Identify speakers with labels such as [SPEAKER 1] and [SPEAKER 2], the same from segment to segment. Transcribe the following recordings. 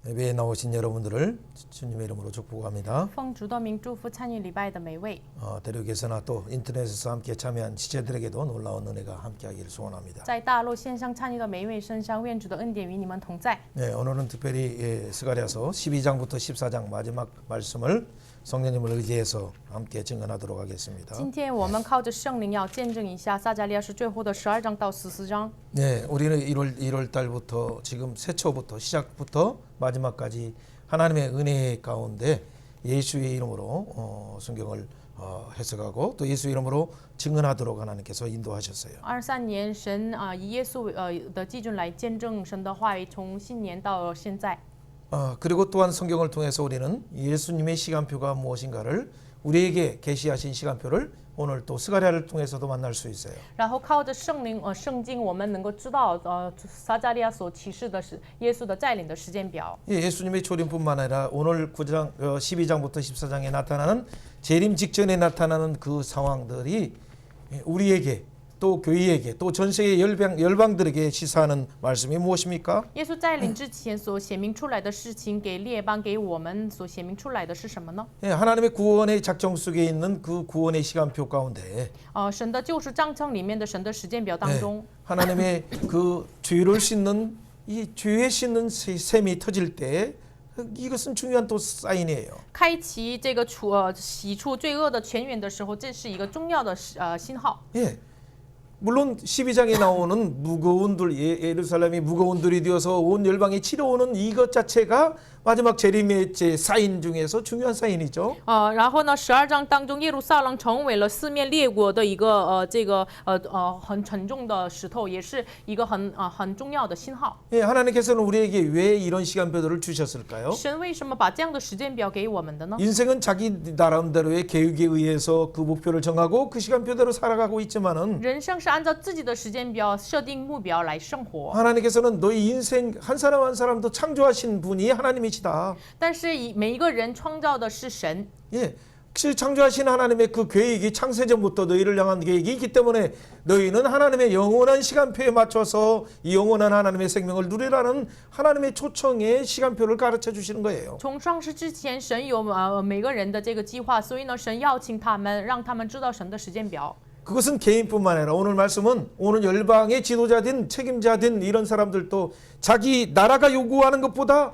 [SPEAKER 1] 예배에 나오신 여러분들을 주님의 이름으로 축복합니다.
[SPEAKER 2] 奉主的名祝福参与礼拜的每位，
[SPEAKER 1] 대륙에서나 또 인터넷에서 함께 참여한 지체들에게도 놀라운 은혜가 함께하기를 소원합니다.
[SPEAKER 2] 在大陆线上参与的每一位身上，愿主的恩典与你们同在。
[SPEAKER 1] 네, 오늘은 특별히 스가랴서 12장부터 14장 마지막 말씀을 성령님을 의지해서 함께 증언하도록 하겠습니다.
[SPEAKER 2] 今天我们靠着圣灵要见证一下撒迦利亚书最后的12章到14章。
[SPEAKER 1] 네, 우리는 1월 달부터 지금 새초부터 시작부터 마지막까지 하나님의 은혜 가운데 예수의 이름으로 성경을 해석하고 또 예수 이름으로 증언하도록 하나님께서 인도하셨어요.
[SPEAKER 2] 23年，神以耶稣的基准来见证神的话语，从新年到现在。
[SPEAKER 1] 그리고 또한 성경을 통해서 우리는 예수님의 시간표가 무엇인가를 우리에게 계시하신 시간표를 오늘 또 스가랴를 통해서도 만날 수 있어요.
[SPEAKER 2] 然后靠着圣灵圣经，我们能够知道撒迦利亚所启示的是耶稣的带领的时间表。
[SPEAKER 1] 예수님의 초림뿐만 아니라 오늘 9장 12장부터 14장에 나타나는 재림 직전에 나타나는 그 상황들이 우리에게 또 교회에게 또 전 세계 열방들에게 시사하는 말씀이 무엇입니까?
[SPEAKER 2] 耶稣在临之前所显明出来的事情，给列邦给我们所显明出来的是什么呢？
[SPEAKER 1] 하나님의 구원의 작정 속에 있는 그 구원의 시간표 가운데
[SPEAKER 2] 神的救赎章程里面的神的时间表当中，
[SPEAKER 1] 하나님의 그 죄를 씻는 이 죄에 씻는 셈이 터질 때 이것은 중요한 또 사인이에요.
[SPEAKER 2] 开启这个洗除罪恶的泉源的时候，这是一个重要的信号。
[SPEAKER 1] 예. 물론 12장에 나오는 무거운 돌, 예루살렘이 무거운 돌이 되어서 온 열방에 치러오는 이것 자체가 마지막 재림의 사인 중에서 중요한 사인이죠.
[SPEAKER 2] 然后呢，12章当中，耶路撒冷成为了四面列国的一个很沉重的石头，也是一个很重要的信号。
[SPEAKER 1] 예, 하나님께서는 우리에게 왜 이런 시간표들을 주셨을까요?
[SPEAKER 2] 神为什么把这样的时间表给我们的呢？
[SPEAKER 1] 인생은 자기 나름대로의 계획에 의해서 그 목표를 정하고 그 시간표대로 살아가고 있지만은
[SPEAKER 2] 人生是按照自己的时间表设定目标来生活，
[SPEAKER 1] 하나님께서는 너희 인생 한 사람 한 사람도 창조하신 분이 하나님이시다.
[SPEAKER 2] 但是每一个人创造的是神。
[SPEAKER 1] 예, 그 창조하신 하나님의 그 계획이 창세전부터 너희를 향한 계획이 있기 때문에 너희는 하나님의 영원한 시간표에 맞춰서 이 영원한 하나님의 생명을 누리라는 하나님의 초청의 시간표를 가르쳐 주시는 거예요.
[SPEAKER 2] 从创世之前，神有每个人的这个计划，所以呢，神邀请他们，让他们知道神的时间表。
[SPEAKER 1] 그것은 개인뿐만 아니라 오늘 말씀은 오늘 열방의 지도자든 책임자든 이런 사람들도 자기 나라가 요구하는 것보다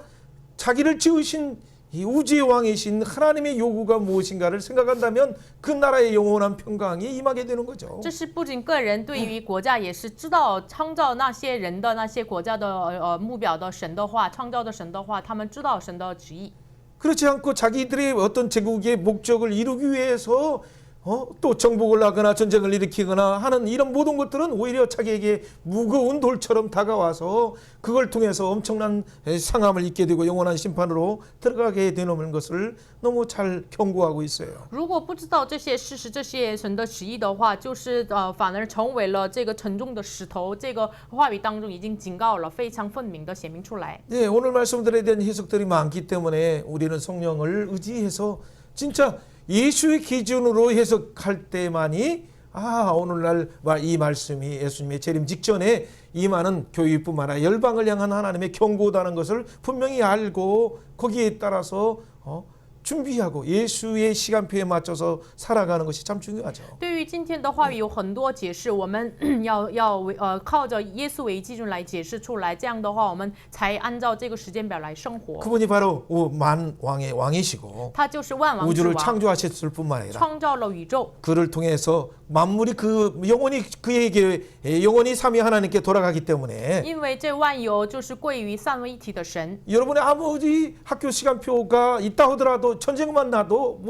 [SPEAKER 1] 자기를 지으신 이 우주의 왕이신 하나님의 요구가 무엇인가를 생각한다면 그 나라의 영원한 평강이 임하게 되는 거죠.
[SPEAKER 2] 这是不仅个人对于国家也是知道创造那些人的那些国家的目标的神的话，创造的神的话，他们知道神的旨意。
[SPEAKER 1] 그렇지 않고 자기들의 어떤 제국의 목적을 이루기 위해서 또 정복을 하거나 전쟁을 일으키거나 하는 이런 모든 것들은 오히려 자기에게 무거운 돌처럼 다가와서 그걸 통해서 엄청난 상함을 입게 되고 영원한 심판으로 들어가게 되는 것을 너무 잘 경고하고 있어요.
[SPEAKER 2] 如果不知道这些事实、这些神的旨意的话，就是反而成为了这个沉重的石头。这个话语当中已经警告了，非常分明的显明出来。
[SPEAKER 1] 네, 오늘 말씀들에 대한 해석들이 많기 때문에 우리는 성령을 의지해서 진짜 예수의 기준으로 해석할 때만이 오늘날 이 말씀이 예수님의 재림 직전에 임하는 교회뿐만 아니라 열방을 향한 하나님의 경고다는 것을 분명히 알고 거기에 따라서 준비하고 예수의 시간표에 맞춰서 살아가는 것이 참 중요하죠.
[SPEAKER 2] 对于今天的话语有很多解释，我们要靠着耶稣为基准来解释出来。这样的话，我们才按照这个时间表来生活。
[SPEAKER 1] 그분이 바로 만왕의 왕이시고
[SPEAKER 2] 他就是万王之
[SPEAKER 1] 우주를
[SPEAKER 2] 王，
[SPEAKER 1] 창조하셨을 뿐만 아니라
[SPEAKER 2] 创造了宇宙。
[SPEAKER 1] 그를 통해서 만물이 그 영원히 그에게 영원히 삼위 하나님께 돌아가기 때문에
[SPEAKER 2] 因为这万有就是归于三位一体的神。
[SPEAKER 1] 여러분의 아무리 학교 시간표가 있다 하더라도 전쟁만 나도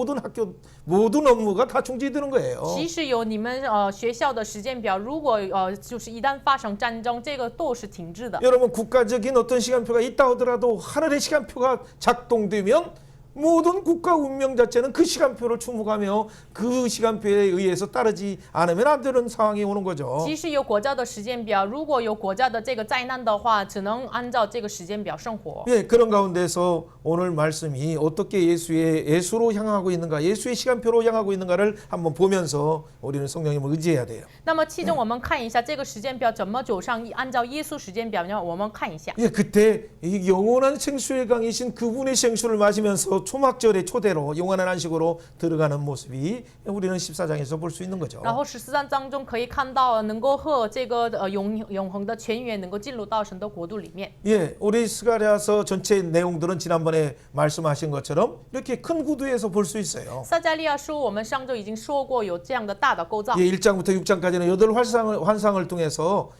[SPEAKER 1] 모든 업무가 다 중지되는 거예요.
[SPEAKER 2] 即使有你们学校的时间表，如果就是一旦发生战争，这个都是停滞的。
[SPEAKER 1] 여러분 국가적인 어떤 시간표가 있다 하더라도 하늘의 시간표가 작동되면 모든 국가 운명 자체는 그 시간표를 추묵하며 그 시간표에 의해서 따르지 않으면 안 되는 상황이 오는 거죠.
[SPEAKER 2] 即使有国家的时间表，如果有国家的这个灾难的话，只能按照这个时间表生活。
[SPEAKER 1] 예, 그런 가운데서 오늘 말씀이 어떻게 예수로 향하고 있는가, 예수의 시간표로 향하고 있는가를 한번 보면서 우리는 성령님을 의지해야 돼요.
[SPEAKER 2] 那么其中我们看一下这个时间表怎么走上，按照耶稣时间表呢？我们看一下。
[SPEAKER 1] 예, 그때 이 영원한 생수의 강이신 그분의 생수를 마시면서 초막절의 초대로 영원한 안식으로 들어가는 모습이 우리는 14장에서 볼 수 있는 거죠.
[SPEAKER 2] 然后14章当中可以看到，能够和这个永恒的泉源能够进入到神的国度里面。
[SPEAKER 1] 예, 우리 스가랴서 전체 내용들은 지난번에 말씀하신 것처럼 이렇게 큰 구도에서 볼 수 있어요.
[SPEAKER 2] 撒迦利亚书我们上周已经说过，有这样的大的构造。
[SPEAKER 1] 예, 1장부터 6장까지는 8환상을 통해서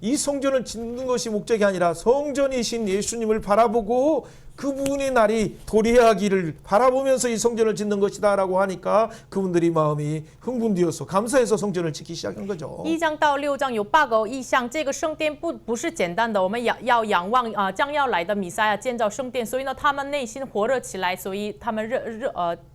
[SPEAKER 1] 이 성전을 짓는 것이 목적이 아니라 성전이신 예수님을 바라보고 그분의 날이 도래하기를 바라보면서 이 성전을 짓는 것이다라고 하니까 그분들이 마음이 흥분되어서 감사해서 성전을 짓기 시작한 거죠.
[SPEAKER 2] 1章到6章有8个意象，这个圣殿不是简单的，我们要仰望将要来的弥赛亚建造圣殿，所以呢，他们内心火热起来，所以他们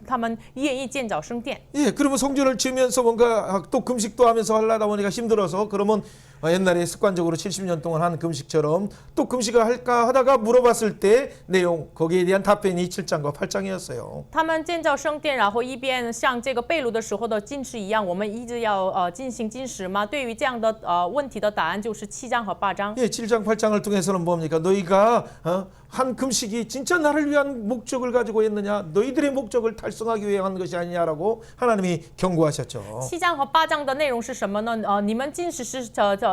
[SPEAKER 2] 他们愿意建造圣殿。
[SPEAKER 1] 예, 그러면 성전을 지으면서 뭔가 또 금식도 하면서 하려다 보니까 힘들어서 그러면 옛날에 습관적으로 70년 동안 한 금식처럼 또 금식을 할까 하다가 물어봤을 때 내용 거기에 대한 답변이 7장과 8장이었어요.
[SPEAKER 2] 他们建造圣殿，然后一边像这个被掳的时候的禁食一样，我们一直要进行禁食吗？对于这样的问题的答案就是7章和8章。
[SPEAKER 1] 예, 7장 8장을 통해서는 뭡니까? 너희가 한 금식이 진짜 나를 위한 목적을 가지고 했느냐? 너희들의 목적을 달성하기 위해 한 것이 아니냐라고 하나님이 경고하셨죠.
[SPEAKER 2] 7章和8章的内容是什么呢？你们禁食是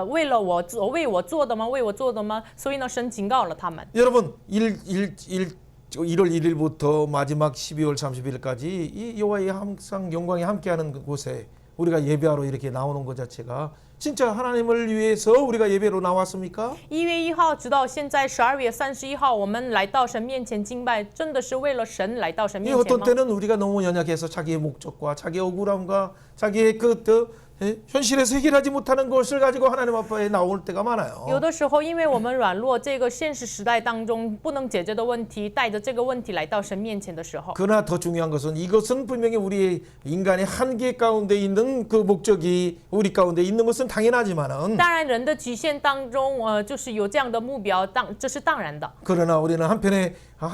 [SPEAKER 2] 为我做的吗？为我做的吗？所以呢，神警告了他们。
[SPEAKER 1] 여러분 1월 1일부터 마지막 12월 30일까지 이 여호와의 항상 영광이 함께하는 곳에 우리가 예배하러 이렇게 나오는 것 자체가 진짜 하나님을 위해서 우리가 예배로 나왔습니까?
[SPEAKER 2] 1月1号直到现在12月31号，我们来到神面前敬拜，真的是为了神来到神
[SPEAKER 1] 이
[SPEAKER 2] 面前
[SPEAKER 1] 어떤
[SPEAKER 2] 吗？
[SPEAKER 1] 때는 우리가 너무 연약해서 자기의 목적과 자기의 억울함과 자기의 현실에서 해결하지 못하는 것을 가지고 하나님 앞에 나올 때가 많아요.
[SPEAKER 2] 有的时候，因为我们软弱，这个现实时代当中不能解决的问题，带着这个问题来到神面前的时候，
[SPEAKER 1] 그러나 더 중요한 것은 이것은 분명히 우리 인간의 한계 가운데 있는 그 목적이 우리 가운데 있는 것은 당연하지만은
[SPEAKER 2] 当然人的局限当中，就是有这样的目标，这是当然的。
[SPEAKER 1] 그러나 우리는 한편에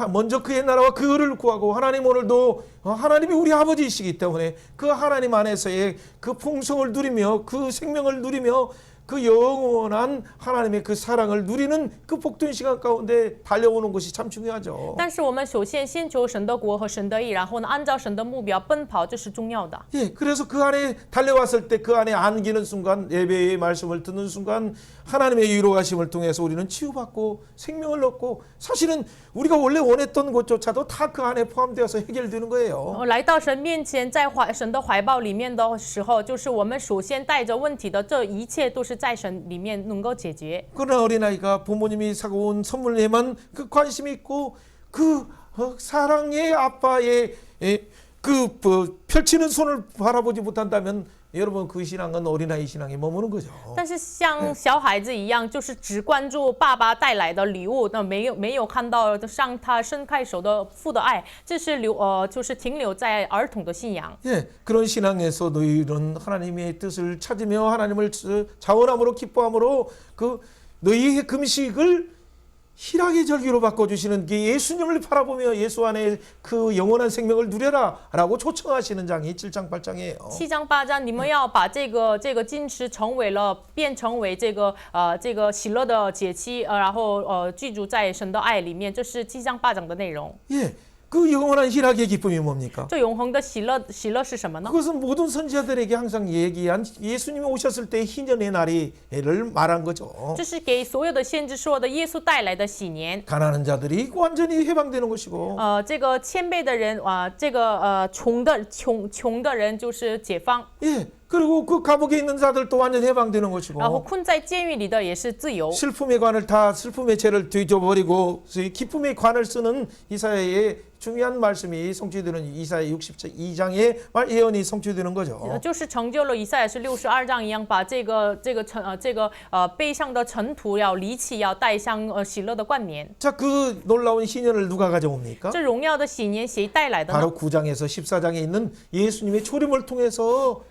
[SPEAKER 1] 먼저 그의 나라와 그 의를 구하고 하나님 오늘도 하나님이 우리 아버지이시기 때문에 그 하나님 안에서의 그 풍성을 누리며 그 생명을 누리며 그 영원한 하나님의 그 사랑을 누리는 그 복된 시간 가운데 달려오는 것이 참 중요하죠.
[SPEAKER 2] 但是我们首先先求神的国和神的义，然后呢，按照神的目标奔跑，这是重要的。
[SPEAKER 1] 예, 그래서 그 안에 달려왔을 때 그 안에 안기는 순간 예배의 말씀을 듣는 순간 하나님의 위로하심을 통해서 우리는 치유받고 생명을 얻고 사실은 우리가 원래 원했던 것조차도 다 그 안에 포함되어서 해결되는 거예요.
[SPEAKER 2] 来到神面前，在神的怀抱里面的时候，就是我们首先带着问题的，这一切都是在神里面能够解决。
[SPEAKER 1] 그러나 어린아이가 부모님이 사고온 선물에만 그 관심이 있고 그 사랑의 아빠의 펼치는 손을 바라보지 못한다면 여러분 그 신앙은 어린아이 신앙에 머무는 거죠.
[SPEAKER 2] 但是像小孩子一样，就是只关注爸爸带来的礼物，那没有看到向他伸开手的父的爱，这是就是停留在儿童的信仰。
[SPEAKER 1] 예, 그런 신앙에서 너희는 하나님의 뜻을 찾으며 하나님을 자원함으로 기뻐함으로 그 너희의 금식을 희락의 절기로 바꿔주시는 그 예수님을 바라보며 예수 안에 그 영원한 생명을 누려라라고 초청하시는 장이 7장 8장이에요.
[SPEAKER 2] 7章8章，你们要把这个禁食变成为这个喜乐的节期，然后居住在神的爱里面，这是7章8章的内容。
[SPEAKER 1] 예, 그 영원한 희락의 기쁨이 뭡니까?
[SPEAKER 2] 这永恒的喜乐是什么呢？
[SPEAKER 1] 그것은 모든 선지자들에게 항상 얘기한 예수님이 오셨을 때 희년의 날이를 말한 거죠.
[SPEAKER 2] 这是给所有的先知说的，耶稣带来的喜年。
[SPEAKER 1] 가난한 자들이 완전히 해방되는 것이고
[SPEAKER 2] 这个谦卑的人，这个穷的人就是解放，
[SPEAKER 1] 예, 그리고 그 감옥에 있는 자들도 완전 해방되는
[SPEAKER 2] 然后
[SPEAKER 1] 것이고
[SPEAKER 2] 困在监狱里的也是自由。
[SPEAKER 1] 슬픔의 관을 다 슬픔의 죄를 뒤져버리고 기쁨의 관을 쓰는 이사야의 중요한 말씀이 성취되는 이사야 62장의 예언이 성취되는 거죠.
[SPEAKER 2] 就是成就了以赛亚是62章一样，把背上的尘土要离弃，要带上喜乐的冠冕。
[SPEAKER 1] 자, 그 놀라운 희년을 누가 가져옵니까?
[SPEAKER 2] 这荣耀的喜年谁带来的呢？
[SPEAKER 1] 바로 9장에서 14장에 있는 예수님의 초림을 통해서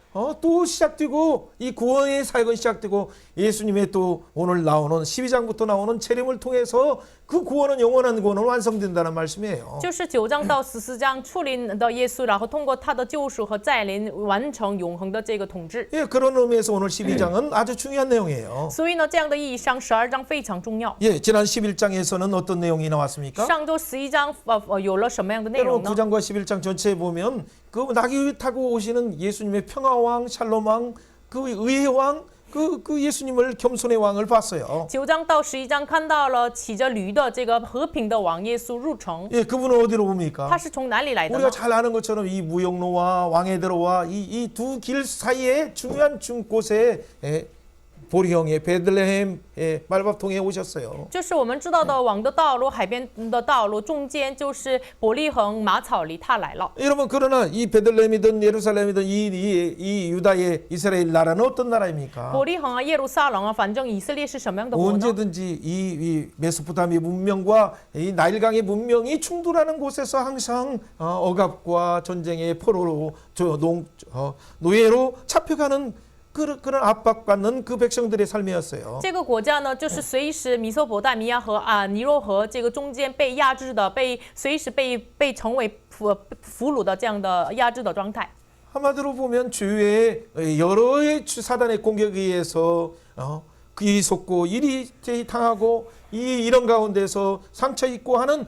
[SPEAKER 1] 또 시작되고 이 구원의 사역은 시작되고 예수님의 또 오늘 나오는 12장부터 나오는 재림을 통해서 그 구원은 영원한 구원은 완성된다는 말씀이에요.
[SPEAKER 2] 就是9章到14章处临的耶稣，然后通过他的救赎和再临，完成永恒的这个统治。
[SPEAKER 1] 예, 그런 의미에서 오늘 12장은 아주 중요한 내용이에요.
[SPEAKER 2] 所以呢，这样的意义上，12章非常重要。
[SPEAKER 1] 예, 지난 11장에서는 어떤 내용이 나왔습니까?
[SPEAKER 2] 上周11章有了什么样的内
[SPEAKER 1] 여러분
[SPEAKER 2] 容呢？
[SPEAKER 1] 9장과 11장 전체에 보면 그 나귀 타고 오시는 예수님의 평화왕, 샬롬왕, 그 의의 왕, 그 예수님을 겸손의 왕을 봤어요.
[SPEAKER 2] 9章到11章看到了骑着驴的这个和平的王耶稣入城，
[SPEAKER 1] 예, 그분은 어디로 옵니까?
[SPEAKER 2] 他是从哪里来的
[SPEAKER 1] 우리가
[SPEAKER 2] 呢？
[SPEAKER 1] 잘 아는 것처럼 이 무역로와 왕의대로와 이 두 길 사이에 중요한 곳에 보리형의 베들레헴 말밥통에 오셨어요.
[SPEAKER 2] 就是我们知道的王的道路、海边的道路中间就是伯利恒马草里，他来了。
[SPEAKER 1] 여러분 그러나 이 베들레헴이든 예루살렘이든 이 유다의 이스라엘 나라는 어떤 나라입니까?
[SPEAKER 2] 伯利恒啊，耶路撒冷啊，反正以色列是什么样的国呢？
[SPEAKER 1] 언제든지 이 메소포타미아 문명과 이 나일강의 문명이 충돌하는 곳에서 항상 억압과 전쟁의 포로로 노예로 잡혀가는 그런 압박받는 그 백성들의 삶이었어요.
[SPEAKER 2] 这个国家呢，就是随时米索波大米亚和尼罗河这个中间被压制的，随时被成为俘虏的这样的压制的状态。
[SPEAKER 1] 한마디로 보면 주위에 여러의 사단의 공격에 의해서 그이 속고 이리 당하고 이런 가운데서 상처 입고 하는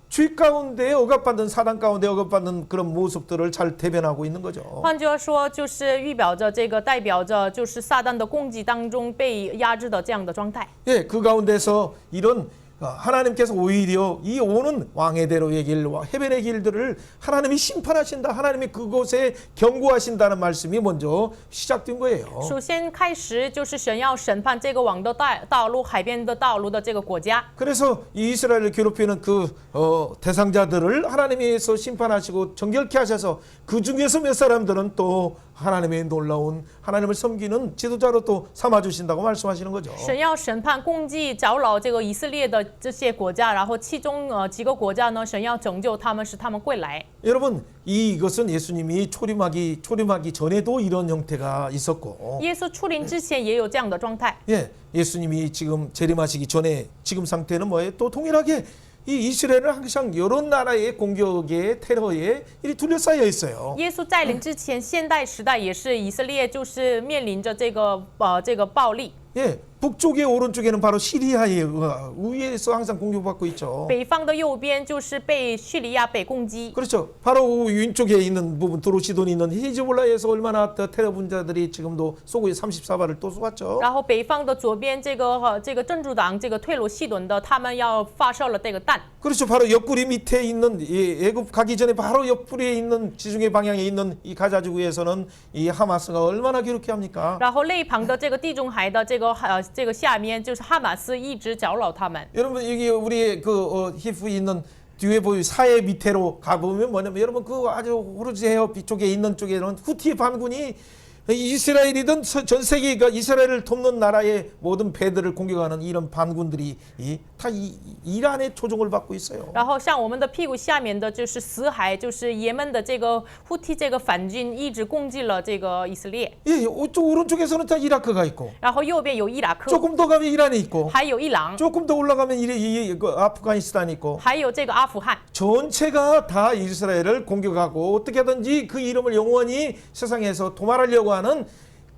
[SPEAKER 1] 죄 가운데 억압받는 사단 가운데 억압받는 그런 모습들을 잘 대변하고 있는 거죠.
[SPEAKER 2] 换句话说，就是预表着这个代表着就是撒旦的攻击当中被压制的这样的状态。
[SPEAKER 1] 예, 그 가운데서 이런 하나님께서 오히려 이 오는 왕의 대로의 길, 해변의 길들을 하나님이 심판하신다. 하나님이 그곳에 경고하신다는 말씀이 먼저 시작된 거예요.
[SPEAKER 2] 首先开始就是神要审判这个网的道路、海边的道路的这个国家。
[SPEAKER 1] 그래서 이 이스라엘을 괴롭히는 그 대상자들을 하나님께서 심판하시고 정결케 하셔서 그 중에서 몇 사람들은 또 하나님의 놀라운 하나님을 섬기는 지도자로 또 삼아주신다고 말씀하시는 거죠.
[SPEAKER 2] 神要审判攻击搅扰这个以色列的这些国家，然后其中几个国家呢，神要拯救他们，使他们归来。
[SPEAKER 1] 여러분 이것은 예수님이 초림하기 전에도 이런 형태가 있었고
[SPEAKER 2] 耶稣出临之前也有这样的状态。
[SPEAKER 1] 예, 예수님이 지금 재림하시기 전에 지금 상태는 뭐예요? 또 동일하게 이 이스라엘은 항상 여러 나라의 공격에 테러에 이리 둘러싸여 있어요.
[SPEAKER 2] 耶稣在临之前，现代时代也是以色列就是面临着这个暴力。
[SPEAKER 1] 예, 북쪽에 오른쪽에는 바로 시리아의 위에서 항상 공격받고 있죠.
[SPEAKER 2] 北方的右边就是被叙利亚被攻击。
[SPEAKER 1] 그렇죠. 바로 왼쪽에 있는 부분 도로시돈이 있는 히즈볼라에서 얼마나 테러 분자들이 지금도 쏘고 34발을 또 쏘았죠.
[SPEAKER 2] 然后北方的左边这个真主党这个退罗西顿的，他们要发射了这个弹。
[SPEAKER 1] 그렇죠. 바로 옆구리 밑에 있는 애굽 가기 전에 바로 옆구리에 있는 지중해 방향에 있는 이 가자지구에서는 이 하마스가 얼마나 괴롭게 합니까?
[SPEAKER 2] 然后内旁的这个地中海的这个下面就是哈马斯一直搅扰他们。
[SPEAKER 1] 여러분 여기 우리 히프 있는 뒤에 보이 사해 밑으로 가보면 뭐냐면 여러분 그 아주 호르즈 해협 뒤쪽에 있는 쪽에는 후티 반군이 이스라엘이든 전 세계가 이스라엘을 돕는 나라의 모든 배들을 공격하는 이런 반군들이 다 이란의 조종을 받고 있어요.
[SPEAKER 2] 然后像我们的屁股下面的就是死海，就是也门的这个胡提这个反军一直攻击了这个以色列。
[SPEAKER 1] 예, 오른쪽에서는 다 이라크가 있고
[SPEAKER 2] 然后右边有伊拉克，
[SPEAKER 1] 조금 더 가면 이란이 있고
[SPEAKER 2] 还有伊朗，
[SPEAKER 1] 조금 더 올라가면 아프가니스탄이 있고
[SPEAKER 2] 还有这个阿富汗。
[SPEAKER 1] 전체가 다 이스라엘을 공격하고 어떻게든지 그 이름을 영원히 세상에서 도말하려고 하는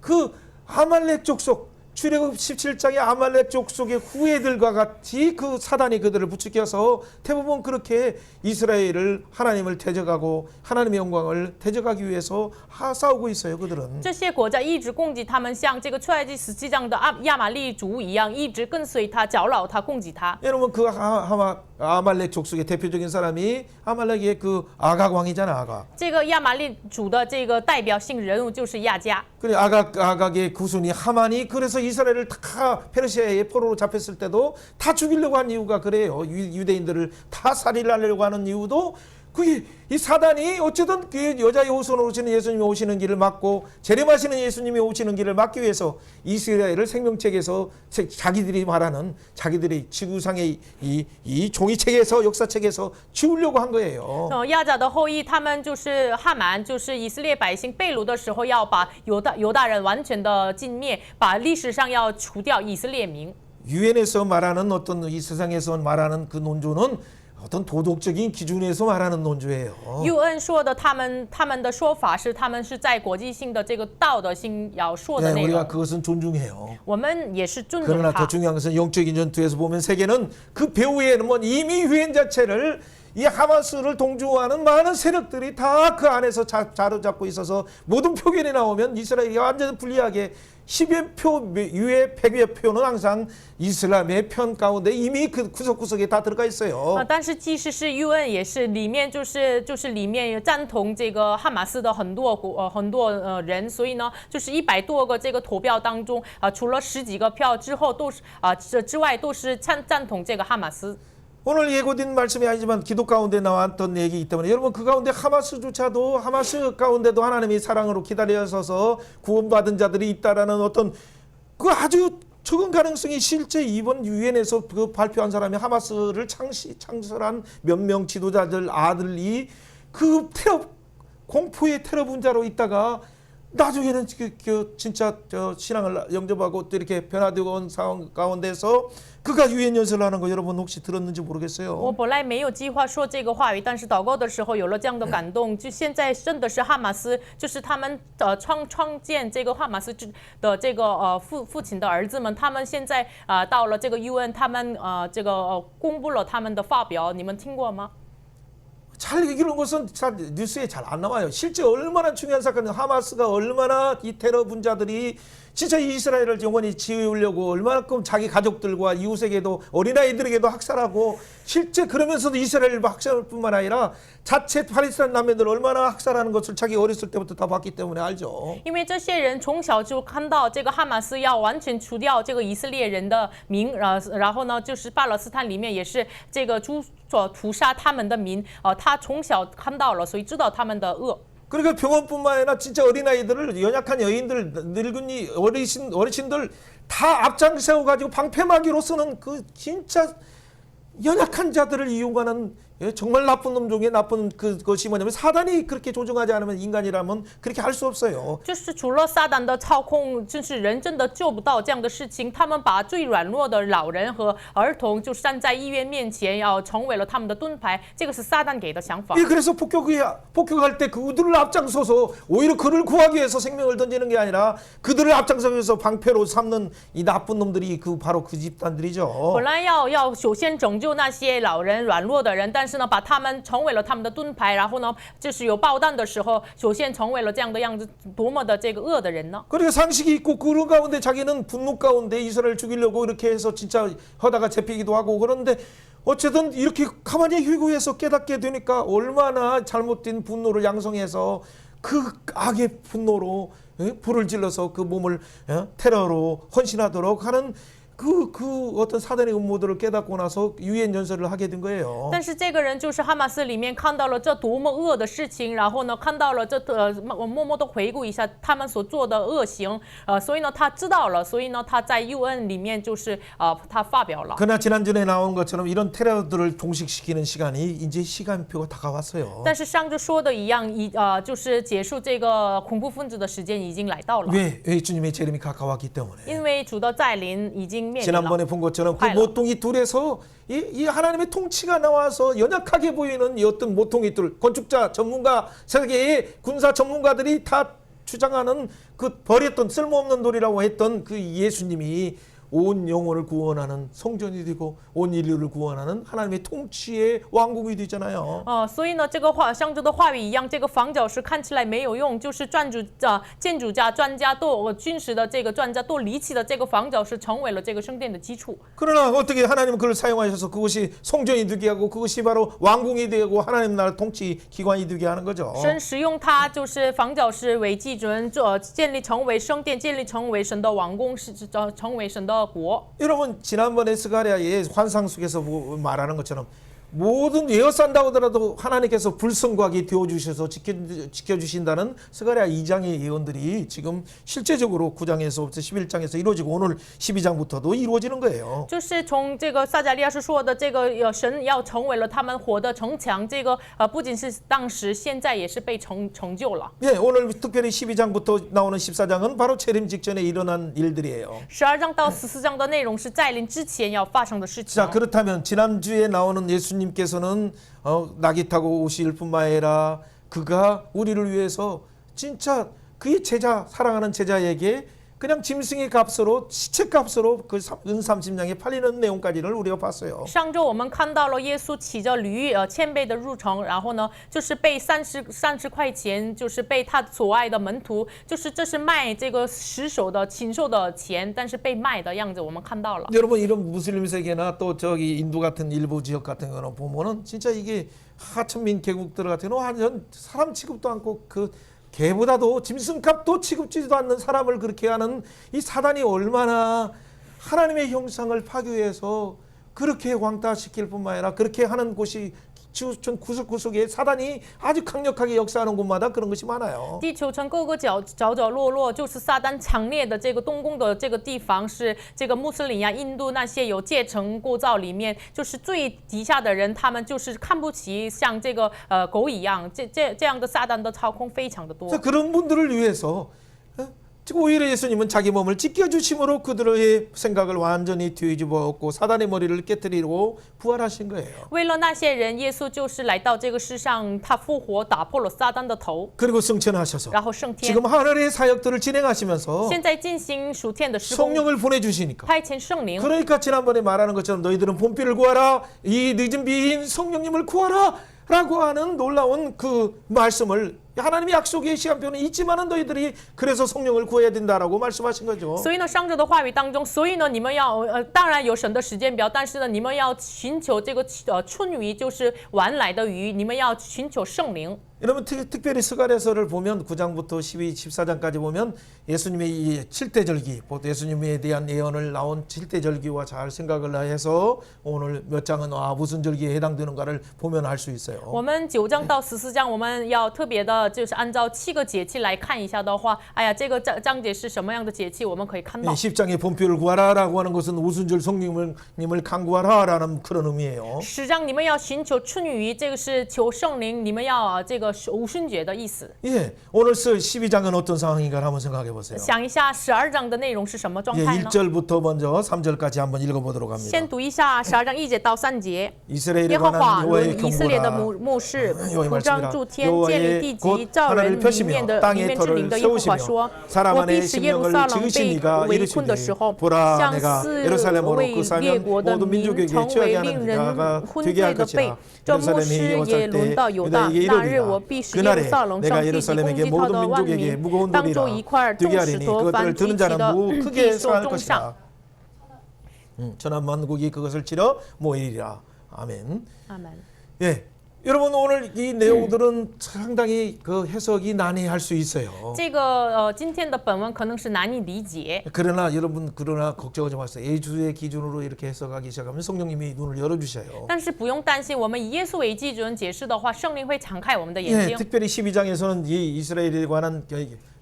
[SPEAKER 1] 그 아말렉 족속 출애굽 17장의 아말렉 족속의 후예들과 같이 그 사단이 그들을 부추겨서 대부분 그렇게 이스라엘을 하나님을 대적하고 하나님의 영광을 대적하기 위해서 싸우고 있어요. 그들은
[SPEAKER 2] 这些国家一直攻击他们，像这个出埃及17章的亚玛利族一样，一直跟随他、搅扰他、攻击他。
[SPEAKER 1] 여러분 그 하마 아말렉 족속의 대표적인 사람이 아말렉의 그 아각 왕이잖아, 아각.
[SPEAKER 2] 这个亚玛力族的这个代表性人物就是亚甲。
[SPEAKER 1] 그래 아각의 구순이 하만이 그래서 이스라엘을 다 페르시아의 포로로 잡혔을 때도 다 죽이려고 한 이유가 그래요. 유대인들을 다 살인하려고 하는 이유도 그게 이 사단이 어쨌든 그 여자의 후손으로 오시는 예수님이 오시는 길을 막고 재림하시는 예수님이 오시는 길을 막기 위해서 이스라엘을 생명책에서 자기들이 말하는 자기들의 지구상의 이 종이책에서 역사책에서 지우려고 한 거예요.
[SPEAKER 2] 亚甲的后裔，他们就是哈蛮，就是以色列百姓被掳的时候，要把犹大人完全的尽灭，把历史上要除掉以色列民。
[SPEAKER 1] 유엔에서 말하는 어떤 이 세상에서 말하는 그 논조는 어떤 도덕적인 기준에서 말하는 논조예요.
[SPEAKER 2] UN 说的他们的说法是，他们是在国际性的这个道德性要说的
[SPEAKER 1] 네,
[SPEAKER 2] 内
[SPEAKER 1] 우리가
[SPEAKER 2] 容。
[SPEAKER 1] 그것은 존중해요.
[SPEAKER 2] 我们也是尊重
[SPEAKER 1] 그러나 더
[SPEAKER 2] 他。
[SPEAKER 1] 중요한 것은 영적인 전투에서 보면 세계는 그 배후에는 뭐 이미 유엔 자체를 이 하마스를 동조하는 많은 세력들이 다 그 안에서 자로잡고 있어서 모든 표결이 나오면 이스라엘이 완전 불리하게 10여 표 유에 100여 표는 항상 이슬람의 편 가운데 이미 그 구석구석에 다 들어가 있어요.
[SPEAKER 2] 但是即使是 UN 也是里面就是里面赞同这个哈马斯的很多人，所以呢，就是100多个这个投票当中除了10几个票之后都是之外都是赞同这个哈马斯。
[SPEAKER 1] 오늘 예고된 말씀이 아니지만 기도 가운데 나왔던 얘기이기 때문에 여러분 그 가운데 하마스조차도 하마스 가운데도 하나님이 사랑으로 기다려서서 구원받은 자들이 있다라는 어떤 그 아주 적은 가능성이 실제 이번 유엔에서 그 발표한 사람이 하마스를 창설한 몇 명 지도자들 아들이 그 공포의 테러 분자로 있다가 나중에는 진짜 신앙을 영접하고 또 이렇게 변화되고 온 상황 가운데서 그가 유엔 연설을 하는 거 여러분 혹시 들었는지 모르겠어요.
[SPEAKER 2] 我本来没有计划说这个话语，但是祷告的时候有了这样的感动，就现在真的是哈马斯，就是他们创建这个哈马斯的这个父亲的儿子们，他们现在到了这个 UN， 他们这个公布了他们的发表，你们听过吗？
[SPEAKER 1] 잘 이런 것은 잘 뉴스에 잘 안 나와요. 실제 얼마나 중요한 사건이 하마스가 얼마나 이 테러 분자들이 진짜 이스라엘을 영원히 지우려고 얼마만큼 자기 가족들과 이웃에게도 어린아이들에게도 학살하고 실제 그러면서도 이스라엘 학살뿐만 아니라 자체 팔레스타인 난민들 얼마나 학살하는 것을 자기 어렸을 때부터 다 봤기 때문에 알죠.
[SPEAKER 2] 因为这些人从小就看到这个哈马斯要完全除掉这个以色列人的民，然后呢，就是巴勒斯坦里面也是这个屠杀他们的民，他从小看到了，所以知道他们的恶。
[SPEAKER 1] 그러니까 병원뿐만 아니라 진짜 어린아이들을 연약한 여인들, 늙은이 어르신들 다 앞장 세워가지고 방패막이로서는 그 진짜 연약한 자들을 이용하는 정말 나쁜 놈 중에 나쁜 그것이 뭐냐면 사단이 그렇게 조종하지 않으면 인간이라면 그렇게 할 수 없어요.
[SPEAKER 2] 就是除了撒旦的操控，就是人真的做不到这样的事情。他们把最软弱的老人和儿童就站在医院面前，要成为了他们的盾牌。这个是撒旦给的想法。
[SPEAKER 1] 그래서 폭격할 때 그들을 앞장서서 오히려 그를 구하기 위해서 생명을 던지는 게 아니라 그들을 앞장서서 방패로 삼는 이 나쁜 놈들이 바로 그 집단들이죠.
[SPEAKER 2] 本来要首先拯救那些老人软弱的人，但是呢，把他们成为了他们的盾牌，然后呢，就是有爆弹的时候，首先成为了这样的样子，多么的这个恶的人呢？
[SPEAKER 1] 그러니까 상식이 있고 그런 가운데 자기는 분노 가운데 이스라엘 죽이려고 이렇게 해서 진짜 하다가 잡히기도 하고 그런데 어쨌든 이렇게 가만히 회고해서 깨닫게 되니까 얼마나 잘못된 분노를 양성해서 그 악의 분노로 불을 질러서 그 몸을 테러로 헌신하도록 하는 그 어떤 사단의 음모들을 깨닫고 나서 유엔 연설을 하게 된 거예요.
[SPEAKER 2] 但是这个人就是哈马斯里面看到了这多么恶的事情，然后呢，看到了我默默的回顾一下他们所做的恶行，所以呢，他知道了，所以呢，他在 UN 里面就是他发表了。
[SPEAKER 1] 그러나 지난주에 나온 것처럼 이런 테러들을 동식시키는 시간이 이제 시간표가 다가왔어요.
[SPEAKER 2] 但是上周说的一样，就是结束这个恐怖分子的时间已经来到了。
[SPEAKER 1] 왜 주님의 재림이 가까웠기 때문에.
[SPEAKER 2] 因为主的再临已经面临了。
[SPEAKER 1] 지난번에 본 것처럼 그 모퉁이 둘에서 이 하나님의 통치가 나와서 연약하게 보이는 이 어떤 모퉁이 둘 건축자 전문가 세계의 군사 전문가들이 다 주장하는 그 버렸던 쓸모없는 돌이라고 했던 그 예수님이 온 영혼을 구원하는 성전이 되고 온 인류를 구원하는 하나님의 통치의 왕국이 되잖아요.
[SPEAKER 2] 所以呢，这个像这个话语一样，这个房角石看起来没有用，就是建筑家、专家都军事的这个专家都离弃的这个房角石，成为了这个圣殿的基础。
[SPEAKER 1] 그러나 어떻게 하나님은 그걸 사용하셔서 그것이 성전이 되게 하고 그것이 바로 왕궁이 되고 하나님 나라 통치 기관이 되게 하는 거죠.
[SPEAKER 2] 神使用它，就是房角石为基准，建立成为圣殿，建立成为神的王宫，成为神的国。
[SPEAKER 1] 여러분 지난번에 스가랴의 환상 속에서 말하는 것처럼 모든 예언한다고 하더라도 하나님께서 불성과하게 되어주셔서 지켜주신다는 스가랴 2장의 예언들이 지금 실제적으로 9장에서부터 11장에서 이루어지고 오늘 12장부터도 이루어지는 거예요.
[SPEAKER 2] 就是从这个撒迦利亚是说的这个神要成为了他们活的城墙，这个不仅是当时，现在也是被成就了。
[SPEAKER 1] 예, 오늘 특별히 12장부터 나오는 14장은 바로 재림 직전에 일어난 일들이에요.
[SPEAKER 2] 12章到14章的内容是在临之前要发生的事情。
[SPEAKER 1] 자, 그렇다면 지난주에 나오는 예수님께서는 낙이 타고 오실 뿐만 아니라 그가 우리를 위해서 진짜 그의 제자 사랑하는 제자에게 그냥 짐승의 값으로 시체 값으로 그 은 30냥에 팔리는 내용까지를 우리가 봤어요.
[SPEAKER 2] 上周我们看到了耶稣骑着驴千倍的入城，然后呢就是被30块钱，就是被他所爱的门徒，就是这是卖这个尸首的禽兽的钱，但是被卖的样子我们看到了。
[SPEAKER 1] 여러분 이런 무슬림 세계나 또 저기 인도 같은 일부 지역 같은 거는 보면은 진짜 이게 하천민 계국들 같은 경우는 완전 사람 취급도 않고 그 개보다도 짐승값도 취급지도 않는 사람을 그렇게 하는 이 사단이 얼마나 하나님의 형상을 파괴해서 그렇게 왕따시킬 뿐만 아니라 그렇게 하는 곳이 지구촌 구석구석에 사단이 아주 강력하게 역사하는 곳마다 그런 것이 많아요.
[SPEAKER 2] 地球村各个角落，就是撒旦强烈的这个动工的这个地方，是这个穆斯林呀、印度那些有阶层构造里面，就是最底下的人，他们就是看不起像这个狗一样，这样的撒旦的操控非常的多。
[SPEAKER 1] 그런 분들을 위해서 오히려 예수님은 자기 몸을 찢겨주심으로 그들의 생각을 완전히 뒤집어엎고 사단의 머리를 깨뜨리고 부활하신 거예요.
[SPEAKER 2] 为了那些人，耶稣就是来到这个世上，他复活，打破了撒旦的头，
[SPEAKER 1] 그리고 승천하셔서
[SPEAKER 2] 然后升天。
[SPEAKER 1] 지금 하늘의 사역들을 진행하시면서
[SPEAKER 2] 现在进行属天的施工，
[SPEAKER 1] 성령을 보내주시니까
[SPEAKER 2] 派遣圣灵。
[SPEAKER 1] 그러니까 지난번에 말하는 것처럼 너희들은 본비를 구하라 이 늦은 비인 성령님을 구하라 라고 하는 놀라운 그 말씀을 하나님의 약속의 시간표는 있지만은 너희들이 그래서 성령을 구해야 된다라고 말씀하신 거죠.
[SPEAKER 2] 所以呢，上周的话语当中，所以呢，你们要当然有神的时间表，但是呢，你们要寻求这个春雨，就是晚来的雨，你们要寻求圣灵。
[SPEAKER 1] 여러분 특별히 스가랴서를 보면 9장부터 12, 14장까지 보면 예수님의 이 7대절기, 예수님에 대한 예언을 나온 7대절기와 잘 생각을 해서 오늘 몇 장은 무슨 절기에 해당되는가를 보면 알 수 있어요.
[SPEAKER 2] 我们9章到14章，我们要特别的，就是按照7个节气来看一下的话，哎呀，这个章节是什么样的节气，我们可以看到。
[SPEAKER 1] 10장에 본표를 구하라라고 하는 것은 오순절 성령님을 간구하라라는 그런 의미예요.
[SPEAKER 2] 10章你们要寻求春雨，这个是求圣灵，你们要这个五旬节的意思。
[SPEAKER 1] 예, 오늘 12장은 어떤 상황인가 한번 생각해 보세요.
[SPEAKER 2] 想一下12章的内容是什么状
[SPEAKER 1] 예,
[SPEAKER 2] 态呢？
[SPEAKER 1] 1절부터 먼저 3절까지 한번 읽어보도록 합니다.
[SPEAKER 2] 先读一下12章1节到3节。
[SPEAKER 1] 이스라엘에
[SPEAKER 2] 耶和华
[SPEAKER 1] 관한 여호와의
[SPEAKER 2] 论以色列的
[SPEAKER 1] 경고라.
[SPEAKER 2] 牧士，
[SPEAKER 1] 여호와의
[SPEAKER 2] 铺张
[SPEAKER 1] 말씀이라.
[SPEAKER 2] 诸天，建立地
[SPEAKER 1] 여호와의 곧
[SPEAKER 2] 极，造人
[SPEAKER 1] 하늘을
[SPEAKER 2] 里
[SPEAKER 1] 펴시며
[SPEAKER 2] 面的
[SPEAKER 1] 땅의
[SPEAKER 2] 之灵
[SPEAKER 1] 터를
[SPEAKER 2] 的耶和华
[SPEAKER 1] 세우시며
[SPEAKER 2] 说：
[SPEAKER 1] 사람
[SPEAKER 2] 我必
[SPEAKER 1] 안에
[SPEAKER 2] 使耶路
[SPEAKER 1] 생명을
[SPEAKER 2] 撒冷被
[SPEAKER 1] 지으시니가
[SPEAKER 2] 围困的
[SPEAKER 1] 이르시되
[SPEAKER 2] 时候，
[SPEAKER 1] 보라
[SPEAKER 2] 像
[SPEAKER 1] 내가
[SPEAKER 2] 4
[SPEAKER 1] 예루살렘으로
[SPEAKER 2] 位
[SPEAKER 1] 그
[SPEAKER 2] 列
[SPEAKER 1] 사면
[SPEAKER 2] 国的
[SPEAKER 1] 모든
[SPEAKER 2] 民
[SPEAKER 1] 민족에게
[SPEAKER 2] 成
[SPEAKER 1] 취하게
[SPEAKER 2] 为
[SPEAKER 1] 하는
[SPEAKER 2] 令人
[SPEAKER 1] 자가
[SPEAKER 2] 昏
[SPEAKER 1] 되게
[SPEAKER 2] 醉
[SPEAKER 1] 할
[SPEAKER 2] 的被
[SPEAKER 1] 것이라 。
[SPEAKER 2] 这牧
[SPEAKER 1] 예루살렘이
[SPEAKER 2] 师也
[SPEAKER 1] 여호와께
[SPEAKER 2] 轮到犹大，
[SPEAKER 1] 유다에게
[SPEAKER 2] 那日我
[SPEAKER 1] 이르리라
[SPEAKER 2] 必使耶路
[SPEAKER 1] 그날에
[SPEAKER 2] 撒冷
[SPEAKER 1] 내가
[SPEAKER 2] 上地极攻
[SPEAKER 1] 예루살렘에게
[SPEAKER 2] 击他
[SPEAKER 1] 모든
[SPEAKER 2] 的万
[SPEAKER 1] 민족에게
[SPEAKER 2] 民，
[SPEAKER 1] 무거운
[SPEAKER 2] 当作一
[SPEAKER 1] 돌이라
[SPEAKER 2] 块
[SPEAKER 1] 되게
[SPEAKER 2] 众石
[SPEAKER 1] 하리니
[SPEAKER 2] 头，
[SPEAKER 1] 그것들을
[SPEAKER 2] 凡举
[SPEAKER 1] 드는
[SPEAKER 2] 起
[SPEAKER 1] 자는
[SPEAKER 2] 的
[SPEAKER 1] 크게
[SPEAKER 2] 必受
[SPEAKER 1] 상할
[SPEAKER 2] 重伤。
[SPEAKER 1] 것이라 천한 만국이 그것을 치러 모이리라. 아멘.
[SPEAKER 2] 阿门。
[SPEAKER 1] 예, 여러분 오늘 이 내용들은 상당히 그 해석이 난해할 수 있어요.
[SPEAKER 2] 这个今天的本文可能是难以理解，
[SPEAKER 1] 그러나 여러분 걱정하지 마세요. 예수의 기준으로 이렇게 해석하기 시작하면 성령님이 눈을 열어주셔요.
[SPEAKER 2] 但是不用担心，我们以耶稣为基准解释的话，圣灵会敞开我们的眼
[SPEAKER 1] 예,
[SPEAKER 2] 睛。
[SPEAKER 1] 특별히 12장에서는 이 이스라엘에 관한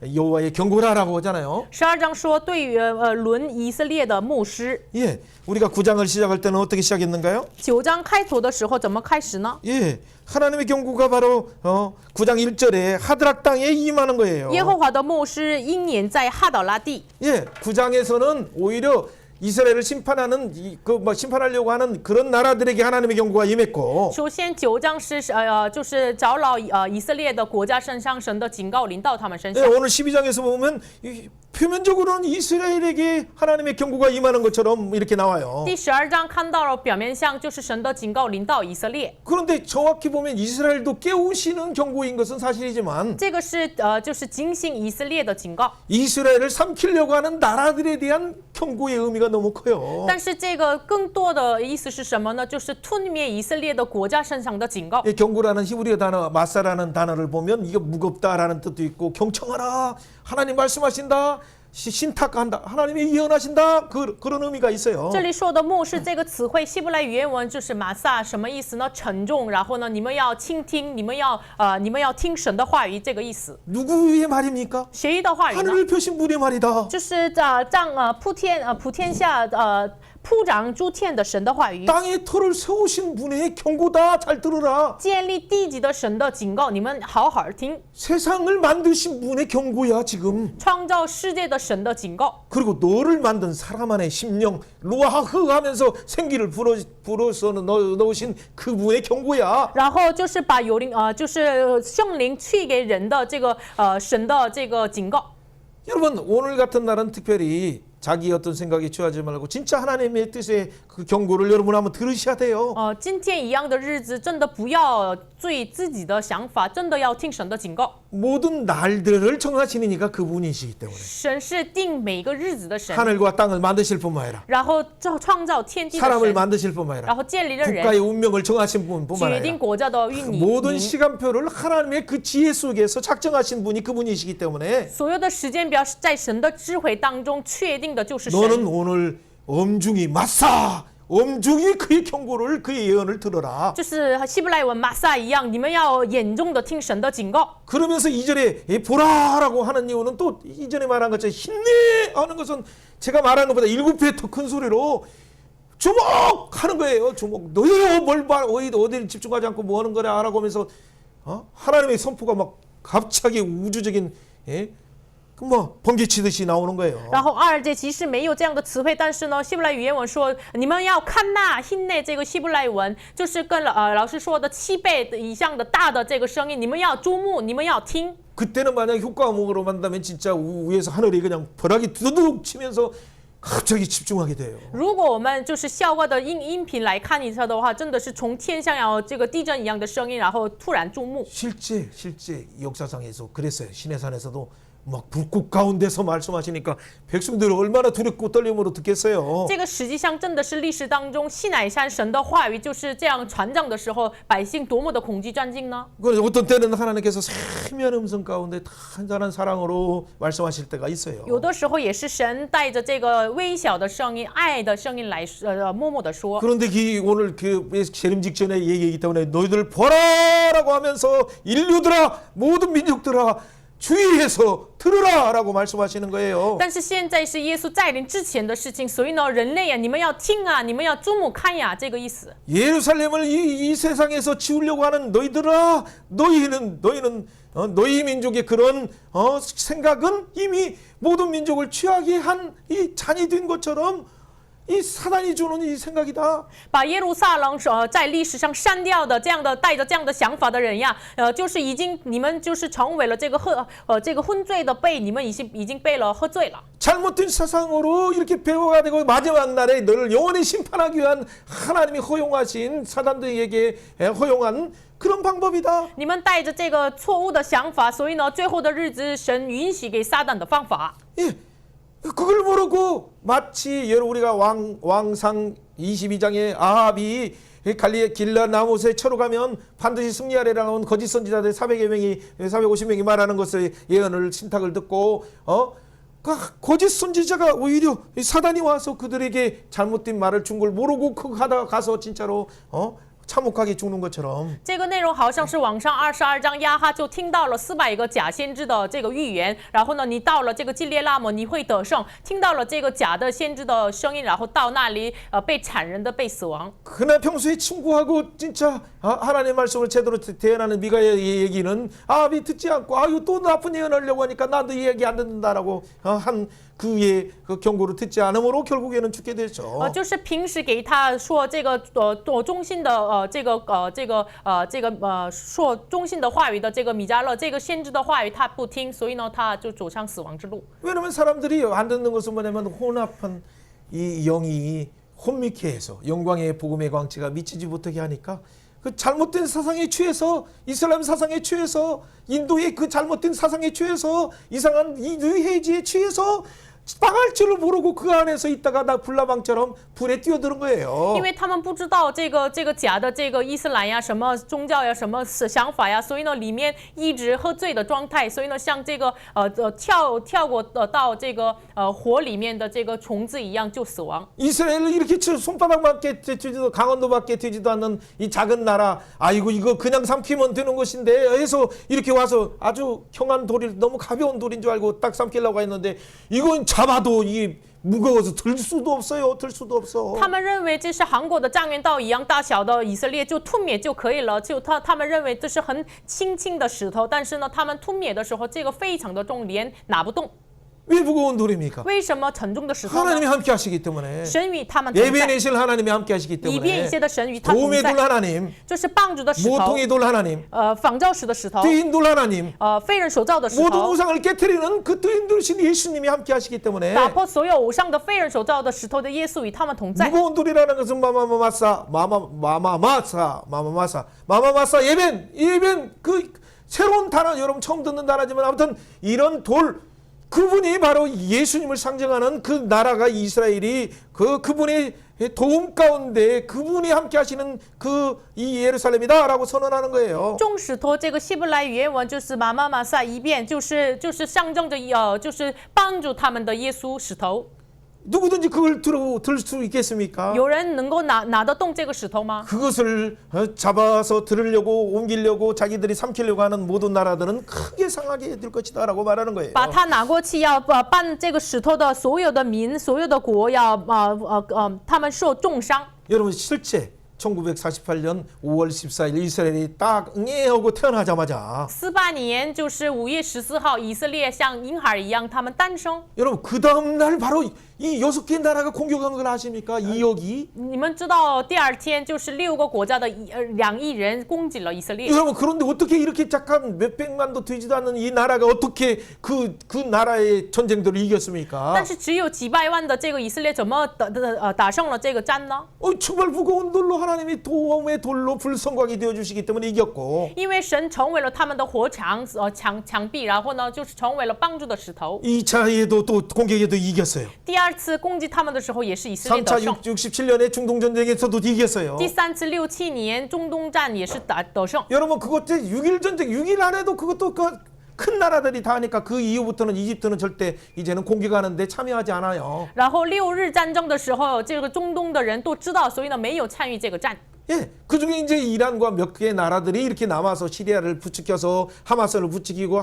[SPEAKER 1] 여호와의 경고라라고 하잖아요.
[SPEAKER 2] 12章说对于论以色列的牧师，
[SPEAKER 1] 예, 우리가 9장을 시작할 때는 어떻게 시작했는가요?
[SPEAKER 2] 9章开头的时候怎么开始呢？
[SPEAKER 1] 예, 하나님의 경고가 바로 9장 1절에 하드락 땅에 임하는 거예요.
[SPEAKER 2] 耶和华的牧师鹰眼在哈岛拉地。
[SPEAKER 1] 예, 9장에서는 오히려 이스라엘을 심판하는 심판하려고 하는 그런 나라들에게 하나님의 경고가 임했고
[SPEAKER 2] 首先9章是就是找老以色列的国家身上神的警告临到他们身
[SPEAKER 1] 예,
[SPEAKER 2] 上。
[SPEAKER 1] 오늘 12장에서 보면 표면적으로는 이스라엘에게 하나님의 경고가 임하는 것처럼 이렇게 나와요.
[SPEAKER 2] 第12章看到了，表面上就是神的警告临到以色列。
[SPEAKER 1] 그런데 정확히 보면 이스라엘도 깨우시는 경고인 것은 사실이지만
[SPEAKER 2] 这个是就是警醒以色列的警告。
[SPEAKER 1] 이스라엘을 삼키려고 하는 나라들에 대한 경고의 의미가 너무 커요.
[SPEAKER 2] 但是这个更多的意思是什么呢？就是吞灭以色列的国家身上的警告。
[SPEAKER 1] 이 경고라는 히브리어 단어 마사라는 단어를 보면 이게 무겁다라는 뜻도 있고 경청하라 하나님 말씀하신다 신탁한다 하나님이 예언하신다 그런 의미가 있어요.
[SPEAKER 2] 这里说的漠视这个词汇，希伯来语原文就是马萨，什么意思呢？沉重，然后呢，你们要倾听，你们要听神的话语，这个意思。
[SPEAKER 1] 누구의 말입니까?
[SPEAKER 2] 谁的话语呢？
[SPEAKER 1] 하늘을 펴신 분의 말이다.
[SPEAKER 2] 就是普天下铺掌诸天的神的话语，
[SPEAKER 1] 땅의 터를 세우신 분의 경고다. 잘 들어라.
[SPEAKER 2] 建立地级的神的警告，你们好好听。
[SPEAKER 1] 세상을 만드신 분의 경고야 지금.
[SPEAKER 2] 创造世界的神的警告，
[SPEAKER 1] 그리고 너를 만든 사람 안에 심령 루아흐 하면서 생기를 불어서 넣으신 그분의 경고야.
[SPEAKER 2] 然后就是把有灵就是圣灵赐给人的这个神的这个警告。
[SPEAKER 1] 여러분 오늘 같은 날은 특별히 자기 어떤 생각에 취하지 말고 진짜 하나님의 뜻의 그 경고를 여러분 한번 들으셔야 돼요.
[SPEAKER 2] 今天一样的日子，真的不要对自己的想法，真的要听神的警告。
[SPEAKER 1] 모든 날들을 정하시니까 그분이시기 때문에
[SPEAKER 2] 神是定每个日子的神，
[SPEAKER 1] 하늘과 땅을 만드실 뿐만 아니라
[SPEAKER 2] 然后创造天地的
[SPEAKER 1] 사람을
[SPEAKER 2] 神，
[SPEAKER 1] 만드실 뿐만
[SPEAKER 2] 然
[SPEAKER 1] 아니라
[SPEAKER 2] 后建立了人，
[SPEAKER 1] 국가의 운명을 정하신 분뿐만
[SPEAKER 2] 决定
[SPEAKER 1] 아니라
[SPEAKER 2] 国家的运
[SPEAKER 1] 모든
[SPEAKER 2] 营。
[SPEAKER 1] 시간표를 하나님의 그 지혜 속에서 작정하신 분이 그분이시기 때문에
[SPEAKER 2] 所有的时间表是在神的智慧当中确定的，就是神。
[SPEAKER 1] 너는 오늘 엄중히 맞사 엄중히 그의 경고를 그의 예언을 들어라.
[SPEAKER 2] 就是希伯来文马撒一样，你们要严重的听神的警告。
[SPEAKER 1] 그러면서 2절에 보라라고 하는 이유는 또 이전에 말한 것처럼 힘내 하는 것은 제가 말한 것보다 7배 더 큰 소리로 주목하는 거예요. 주목. 너희 어디를 집중하지 않고 뭐 하는 거라 라고 하면서 하나님의 선포가 막 갑자기 우주적인 뭐 번개치듯이 나오는 거예요.
[SPEAKER 2] 然后2节其实没有这样的词汇，但是呢，希伯来语言文说你们要看那hin내这个希伯来文就是跟老师说的7倍以上的大的这个声音，你们要注目，你们要听。
[SPEAKER 1] 그때는 만약 효과음으로 만다면 진짜 위에서 하늘이 그냥 벼락이 두둑 치면서 갑자기 집중하게 돼요.
[SPEAKER 2] 如果我们就是效果的音频来看一下的话，真的是从天上要这个地震一样的声音，然后突然注目。
[SPEAKER 1] 실제 역사상에서 그랬어요. 시내산에서도 막 불꽃 가운데서 말씀하시니까 백성들이 얼마나 두렵고 떨림으로 듣겠어요.
[SPEAKER 2] 这个实际上真的是历史当中西乃山神的话语就是这样传讲的时候，百姓多么的恐惧战惊呢？
[SPEAKER 1] 어떤 때는 하나님께서 세미한 음성 가운데 탄탄한 사랑으로 말씀하실 때가 있어요.
[SPEAKER 2] 有的时候也是神带着这个微小的声音、爱的声音来默默的说。
[SPEAKER 1] 그런데 오늘 그 재림 직전에 얘기이기 때문에 너희들 보라라고 하면서 인류들아 모든 민족들아 주의해서 들으라라고 말씀하시는 거예요.
[SPEAKER 2] 但是现在是耶稣再临之前的事情，所以呢，人类呀，你们要听啊，你们要注目看呀，这个意思。
[SPEAKER 1] 예루살렘을 이 세상에서 지우려고 하는 너희들아 너희는 너희 민족의 그런 생각은 이미 모든 민족을 취하게 한 이 잔이 된 것처럼 이 사단이 주는 이 생각이다.
[SPEAKER 2] 把耶路撒冷在历史上删掉的这样的带着这样的想法的人呀，就是你们就是成为了这个昏醉的被你们已经被了喝醉了。
[SPEAKER 1] 잘못된 사상으로 이렇게 배워야 되고 마지막 날에 너를 영원히 심판하기 위한 하나님이 허용하신 사단들에게 허용한 그런 방법이다.
[SPEAKER 2] 你们带着这个错误的想法，所以呢，最后的日子神允许给撒旦的方法。
[SPEAKER 1] 예. 그걸 모르고 마치 우리가 왕상 22장에 아합이 길라나못에 쳐로 가면 반드시 승리하리라고 하는 거짓 선지자들 450명이 말하는 것을 예언을 신탁을 듣고 거짓 선지자가 오히려 사단이 와서 그들에게 잘못된 말을 준 걸 모르고 하다가 가서 진짜로 참혹하게 죽는 것처럼
[SPEAKER 2] 这个内容好像是网上22章亚哈就听到了400个假先知的这个预言，然后呢，你到了这个基列拉姆你会得胜，听到了这个假的先知的声音，然后到那里被残忍的被死亡。
[SPEAKER 1] 그날 평소에 친구하고 진짜 하나님의 말씀을 제대로 대연하는 미가의 얘기는 듣지 않고 이거 또 나쁜 예언하려고 하니까 나도 이 얘기 안 듣는다라고 한 그의 그 경고를 듣지 않으므로 결국에는 죽게 되죠.
[SPEAKER 2] 就是平时给他说这个忠心的说忠心的话语的这个米迦勒这个先知的话语他不听，所以呢他就走上死亡之路。
[SPEAKER 1] 왜냐하면 사람들이 안 듣는 것은 뭐냐면 혼합한 이 영이 혼미케 해서 영광의 복음의 광채가 미치지 못하게 하니까 그 잘못된 사상에 취해서 이슬람 사상에 취해서 인도의 그 잘못된 사상에 취해서 이상한 이 뉴에이지에 취해서 빵할 줄을 모르고 그 안에서 있다가 나 불나방처럼 불에 뛰어드는 거예요.
[SPEAKER 2] 因为他们不知道这个假的这个伊斯兰呀，什么宗教呀，什么想法呀，所以呢里面一直喝醉的状态，所以呢像这个跳过到这个火里面的这个虫子一样就死亡。
[SPEAKER 1] 이스라엘을 이렇게 손바닥밖에 되지도 강원도밖에 되지도 않는 이 작은 나라 이거 그냥 삼키면 되는 것인데 해서 이렇게 와서 아주 형한 돌이 너무 가벼운 돌인 줄 알고 딱 삼키려고 했는데 이건 잡아도 이 무거워서 들 수도 없어요. 들 수도 없어.
[SPEAKER 2] 他们认为这是韩国的丈原道一样大小的以色列就吞灭就可以了，他们认为这是很轻轻的石头，但是呢他们吞灭的时候这个非常的重，连拿不动。
[SPEAKER 1] 왜 무거운 돌입니까?
[SPEAKER 2] 为什么沉重的石头呢？
[SPEAKER 1] 하나님이 함께 하시기 때문에
[SPEAKER 2] 神与他们同在，
[SPEAKER 1] 예배내실 하나님이 함께 하시기
[SPEAKER 2] 以便以
[SPEAKER 1] 때문에
[SPEAKER 2] 些的神与他同
[SPEAKER 1] 도움의 돌
[SPEAKER 2] 在，
[SPEAKER 1] 하나님
[SPEAKER 2] 就是帮助的石头，
[SPEAKER 1] 모통의 돌 하나님
[SPEAKER 2] 仿造石的石头，
[SPEAKER 1] 트인 돌 하나님
[SPEAKER 2] 非人所造的石
[SPEAKER 1] 모든
[SPEAKER 2] 头，
[SPEAKER 1] 우상을 깨트리는 그 트인 돌이신 예수님이 함께 하시기 때문에
[SPEAKER 2] 打破所有偶像的非人所造的石头的耶稣与他们同在。
[SPEAKER 1] 무거운 돌이라는 것은 마마마사 예벤 그 새로운 단어 여러분 처음 듣는 단어지만 아무튼 이런 돌 그분이 바로 예수님을 상징하는 그 나라가 이스라엘이 그분의 도움 가운데 그분이 함께 하시는 이 예루살렘이다라고 선언하는 거예요.
[SPEAKER 2] 众石头这个希伯来语原文就是玛玛玛撒一遍，就是象征着就是帮助他们的耶稣石头。
[SPEAKER 1] 누구든지 그걸 들 수 있겠습니까?
[SPEAKER 2] 有人能够拿得动这个石头吗？
[SPEAKER 1] 그것을 잡아서 들으려고 옮기려고 자기들이 삼키려고 하는 모든 나라들은 크게 상하게 될 것이다라고 말하는 거예요.
[SPEAKER 2] 把它拿过去要搬这个石头的所有的民、所有的国要他们受重伤。
[SPEAKER 1] 여러분 실제 1948년 5월 14일 이스라엘이 딱 응애하고 태어나자마자
[SPEAKER 2] 48年就是5月14号，以色列像婴孩一样，他们诞生。
[SPEAKER 1] 여러분 그 다음 날 바로 이 6개 나라가 공격한 걸 아십니까? 2억이
[SPEAKER 2] 你们知道第二天就是6个国家的2亿人攻击了以色列。
[SPEAKER 1] 여러분 그런데 어떻게 이렇게 잠깐 몇백만도 되지도 않는 이 나라가 어떻게 그 나라의 전쟁들을 이겼습니까?
[SPEAKER 2] 但是只有几百万的这个以色列怎么打胜了这个战呢？
[SPEAKER 1] 정말 무거운 돌로 하나님이 도움의 돌로 불성광이 되어주시기 때문에 이겼고
[SPEAKER 2] 因为神成为了他们的火墙壁，然后呢就是成为了帮助的石头。
[SPEAKER 1] 2차에도 또 공격에도 이겼어요.
[SPEAKER 2] 第二次攻击他们的时候也是以色列得
[SPEAKER 1] 3차
[SPEAKER 2] 胜。
[SPEAKER 1] 67년에 중동전쟁에서도 이겼어요.
[SPEAKER 2] 第三次67年中东战也是得胜。
[SPEAKER 1] 여러분 그것도 6일 전쟁 6일 안에도 그것도 큰 나라들이 다 하니까 그 이후부터는 이집트는 절대 이제는 공격하는데 참여하지 않아요.
[SPEAKER 2] 然后6日战争的时候，这个中东的人都知道，所以呢没有参与这个战。
[SPEAKER 1] 예, 그 중에 이제 이란과 몇 개의 나라들이 이렇게 남아서 시리아를 부추겨서 하마스를 부추기고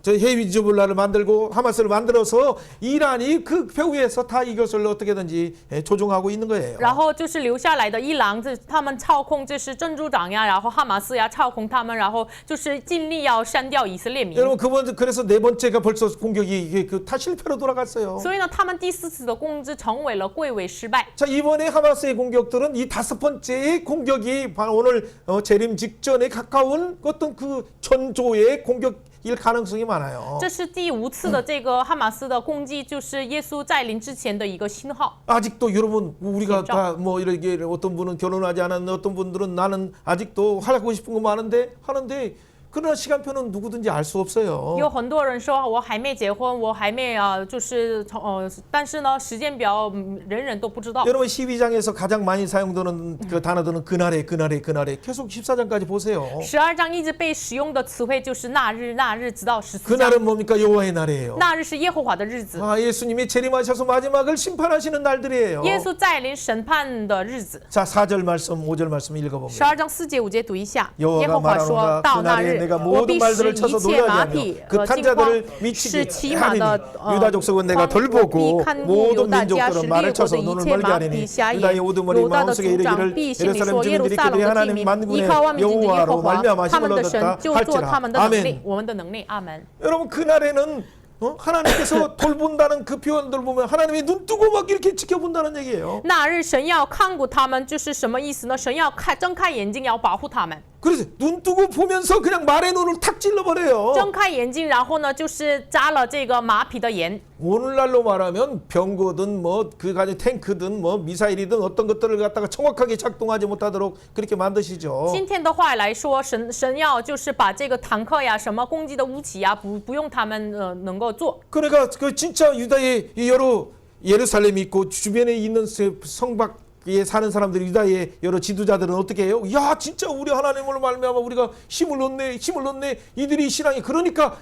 [SPEAKER 1] 저 헤이즈볼라를 만들고 하마스를 만들어서 이란이 그 배후에서 다 이것을 어떻게든지 조종하고 있는 거예요.
[SPEAKER 2] 然后就是留下来的伊朗，他们操控这是珍珠党呀，然后哈马斯呀操控他们，然后就是尽力要删掉以色列民。
[SPEAKER 1] 여러분 그래서 네 번째가 벌써 공격이 이게 다 실패로 돌아갔어요.
[SPEAKER 2] 所以呢，他们第4次的攻击成为了贵为失败。
[SPEAKER 1] 자 이번에 하마스의 공격들은 이 5번째의 공격이 바로 오늘 재림 직전에 가까운 어떤 그 전조의 공격일 가능성이 많아요.
[SPEAKER 2] 这是第5次的这个哈马斯的攻击，就是耶稣在临之前的一个信号。
[SPEAKER 1] 아직도 여러분 우리가
[SPEAKER 2] 진짜?
[SPEAKER 1] 다 뭐 이렇게 어떤 분은 결혼하지 않았는데 어떤 분들은 나는 아직도 하고 싶은 거 많은데 하는데 그러나 시간표는 누구든지 알 수 없어요.
[SPEAKER 2] 有很多人说我还没结婚，我还没但是呢，时间表人人都不知道。
[SPEAKER 1] 여러분 12장에서 가장 많이 사용되는 그 단어들은 그날에 계속 14장까지 보세요.
[SPEAKER 2] 12章一直被使用的词汇就是那日，直到14章。
[SPEAKER 1] 그날은 뭡니까? 여호와의 날이에요.
[SPEAKER 2] 那日是耶和华的日子，
[SPEAKER 1] 예수님이 재림하셔서 마지막을 심판하시는 날들이에요.
[SPEAKER 2] 耶稣再临审判的日子。
[SPEAKER 1] 자 4절 말씀 5절 말씀 읽어봅니다.
[SPEAKER 2] 12章4节5节读一下。耶
[SPEAKER 1] 여호와가
[SPEAKER 2] 和华说：
[SPEAKER 1] 말하노라
[SPEAKER 2] 到那日，
[SPEAKER 1] 내가
[SPEAKER 2] 我
[SPEAKER 1] 모든
[SPEAKER 2] 必使
[SPEAKER 1] 말들을
[SPEAKER 2] 一
[SPEAKER 1] 쳐서
[SPEAKER 2] 切
[SPEAKER 1] 놀라게
[SPEAKER 2] 马
[SPEAKER 1] 하며
[SPEAKER 2] 匹
[SPEAKER 1] 그
[SPEAKER 2] 惊慌，
[SPEAKER 1] 탄자들을
[SPEAKER 2] 使
[SPEAKER 1] 미치게
[SPEAKER 2] 骑马
[SPEAKER 1] 하리니
[SPEAKER 2] 的
[SPEAKER 1] 유다 족속은 내가
[SPEAKER 2] 我
[SPEAKER 1] 덜
[SPEAKER 2] 必
[SPEAKER 1] 보고
[SPEAKER 2] 看顾
[SPEAKER 1] 모든
[SPEAKER 2] 犹大家，使
[SPEAKER 1] 민족들은
[SPEAKER 2] 列
[SPEAKER 1] 말을
[SPEAKER 2] 国的
[SPEAKER 1] 쳐서
[SPEAKER 2] 一
[SPEAKER 1] 눈을
[SPEAKER 2] 切
[SPEAKER 1] 멀게
[SPEAKER 2] 马
[SPEAKER 1] 하리니
[SPEAKER 2] 匹瞎
[SPEAKER 1] 유다의
[SPEAKER 2] 眼。
[SPEAKER 1] 우두머리
[SPEAKER 2] 犹大的
[SPEAKER 1] 마음속에
[SPEAKER 2] 族长
[SPEAKER 1] 이르기를
[SPEAKER 2] 必使你
[SPEAKER 1] 예루살렘
[SPEAKER 2] 说，耶路
[SPEAKER 1] 주민들이
[SPEAKER 2] 撒冷
[SPEAKER 1] 그들이
[SPEAKER 2] 的居
[SPEAKER 1] 하나님
[SPEAKER 2] 民依
[SPEAKER 1] 만군의
[SPEAKER 2] 靠万民之耶和
[SPEAKER 1] 여호와로
[SPEAKER 2] 华，
[SPEAKER 1] 말미암아
[SPEAKER 2] 他们
[SPEAKER 1] 힘을
[SPEAKER 2] 的神
[SPEAKER 1] 얻었다
[SPEAKER 2] 就做他
[SPEAKER 1] 할지라
[SPEAKER 2] 们的能力
[SPEAKER 1] 아멘. ，
[SPEAKER 2] 我们的能力。阿门。
[SPEAKER 1] 여러분 그날에는 하나님께서 돌본다는 그 표현들 보면 하나님이 눈 뜨고 막 이렇게 지켜본다는 얘기예요.
[SPEAKER 2] 那日神要看顾他们，就是什么意思呢？神要睁开眼睛，要保护他们。
[SPEAKER 1] 그래서 눈 뜨고 보면서 그냥 말의 눈을 탁 찔러버려요.
[SPEAKER 2] 睁开眼睛，然后呢，就是扎了这个马匹的眼。
[SPEAKER 1] 오늘날로 말하면 병거든 뭐 그 가지 탱크든 뭐 미사일이든 어떤 것들을 갖다가 정확하게 작동하지 못하도록 그렇게 만드시죠.
[SPEAKER 2] 今天的话来说，神要就是把这个坦克呀、什么攻击的武器呀，不用他们能够做。
[SPEAKER 1] 그러니까 그 진짜 유다의 이 여러 예루살렘이 있고 주변에 있는 성박에 사는 사람들이 유다의 여러 지도자들은 어떻게 해요? 야 진짜 우리 하나님을 말미암아 우리가 힘을 얻네 이들이 신앙이 그러니까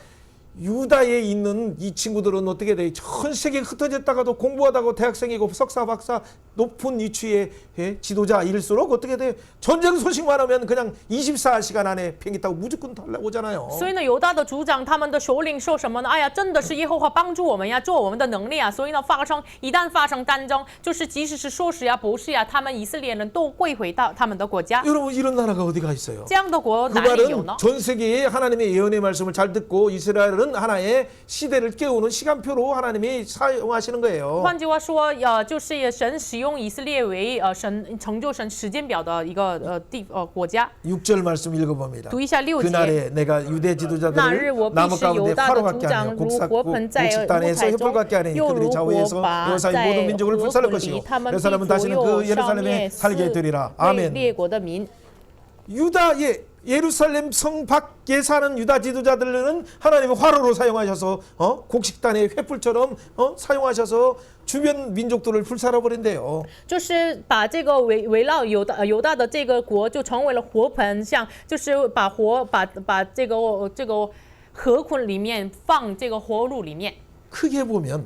[SPEAKER 1] 유다에 있는 이 친구들은 어떻게 돼? 전 세계에 흩어졌다가도 공부하다가 대학생이고 석사 박사 높은 위치의 지도자일수록 어떻게 돼? 전쟁 소식만 하면 그냥 24시간 안에 비행기 타고 무조건 달려오잖아요.
[SPEAKER 2] 所以呢，犹大的族长他们的首领说什么呢？哎呀，真的是耶和华帮助我们呀，做我们的能力啊。所以呢，一旦发生战争，就是即使是硕士呀、博士呀，他们以色列人都归回到他们的国家。
[SPEAKER 1] 여러분 이런 나라가 어디가 있어요?
[SPEAKER 2] 这样的国
[SPEAKER 1] 그
[SPEAKER 2] 哪里有
[SPEAKER 1] 말은
[SPEAKER 2] 呢？
[SPEAKER 1] 전 세계에 하나님의 예언의 말씀을 잘 듣고 이스라엘은 하나의 시대를 깨우는 시간표로 하나님이 사용하시는 거예요.
[SPEAKER 2] 换句话说，就是神使用以色列为神成就神时间表的一个国家。
[SPEAKER 1] 6절 말씀 읽어봅니다.
[SPEAKER 2] 读一下6节。
[SPEAKER 1] 그날에 내가 유대
[SPEAKER 2] 那日
[SPEAKER 1] 지도자들을
[SPEAKER 2] 我必
[SPEAKER 1] 나무
[SPEAKER 2] 使
[SPEAKER 1] 가운데
[SPEAKER 2] 犹大的
[SPEAKER 1] 화로
[SPEAKER 2] 族
[SPEAKER 1] 같게
[SPEAKER 2] 长
[SPEAKER 1] 하며
[SPEAKER 2] 如火盆在
[SPEAKER 1] 곡식단에서
[SPEAKER 2] 木
[SPEAKER 1] 횃불
[SPEAKER 2] 台
[SPEAKER 1] 같게
[SPEAKER 2] 中，
[SPEAKER 1] 하니
[SPEAKER 2] 又
[SPEAKER 1] 그들이
[SPEAKER 2] 如
[SPEAKER 1] 좌우에서
[SPEAKER 2] 火把
[SPEAKER 1] 여호사의
[SPEAKER 2] 在
[SPEAKER 1] 모든 민족을
[SPEAKER 2] 火
[SPEAKER 1] 불살할
[SPEAKER 2] 盆里，
[SPEAKER 1] 것이요
[SPEAKER 2] 他们
[SPEAKER 1] 예루살렘은
[SPEAKER 2] 必左
[SPEAKER 1] 다시는
[SPEAKER 2] 右
[SPEAKER 1] 그
[SPEAKER 2] 上
[SPEAKER 1] 예루살렘에
[SPEAKER 2] 灭
[SPEAKER 1] 살게 되리라.
[SPEAKER 2] 为
[SPEAKER 1] 아멘.
[SPEAKER 2] 列国的民。
[SPEAKER 1] 유다의 예루살렘 성 밖에 사는 유다 지도자들은 하나님의 화로로 사용하셔서 곡식단의 횃불처럼 사용하셔서 주변 민족들을 불살아 버린대요.
[SPEAKER 2] 就是把这个围绕犹大的这个国就成为了火盆，像就是把这个河捆里面放这个火炉里面。
[SPEAKER 1] 크게 보면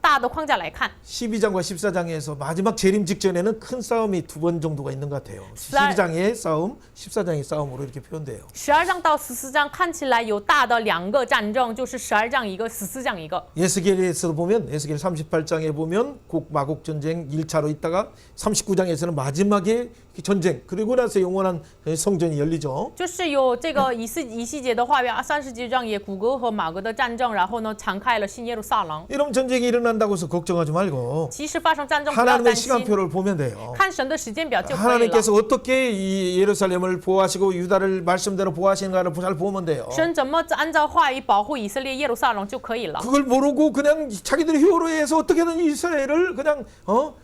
[SPEAKER 2] 大的框架来看，
[SPEAKER 1] 12장과 14장에서 마지막 재림 직전에는 큰 싸움이 2번 정도가 있는 것 같아요. 12장의 싸움, 14장의 싸움으로 이렇게 표현돼요.
[SPEAKER 2] 12章到14章看起来有大的2个战争，就是12章一个，14章一个。
[SPEAKER 1] 에스겔에서 보면 에스겔 38장에 보면 마곡 전쟁 1차로 있다가 39장에서는 마지막에 전쟁 그리고 나서 영원한 성전이 열리죠.
[SPEAKER 2] 就是有这个以西结的话语，30章也古格和马格的战争，然后呢敞开了新耶路撒冷。
[SPEAKER 1] 이런 전쟁이 일어난다고 해서 걱정하지 말고
[SPEAKER 2] 其实发生战争不要
[SPEAKER 1] 하나님의
[SPEAKER 2] 担心，
[SPEAKER 1] 시간표를 보면 돼요.
[SPEAKER 2] 看神的时间表就可以了。
[SPEAKER 1] 하나님께서 어떻게 이 예루살렘을 보호하시고 유다를 말씀대로 보호하시는가를 잘 보면 돼요.
[SPEAKER 2] 神怎么按照话语保护以色列耶路撒冷就可以了。
[SPEAKER 1] 그걸 모르고 그냥 자기들이 히어로에서 어떻게든 이스라엘을 그냥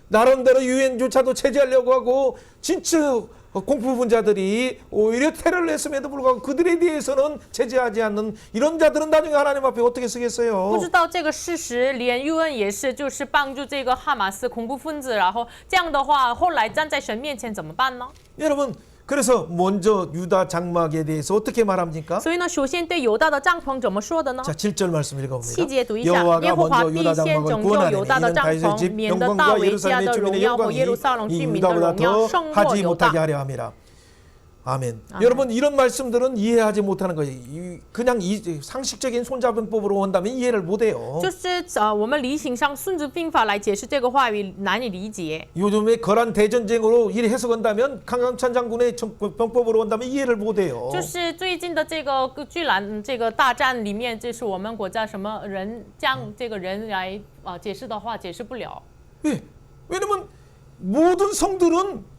[SPEAKER 1] 나름대로 유엔조차도 체제하려고 하고 진짜 공포분자들이 오히려 테러를 했음에도 불구하고 그들에 대해서는 제재하지 않는 이런 자들은 나중에 하나님 앞에 어떻게
[SPEAKER 2] 不
[SPEAKER 1] 쓰겠어요?
[SPEAKER 2] 知道这个事实，连约恩也是，就是帮助这个哈马斯恐怖分子，然后这样的话，后来站在神面前怎么办呢？
[SPEAKER 1] 여러분 그래서 먼저 유다 장막에 대해서 어떻게 말합니까?
[SPEAKER 2] 所以呢，首先对犹大的帐篷怎么说的呢？
[SPEAKER 1] 자 7절 말씀 읽어봅니다.
[SPEAKER 2] 细节读一下，耶
[SPEAKER 1] 여호와가
[SPEAKER 2] 和华
[SPEAKER 1] 먼저
[SPEAKER 2] 必
[SPEAKER 1] 유다
[SPEAKER 2] 先
[SPEAKER 1] 장막을
[SPEAKER 2] 拯救
[SPEAKER 1] 구원하리니
[SPEAKER 2] 犹大的
[SPEAKER 1] 이는
[SPEAKER 2] 帐
[SPEAKER 1] 다윗의
[SPEAKER 2] 篷，
[SPEAKER 1] 집
[SPEAKER 2] 免得
[SPEAKER 1] 영광과
[SPEAKER 2] 大卫家
[SPEAKER 1] 예루살렘의
[SPEAKER 2] 的荣
[SPEAKER 1] 주민의
[SPEAKER 2] 耀和
[SPEAKER 1] 영광이
[SPEAKER 2] 耶路撒冷
[SPEAKER 1] 이
[SPEAKER 2] 居民的
[SPEAKER 1] 유다보다
[SPEAKER 2] 荣耀
[SPEAKER 1] 더
[SPEAKER 2] 胜过
[SPEAKER 1] 하지
[SPEAKER 2] 犹
[SPEAKER 1] 못하게
[SPEAKER 2] 大。
[SPEAKER 1] 하려 함이라. 아멘. 여러분 이런 말씀들은 이해하지 못하는 거예요. 그냥 상식적인 손잡은법으로 한다면 이해를 못해요.
[SPEAKER 2] 就是我们理性上顺着兵法来解释这个话语难以理解。
[SPEAKER 1] 요즘에 거란 대전쟁으로 일 해석한다면 강강찬 장군의 병법으로 한다면 이해를 못해요.
[SPEAKER 2] 就是最近的这个居然这个大战里面，这是我们国家什么人将这个人来解释的话，解释不了。
[SPEAKER 1] 왜? 왜냐면 모든 성들은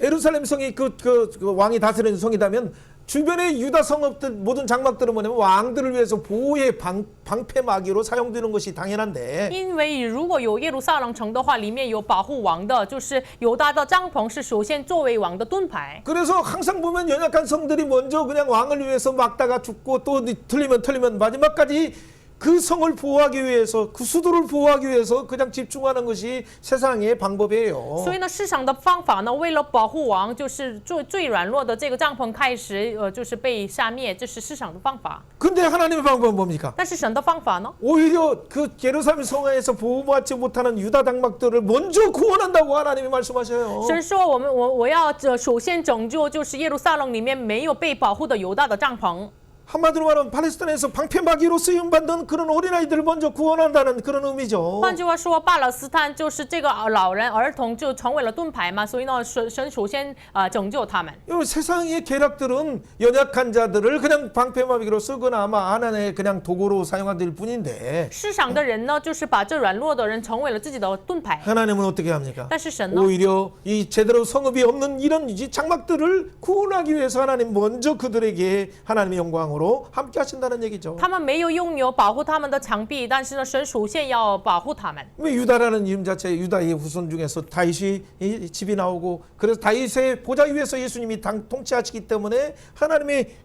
[SPEAKER 1] 예루살렘 성이 그 왕이 다스리는 성이다면 주변의 유다 성읍들 모든 장막들은 뭐냐면 왕들을 위해서 보호의 방패막이로 사용되는 것이 당연한데
[SPEAKER 2] 因为如果有耶路撒冷城的话，里面有保护王的，就是犹大的帐篷是首先作为王的盾牌。
[SPEAKER 1] 그래서 항상 보면 연약한 성들이 먼저 그냥 왕을 위해서 막다가 죽고 또 틀리면 마지막까지 그 성을 보호하기 위해서 그 수도를 보호하기 위해서 그냥 집중하는 것이 세상의 방법이에요.
[SPEAKER 2] 所以呢，市场的方法呢，为了保护王，就是最软弱的这个帐篷开始就是被杀灭，这是市场的方法。
[SPEAKER 1] 근데 하나님의 방법은 뭡니까?
[SPEAKER 2] 但是神的方法呢？
[SPEAKER 1] 오히려 그 예루살렘 성에서 보호받지 못하는 유다 장막들을 먼저 구원한다고 하나님이 말씀하셔요.
[SPEAKER 2] 神说我要首先拯救就是耶路撒冷里面没有被保护的犹大的帐篷。
[SPEAKER 1] 한마디로 말하면 팔레스타인에서 방패막이로 쓰임받는 그런 어린아이들을 먼저 구원한다는 그런 의미죠.
[SPEAKER 2] 换句话说，巴勒斯坦就是这个老人儿童就成为了盾牌嘛，所以呢，神首先拯救他们。
[SPEAKER 1] 이 세상의 계략들은 연약한 자들을 그냥 방패막이로 쓰거나 아마 하나의 그냥 도구로 사용할 뿐인데
[SPEAKER 2] 世上的人呢，就是把这软弱的人成为了自己的盾牌。
[SPEAKER 1] 하나님은 어떻게 합니까?
[SPEAKER 2] 但是神呢，
[SPEAKER 1] 오히려 이 제대로 성읍이 없는 이런 이 장막들을 구원하기 위해서 하나님 먼저 그들에게 하나님의 영광으로 함께 하신다는 얘기죠.
[SPEAKER 2] 他们没有拥有保护他们的墙壁，但是呢，神首先要保护他们。
[SPEAKER 1] 왜 유다라는 이름 자체 유다의 후손 중에서 다윗이 이 집이 나오고 그래서 다윗의 보좌 위에서 예수님이 통치하시기 때문에 하나님의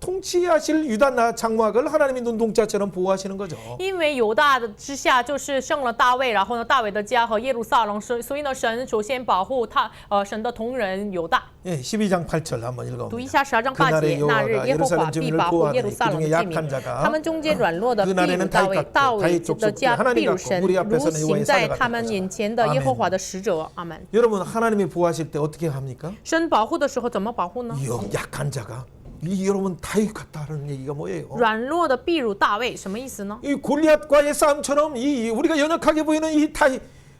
[SPEAKER 1] 통치하실 유다 장막을 하나님이 눈동자처럼 보호하시는 거죠.
[SPEAKER 2] 因为犹大的之下就是生了大卫，然后呢，大卫的家和耶路撒冷，所以呢，神首先保护神的同人犹大。
[SPEAKER 1] 예, 12장 8절 한번
[SPEAKER 2] 读一
[SPEAKER 1] 읽어봅니다.
[SPEAKER 2] 下12章8节，那日耶和华必保护耶路撒冷的居民，他们中间软弱的必如大卫，大卫的家必如神，如行在他们眼前的耶和华的使者。阿门。
[SPEAKER 1] 여러분 하나님이 보호하실 때 어떻게 합니까?
[SPEAKER 2] 神保护的时候怎么保护呢？
[SPEAKER 1] 약한 자가 여러분 다윗 같다는 얘기가 뭐예요?
[SPEAKER 2] 软弱的必如大卫，什么意思呢？
[SPEAKER 1] 이 골리앗과의 싸움처럼 우리가 연약하게 보이는 이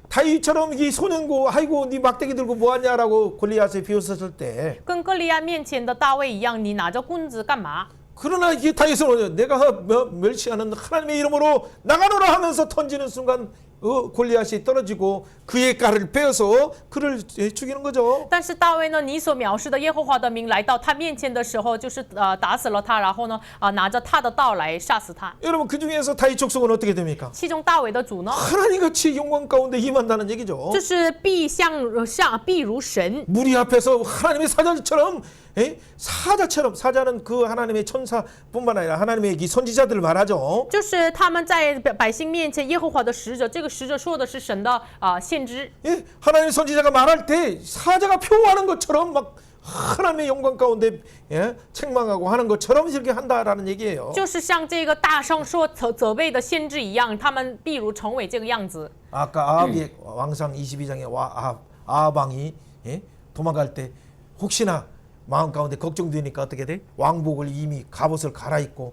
[SPEAKER 1] 다윗처럼 이 소년고 아이고 네 막대기 들고 뭐하냐라고 골리앗에 비웃었을 때
[SPEAKER 2] 跟歌利亚面前的大卫一样，你拿着棍子干嘛？
[SPEAKER 1] 그러나 이 다윗은 내가 멸시하는 하나님의 이름으로 나가노라 하면서 던지는 순간 골리앗이 떨어지고 그의 깔을 빼어서 그를 죽이는 거죠.
[SPEAKER 2] 但是大卫呢，你所藐视的耶和华的名来到他面前的时候，就是打死了他，然后呢，拿着他的刀来杀死他。
[SPEAKER 1] 여러분 그 중에서 다윗 족속은 어떻게 됩니까?
[SPEAKER 2] 其中大卫的主呢，
[SPEAKER 1] 하나님같이 영광 가운데 임한다는 얘기죠.
[SPEAKER 2] 就是必如神，
[SPEAKER 1] 무리 앞에서 하나님의 사자처럼 사자는 그 하나님의 천사뿐만 아니라 하나님의 이 선지자들을 말하죠.
[SPEAKER 2] 就是他们在百姓面前耶和华的使者，这个使者说的是神的先知。
[SPEAKER 1] 예, 하나님의 선지자가 말할 때 사자가 표하는 것처럼 막 하나님의 영광 가운데 책망하고 하는 것처럼 이렇게 한다라는 얘기예요.
[SPEAKER 2] 就是像这个大声说责备的先知一样，他们必如成为这个样子。
[SPEAKER 1] 아까 아합의 왕상 22장에 아합 왕이 도망갈 때 혹시나 마음 가운데 걱정되니까 어떻게 돼? 왕복을 이미 갑옷을 갈아입고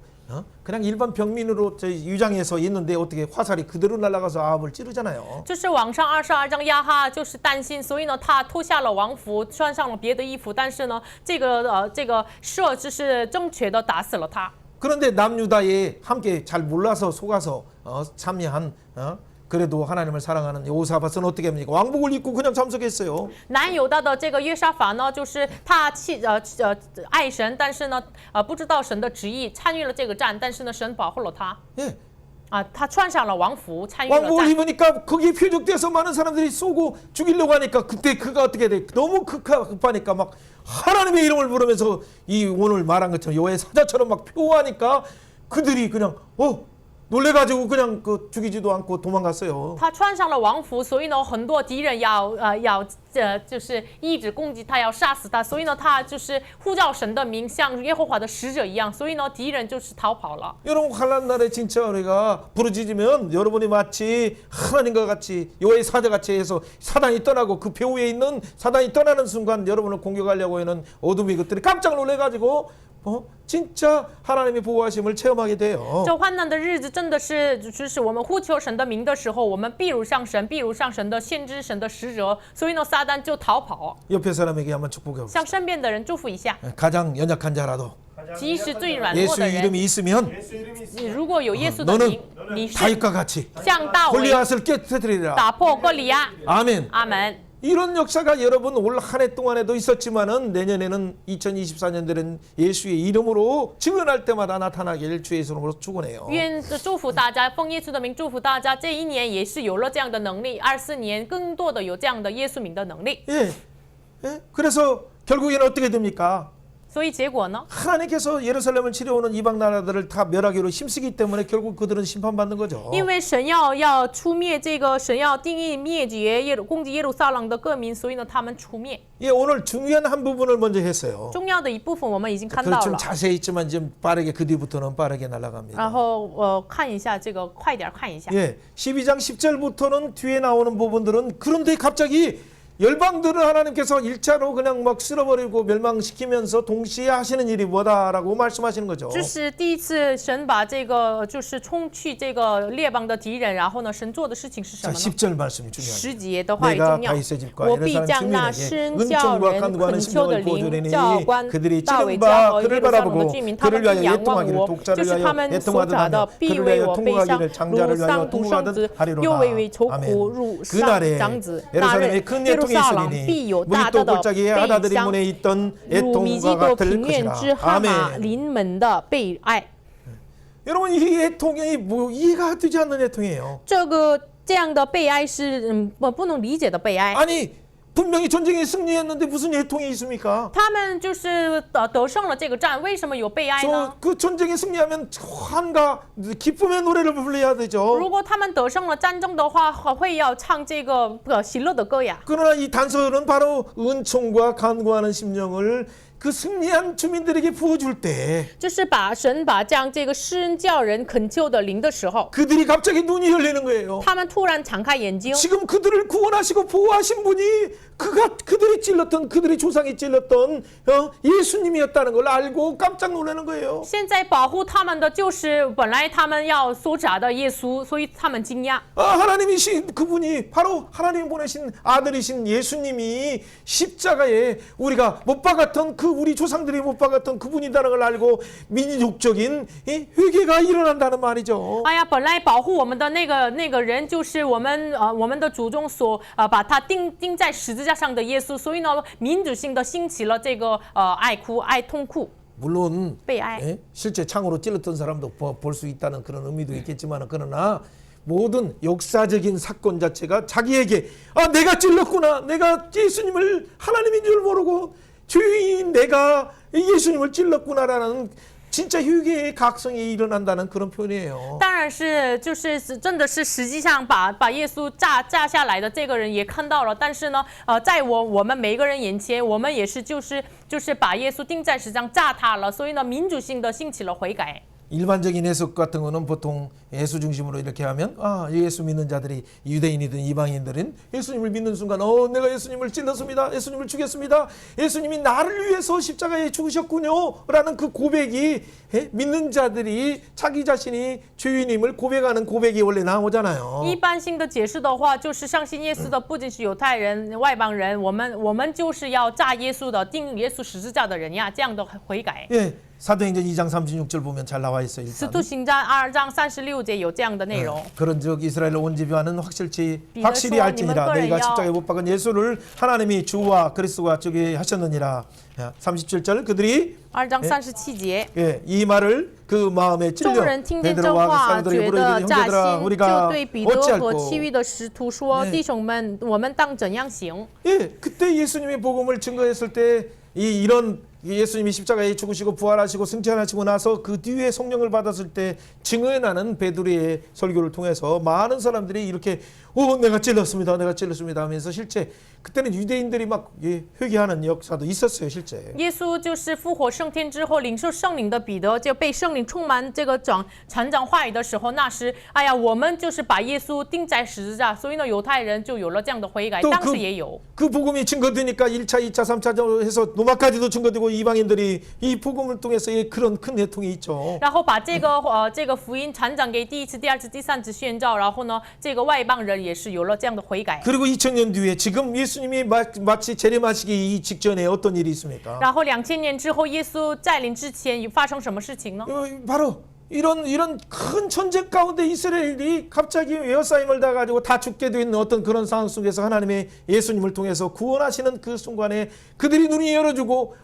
[SPEAKER 1] 그냥 일반 병민으로 유장해서 있는데 어떻게 화살이 그대로 날아가서 아합을 찌르잖아요.
[SPEAKER 2] 就是网上22章亚哈就是担心，所以呢，他脱下了王服，穿上了别的衣服，但是呢，这个射就是正确的打死了他。
[SPEAKER 1] 그런데 남유다에 함께 잘 몰라서 속아서 참여한 그래도 하나님을 사랑하는 여호사밧은 어떻게 합니까? 왕복을 입고 그냥 참석했어요.
[SPEAKER 2] 南犹大的这个约沙法呢，就是他爱神，但是呢，不知道神的旨意，参与了这个战，但是呢，神保护了他。
[SPEAKER 1] 예.
[SPEAKER 2] 他穿上了王服，参与了
[SPEAKER 1] 왕복을
[SPEAKER 2] 战。
[SPEAKER 1] 입으니까 거기에 표적돼서 많은 사람들이 쏘고 죽이려고 하니까 그때 그가 어떻게 돼? 너무 급하니까 막 하나님의 이름을 부르면서 이 오늘 말한 것처럼 여호와의 사자처럼 막 표하니까 그들이 그냥 놀래가지고 그냥 죽이지도 않고 도망갔어요.
[SPEAKER 2] 他穿上了王服，所以呢，很多敌人就是一直攻击他，要杀死他，所以呢，他就是呼叫神的名，像耶和华的使者一样，所以呢，敌人就是逃跑了。
[SPEAKER 1] 여러분 환난 날에 진짜 우리가 부르짖으면 여러분이 마치 하나님과 같이 여호와의 사자같이 해서 사단이 떠나고 그 배후에 있는 사단이 떠나는 순간 여러분을 공격하려고 하는 어둠의 것들이 깜짝 놀래가지고 진짜 하나님의 보호하심을 체험하게 돼요.
[SPEAKER 2] 这患难的日子真的是，就是我们呼求神的名的时候，我们必如上神，必如上神的先知、神的使者，所以呢，撒旦就逃跑。
[SPEAKER 1] 옆에 사람에게 한번 축복해 봅시다.
[SPEAKER 2] 向身边的人祝福一下，
[SPEAKER 1] 가장 연약한 자라도
[SPEAKER 2] 即使最软弱
[SPEAKER 1] 예수
[SPEAKER 2] 的人，
[SPEAKER 1] 이름이 있으면
[SPEAKER 2] 如果有耶稣的
[SPEAKER 1] 너는
[SPEAKER 2] 名，你是
[SPEAKER 1] 다윗과 같이
[SPEAKER 2] 像大卫
[SPEAKER 1] 골리앗을 깨뜨리리라.
[SPEAKER 2] 打破歌利亚。
[SPEAKER 1] 아멘.
[SPEAKER 2] 阿门。
[SPEAKER 1] 이런 역사가 여러분 올 한 해 동안에도 있었지만은 내년에는 2024년들은 예수의 이름으로 증언할 때마다 나타나길 주의 이름으로 축원해요.
[SPEAKER 2] 愿祝福大家，奉耶稣的名祝福大家。这一年也是有了这样的能力，24年更多的有这样的耶稣名的能力。
[SPEAKER 1] 예. 그래서 결국에는 어떻게 됩니까?
[SPEAKER 2] 所以结果呢？
[SPEAKER 1] 하나님께서 예루살렘을 치러오는 이방 나라들을 다 멸하기로 힘쓰기 때문에 결국 그들은 심판받는 거죠.
[SPEAKER 2] 因为神要出灭这个，神要定义灭绝攻击耶路撒冷的各民，所以呢，他们出灭。
[SPEAKER 1] 예, 오늘 중요한 한 부분을 먼저 했어요.
[SPEAKER 2] 重要的一部分我们已经看到
[SPEAKER 1] 좀
[SPEAKER 2] 了，
[SPEAKER 1] 자세히 있지만 좀 빠르게 그 뒤부터는 빠르게 날아갑니다.
[SPEAKER 2] 然后看一下这个，快点看一下。
[SPEAKER 1] 예, 12장 10절부터는 뒤에 나오는 부분들은 그런데 갑자기 열방들을 하나님께서 1차로 그냥 막 쓸어버리고 멸망시키면서 동시에 하시는 일이 뭐다라고 말씀하시는 거죠.
[SPEAKER 2] 这是第一次神把这个就是冲去这个列邦的敌人，然后呢，神做的事情是什
[SPEAKER 1] 자,
[SPEAKER 2] 么呢？
[SPEAKER 1] 10절 말씀이 중요합니다.
[SPEAKER 2] 十节的话语
[SPEAKER 1] 내가
[SPEAKER 2] 重要。
[SPEAKER 1] 다윗의 집과
[SPEAKER 2] 我
[SPEAKER 1] 예루살렘
[SPEAKER 2] 必将那
[SPEAKER 1] 주민에게
[SPEAKER 2] 施恩叫
[SPEAKER 1] 은총과
[SPEAKER 2] 人
[SPEAKER 1] 간구하는
[SPEAKER 2] 恳求的
[SPEAKER 1] 심령을
[SPEAKER 2] 灵
[SPEAKER 1] 보여주리니
[SPEAKER 2] 教官
[SPEAKER 1] 그들이
[SPEAKER 2] 大卫
[SPEAKER 1] 찌른
[SPEAKER 2] 家
[SPEAKER 1] 바
[SPEAKER 2] 和耶
[SPEAKER 1] 그를
[SPEAKER 2] 路撒冷的
[SPEAKER 1] 바라보고
[SPEAKER 2] 居民，他
[SPEAKER 1] 그를
[SPEAKER 2] 们必
[SPEAKER 1] 위하여
[SPEAKER 2] 仰望
[SPEAKER 1] 애통하기를
[SPEAKER 2] 我，
[SPEAKER 1] 독자를
[SPEAKER 2] 就是他
[SPEAKER 1] 위하여
[SPEAKER 2] 们所
[SPEAKER 1] 애통하듯
[SPEAKER 2] 找的
[SPEAKER 1] 하며
[SPEAKER 2] 必
[SPEAKER 1] 그를
[SPEAKER 2] 为
[SPEAKER 1] 위하여
[SPEAKER 2] 我悲伤，
[SPEAKER 1] 통곡하기를
[SPEAKER 2] 如
[SPEAKER 1] 장자를 위하여
[SPEAKER 2] 丧独生子
[SPEAKER 1] 통곡하듯 ，
[SPEAKER 2] 又
[SPEAKER 1] 하리로다.
[SPEAKER 2] 为愁苦
[SPEAKER 1] 아멘.
[SPEAKER 2] 如丧
[SPEAKER 1] 그날에
[SPEAKER 2] 长子。那日
[SPEAKER 1] 예루살렘에 큰
[SPEAKER 2] 耶路
[SPEAKER 1] 애통이
[SPEAKER 2] 撒冷必
[SPEAKER 1] 있으리니
[SPEAKER 2] 有大
[SPEAKER 1] 무리또
[SPEAKER 2] 大的
[SPEAKER 1] 골짜기에
[SPEAKER 2] 悲
[SPEAKER 1] 하나들이
[SPEAKER 2] 伤，
[SPEAKER 1] 문에 있던
[SPEAKER 2] 如米基
[SPEAKER 1] 애통과
[SPEAKER 2] 多
[SPEAKER 1] 같을
[SPEAKER 2] 平原之
[SPEAKER 1] 것이라.
[SPEAKER 2] 哈马
[SPEAKER 1] 아멘.
[SPEAKER 2] 临门的被爱。
[SPEAKER 1] 여러분 이 애통이 뭐 이해가 되지 않는 애통이에요.
[SPEAKER 2] 这样的被爱是不能理解的被爱。
[SPEAKER 1] 아니 분명히 전쟁에 승리했는데 무슨 애통이 있습니까?
[SPEAKER 2] 他们就是得胜了这个战，为什么有被爱呢？
[SPEAKER 1] 그 전쟁에 승리하면 환가 기쁨의 노래를 불러야 되죠.
[SPEAKER 2] 如果他们得胜了战争的话，会要唱这个喜乐的歌呀。
[SPEAKER 1] 그러나 이 단서는 바로 은총과 간구하는 심령을 그 승리한 주민들에게 부어줄 때
[SPEAKER 2] 就是神把这个施恩叫人恳求的灵的时候，
[SPEAKER 1] 그들이 갑자기 눈이 열리는 거예요.
[SPEAKER 2] 他们突然敞开眼睛。
[SPEAKER 1] 지금 그들을 구원하시고 보호하신 분이 그들이 찔렀던 그들의 조상이 찔렀던 예수님이었다는 걸 알고 깜짝 놀라는 거예요.
[SPEAKER 2] 现在保护他们的就是本来他们要搜查的耶稣，所以他们惊讶。
[SPEAKER 1] 하나님이신 그분이 바로 하나님 보내신 아들이신 예수님이 십자가에 우리가 못 박았던 그 우리 조상들이 못 박았던 그분이다는 걸 알고 민족적인 회개가 일어난다는 말이죠.
[SPEAKER 2] 哎呀，本来保护我们的那个人就是我们的祖宗所把他钉在十字架上的耶稣，所以呢，民主性的兴起了这个爱痛哭。
[SPEAKER 1] 물론
[SPEAKER 2] 被爱。
[SPEAKER 1] 실제 창으로 찔렀던 사람도 볼 수 있다는 그런 의미도 있겠지만 그러나 모든 역사적인 사건 자체가 자기에게 내가 찔렀구나, 내가 예수님을 하나님인 줄 모르고 죄인 내가 예수님을 찔렀구나라는 진짜 회개의 각성이 일어난다는 그런 표현이에요.
[SPEAKER 2] 当然是，就是真的是实际上把耶稣炸下来的这个人也看到了，但是呢，在我们每一个人眼前，我们也是就是把耶稣钉在十字架上炸他了，所以呢，民主性的兴起了悔改。
[SPEAKER 1] 일반적인 해석 같은 거는 보통 예수 중심으로 이렇게 하면 예수 믿는 자들이 유대인이든 이방인들은 예수님을 믿는 순간 내가 예수님을 찔렀습니다. 예수님을 죽였습니다. 예수님이 나를 위해서 십자가에 죽으셨군요. 라는 그 고백이 믿는 자들이 자기 자신이 죄인임을 고백하는 고백이 원래 나오잖아요.
[SPEAKER 2] 一般性的解释的话，就是相信耶稣的不仅是犹太人、外邦人，我们就是要炸耶稣的、钉耶稣十字架的人呀，这样的悔改。
[SPEAKER 1] 예, 사도행전 2장 36절 보면 잘 나와 있어요.
[SPEAKER 2] 使
[SPEAKER 1] 일단.
[SPEAKER 2] 徒行传2章36节有这样的内容。
[SPEAKER 1] 그런즉 이스라엘 온 집안은 확실히
[SPEAKER 2] 믿으시오,
[SPEAKER 1] 알지니라
[SPEAKER 2] 님은
[SPEAKER 1] 너희가
[SPEAKER 2] 그래요.
[SPEAKER 1] 십자가에 못 박은 예수를 하나님이 주와 그리스도가 저기 하셨느니라. 37절 그들이
[SPEAKER 2] 2章37节。
[SPEAKER 1] 이 말을 그 마음에 찔려
[SPEAKER 2] 众人听见这
[SPEAKER 1] 베드로와
[SPEAKER 2] 话，
[SPEAKER 1] 사도들에게
[SPEAKER 2] 觉
[SPEAKER 1] 물어이르되
[SPEAKER 2] 得扎
[SPEAKER 1] 형제들아
[SPEAKER 2] 心，
[SPEAKER 1] 우리가
[SPEAKER 2] 就对彼得和
[SPEAKER 1] 어찌할꼬
[SPEAKER 2] 其余的使徒说：“弟兄们，我们当怎样行？”
[SPEAKER 1] 예, 그때 예수님의 복음을 증거했을 때 이런 예수님이 십자가에 죽으시고 부활하시고 승천하시고 나서 그 뒤에 성령을 받았을 때 증언하는 베드로의 설교를 통해서 많은 사람들이 이렇게 내가 찔렀습니다 하면서 실제 그때는 유대인들이 막 회개하는 역사도 있었어요 실제.
[SPEAKER 2] 耶稣就是复活升天之后领受圣灵的彼得，就被圣灵充满这个传讲话语的时候，那时，哎呀，我们就是把耶稣钉在十字架，所以呢，犹太人就有了这样的悔改，当时也有。
[SPEAKER 1] 그 복음이 증거되니까 1차, 2차, 3차 해서 로마까지도 증거되고 이방인들이 이 복음을 통해서 그런 큰 애통이 있죠.
[SPEAKER 2] 然后把这个福音传讲给第一次、第二次、第三次宣教，然后呢，这个外邦人也是有了这样的悔改。
[SPEAKER 1] 그리고 2000년 뒤에 지금 예수님이 마치 재림하시기 이 직전에 어떤 일이 있습니까?
[SPEAKER 2] 然后2000年之后，耶稣再临之前发生什么事情呢？
[SPEAKER 1] 바로 이런 큰 전쟁 가운데 이스라엘이 갑자기 에어싸임을 당해가지고 다 죽게 된 어떤 그런 상황 속에서 하나님의 예수님을 통해서 구원하시는 그 순간에 그들이 눈이 열어주고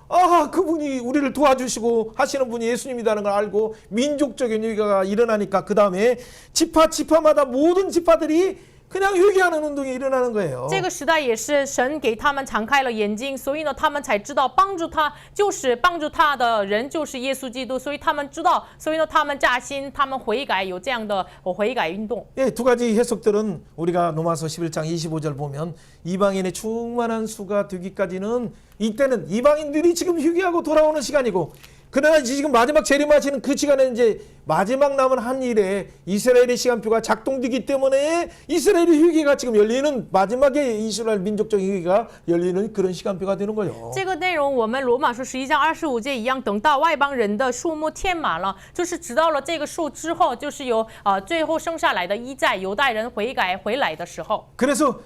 [SPEAKER 1] 그분이 우리를 도와주시고 하시는 분이 예수님이라는 걸 알고 민족적인 회개가 일어나니까 그 다음에 지파마다 모든 지파들이 그냥 회개하는 운동이 일어나는 거예요.
[SPEAKER 2] 这个时代也是神给他们敞开了眼睛，所以呢，他们才知道帮助他的人就是耶稣基督，所以他们知道，所以呢，他们扎心，他们悔改，有这样的悔改运动。
[SPEAKER 1] 예, 두 가지 해석들은 우리가 로마서 11장 25절 보면 이방인의 충만한 수가 되기까지는 이때는 이방인들이 지금 회개하고 돌아오는 시간이고 그러나 지금 마지막 재림하시는 그 시간에 이제 마지막 남은 한 일에 이스라엘의 시간표가 작동되기 때문에 이스라엘의 휴게가 지금 열리는 마지막에 이스라엘 민족적인 휴게가 열리는 그런 시간표가 되는 거예요.
[SPEAKER 2] 这个内容我们罗马书11章25节一样，等到外邦人的数目填满了，就是直到了这个数之后，就是有最后剩下来的一在犹太人悔改回来的时候。
[SPEAKER 1] 그래서